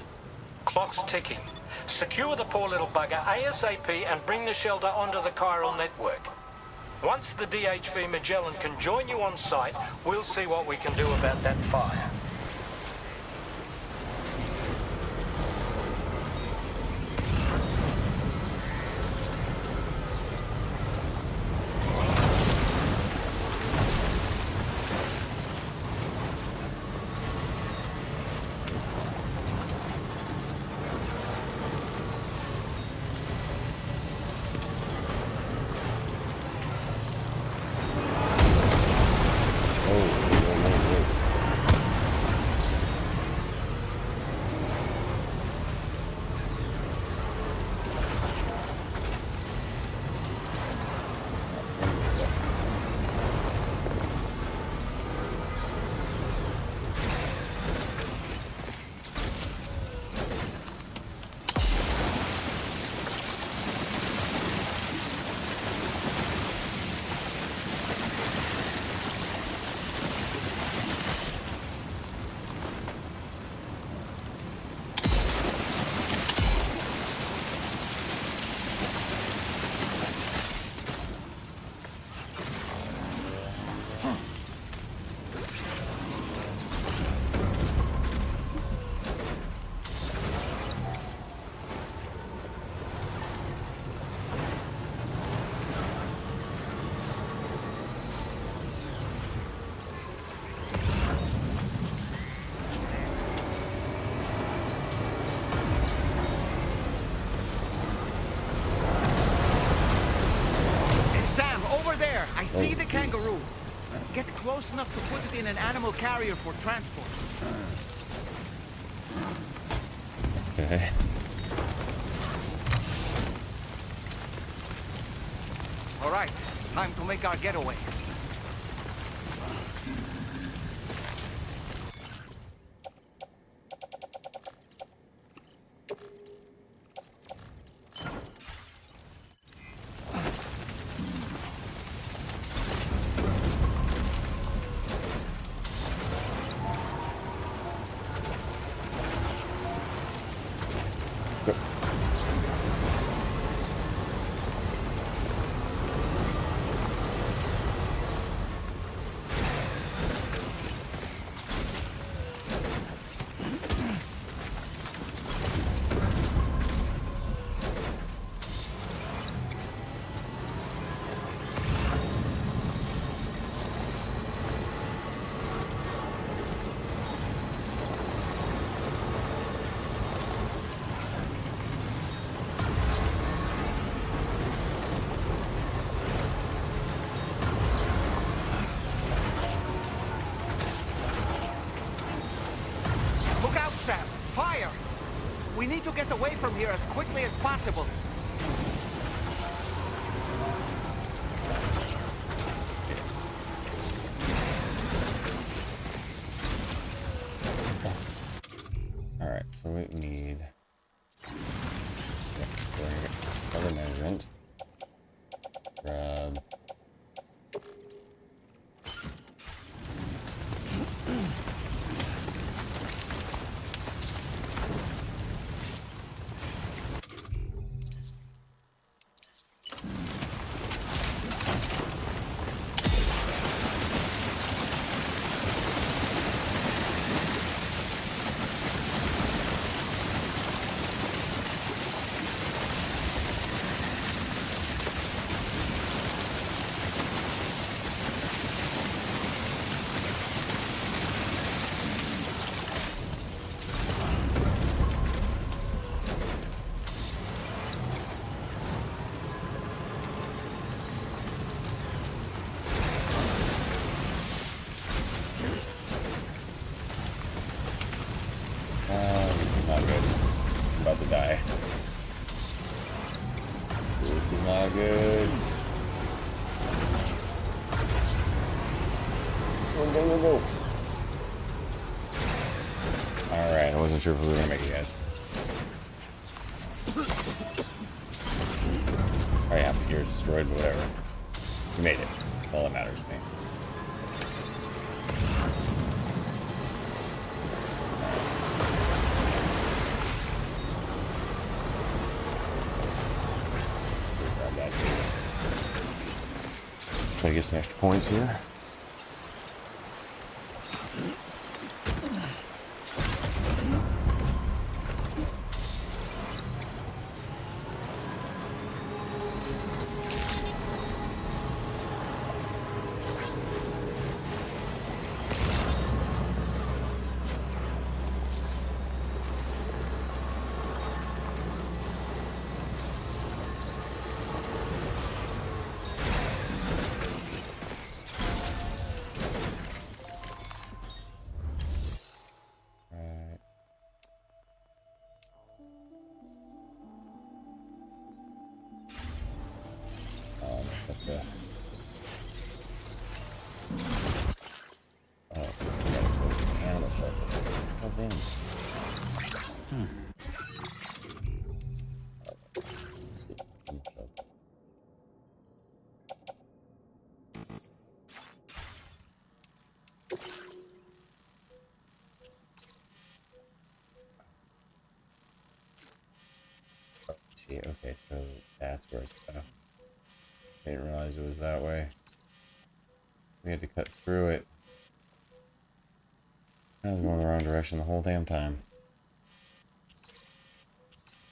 Clock's ticking. Secure the poor little bugger ASAP and bring the shelter onto the chiral network. Once the DHV Magellan can join you on site, we'll see what we can do about that fire. I see the kangaroo. Get close enough to put it in an animal carrier for transport. Okay. All right, time to make our getaway. Fire! We need to get away from here as quickly as possible. Alright, so we need cover measurement. Grab to die. This is not good. Go. Alright, I wasn't sure if we were gonna make it, guys. Oh yeah, yours destroyed, but whatever. We made it. That's all that matters to me. Grab that too. Try to get some extra points here. See, okay, so that's where it's at. I didn't realize it was that way. We had to cut through it. I was going the wrong direction the whole damn time.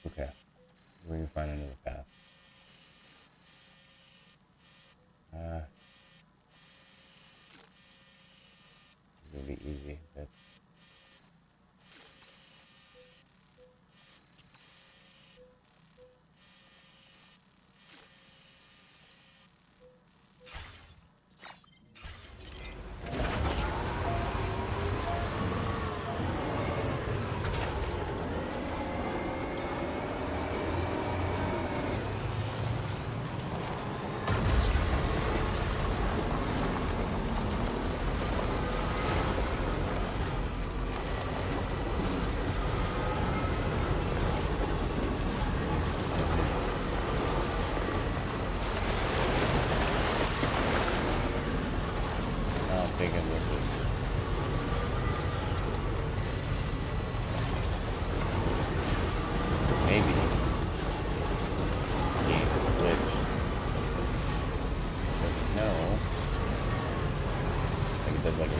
Okay. We can find another path. It's gonna be easy, is it?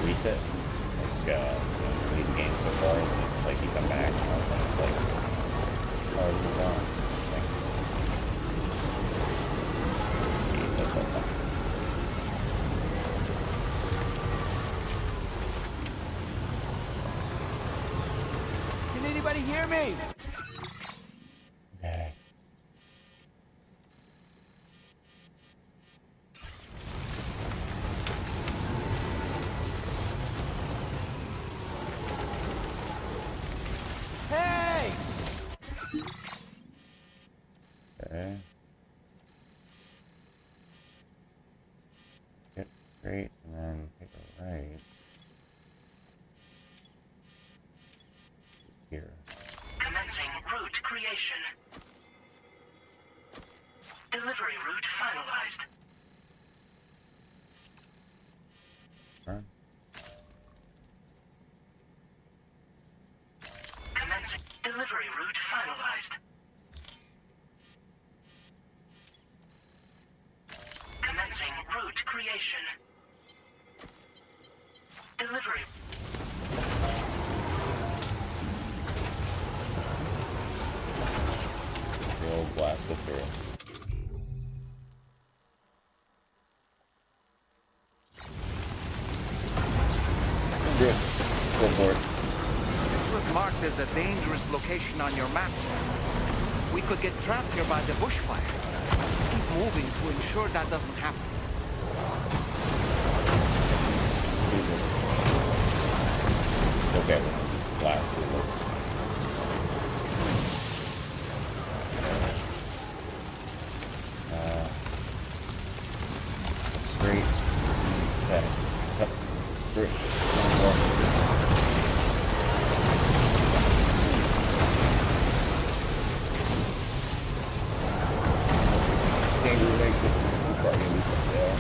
Reset, like lead the game so far, and it's like you come back, and all of a sudden it's like, oh, you're gone. That's what Can anybody hear me? Okay. Okay. Get straight and then take a right. Here. Commencing route creation. Delivery route finalized. Turn. Commencing delivery route finalized. Commencing route creation. Delivery. We'll blast it through. Good. Go for it. This was marked as a dangerous location on your map. We could get trapped here by the bushfire. Let's keep moving to ensure that doesn't happen. Okay, just blast through this. Kangaroo makes it. He's probably gonna be from there.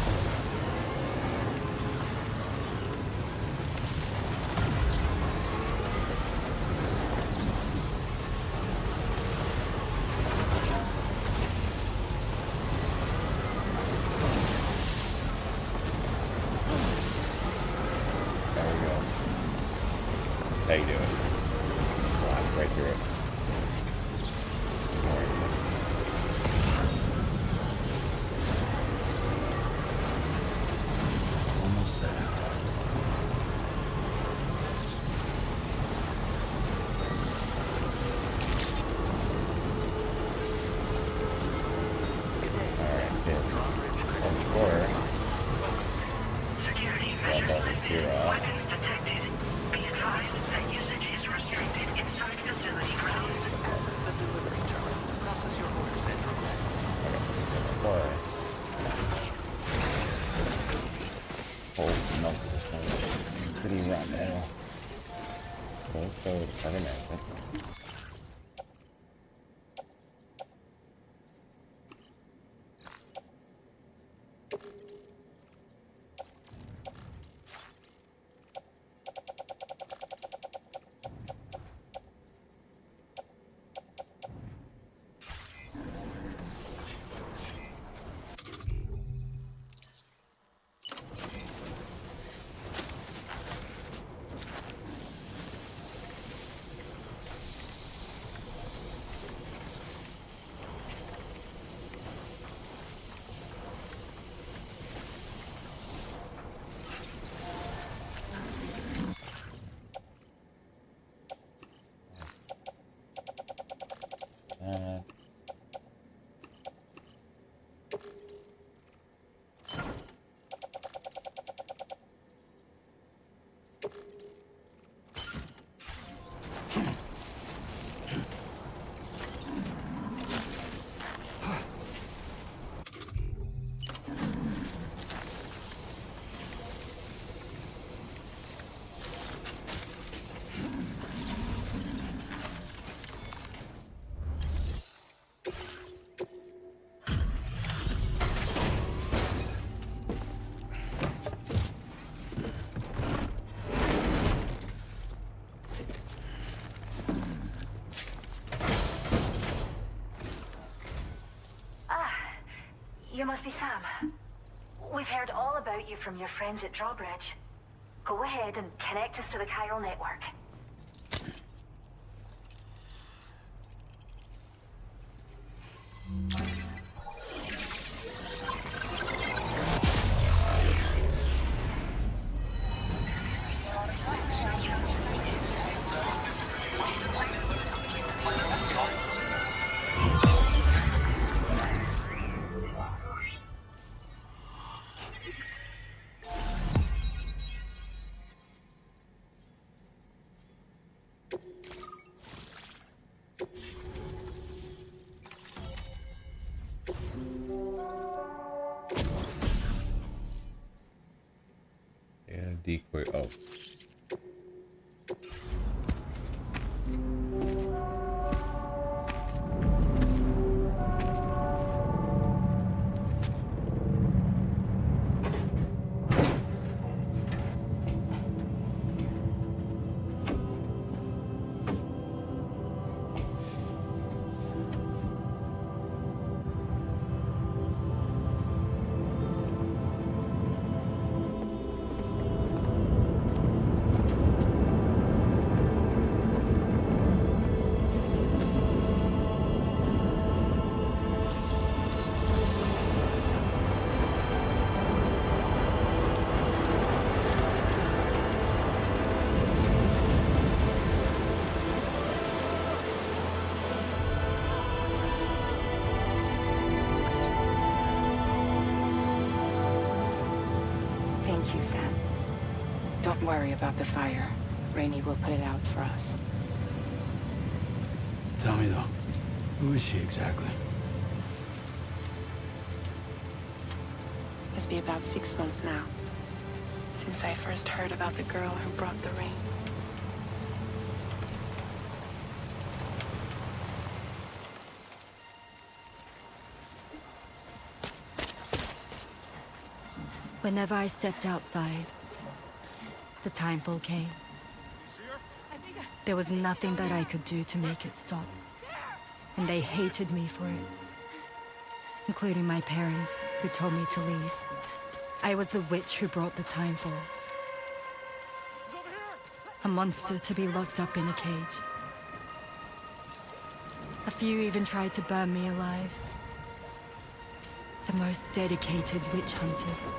There we go. How you doing? Blast right through it. Almost there. Alright, good. On the corner. Security measures listed. Weapons detected. Be advised that usage is restricted inside facility grounds. The delivery terminal. Process your orders and progress. Corner. Holy milk, this thing is pretty rotten now. So let's go with cargo management. You must be Sam. We've heard all about you from your friends at Drawbridge. Go ahead and connect us to the chiral network. Yeah, decoy. Oh. Thank you, Sam. Don't worry about the fire. Rainey will put it out for us. Tell me though, who is she exactly? It's been about 6 months now. since I first heard about the girl who brought the ring. Whenever I stepped outside, the timefall came. There was nothing that I could do to make it stop. And they hated me for it. Including my parents, who told me to leave. I was the witch who brought the timefall. A monster to be locked up in a cage. A few even tried to burn me alive. The most dedicated witch hunters.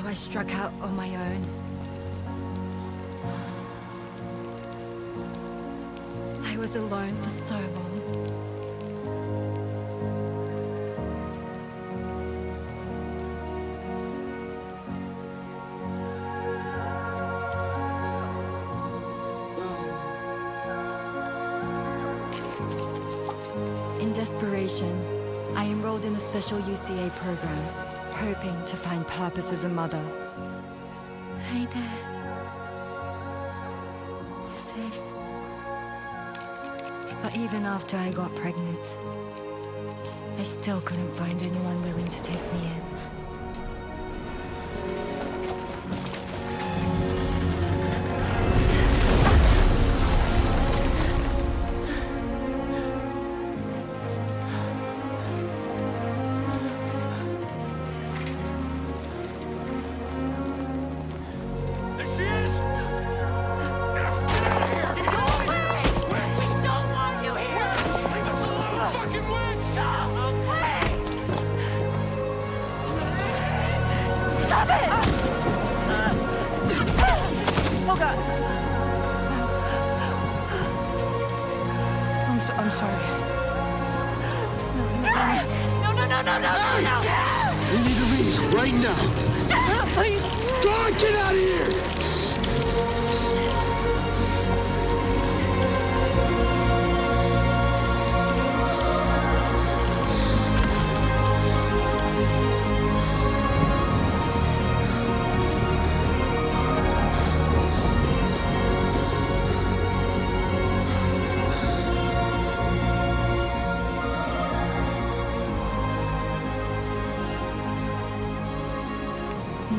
I struck out on my own. I was alone for so long. In desperation, I enrolled in a special UCA program, hoping to find purpose as a mother. Hi there. You're safe. But even after I got pregnant, I still couldn't find anyone willing to take me in. I'm sorry. No. We need to leave right now. Please. God, get out of here!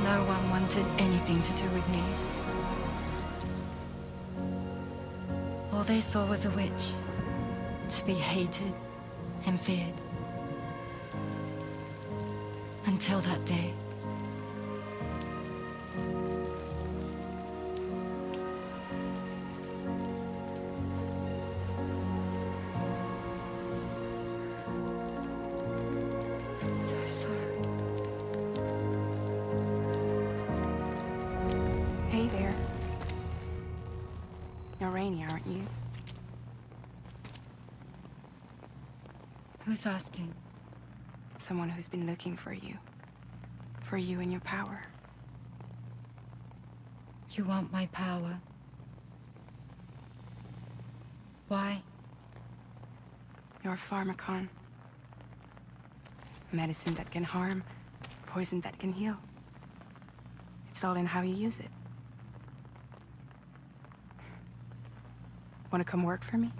No one wanted anything to do with me. All they saw was a witch, to be hated and feared. Until that day. I'm so sorry. Hey there. You're Rainy, aren't you? Who's asking? Someone who's been looking for you. For you and your power. You want my power? Why? You're a pharmacon. Medicine that can harm, poison that can heal. It's all in how you use it. Want to come work for me?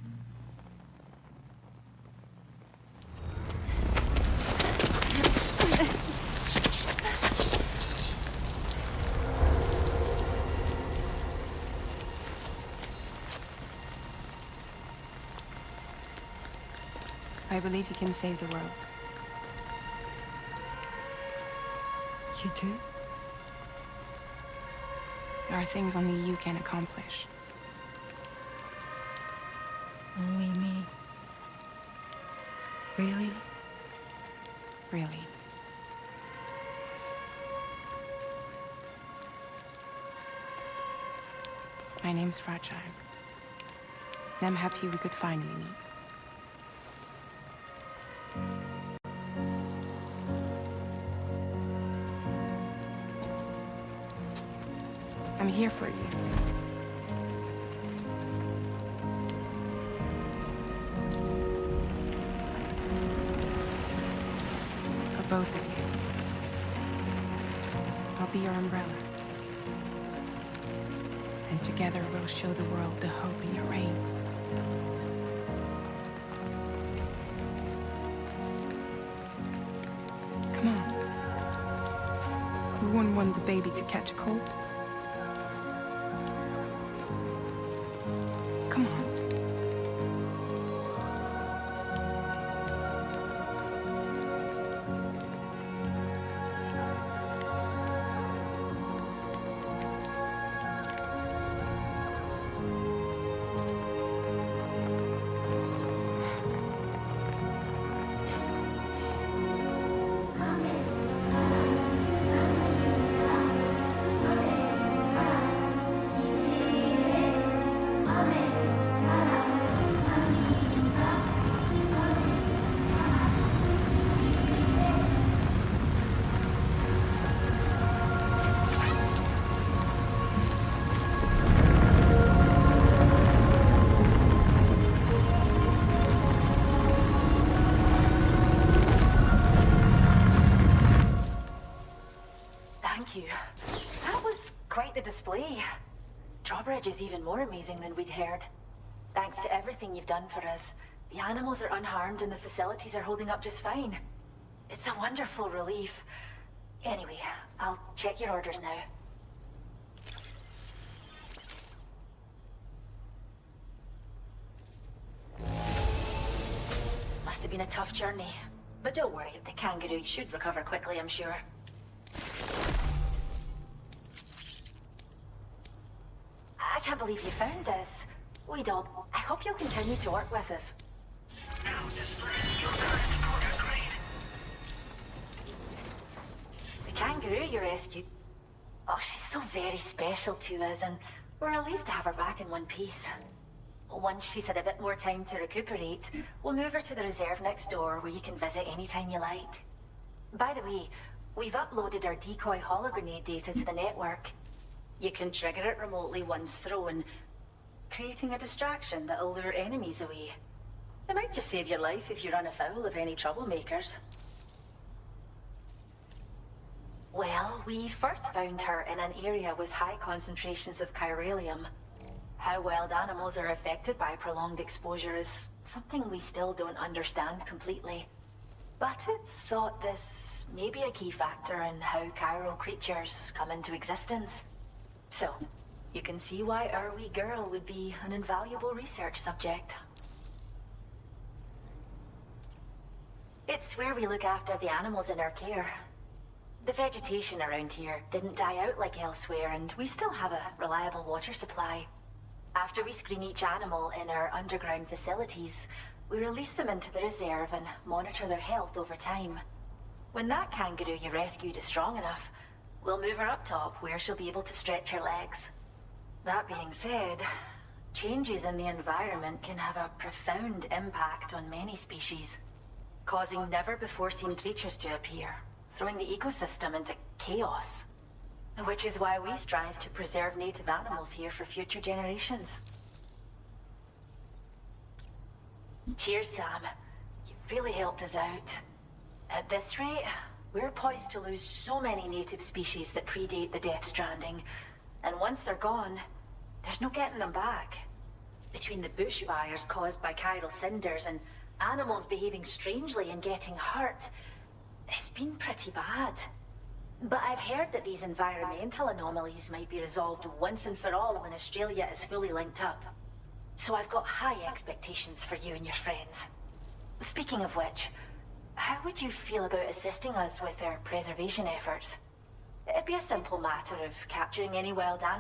I believe you can save the world. You do? There are things only you can accomplish. Only me. Really? Really. My name's Fragile. I'm happy we could finally meet. I'm here for you. For both of you. I'll be your umbrella. And together we'll show the world the hope in your reign. Come on. We wouldn't want the baby to catch a cold. Come on. Thank you. That was quite the display. Drawbridge is even more amazing than we'd heard. Thanks to everything you've done for us, the animals are unharmed and the facilities are holding up just fine. It's a wonderful relief. Anyway, I'll check your orders now. Must have been a tough journey. But don't worry, the kangaroo should recover quickly, I'm sure. I can't believe you found this. Wee Dob, I hope you'll continue to work with us. The kangaroo you rescued. Oh, she's so very special to us, and we're relieved to have her back in one piece. Once she's had a bit more time to recuperate, we'll move her to the reserve next door where you can visit anytime you like. By the way, we've uploaded our decoy hologrenade data to the network. You can trigger it remotely once thrown, creating a distraction that'll lure enemies away. It might just save your life if you run afoul of any troublemakers. Well, we first found her in an area with high concentrations of chiralium. How wild animals are affected by prolonged exposure is something we still don't understand completely. But it's thought this may be a key factor in how chiral creatures come into existence. So, you can see why our wee girl would be an invaluable research subject. It's where we look after the animals in our care. The vegetation around here didn't die out like elsewhere, and we still have a reliable water supply. After we screen each animal in our underground facilities, we release them into the reserve and monitor their health over time. When that kangaroo you rescued is strong enough, we'll move her up top where she'll be able to stretch her legs. That being said, changes in the environment can have a profound impact on many species, causing never-before-seen creatures to appear, throwing the ecosystem into chaos. Which is why we strive to preserve native animals here for future generations. Cheers, Sam. You've really helped us out. At this rate, we're poised to lose so many native species that predate the Death Stranding. And once they're gone, there's no getting them back. Between the bushfires caused by chiral cinders and animals behaving strangely and getting hurt, it's been pretty bad. But I've heard that these environmental anomalies might be resolved once and for all when Australia is fully linked up. So I've got high expectations for you and your friends. Speaking of which, how would you feel about assisting us with our preservation efforts? It'd be a simple matter of capturing any wild animals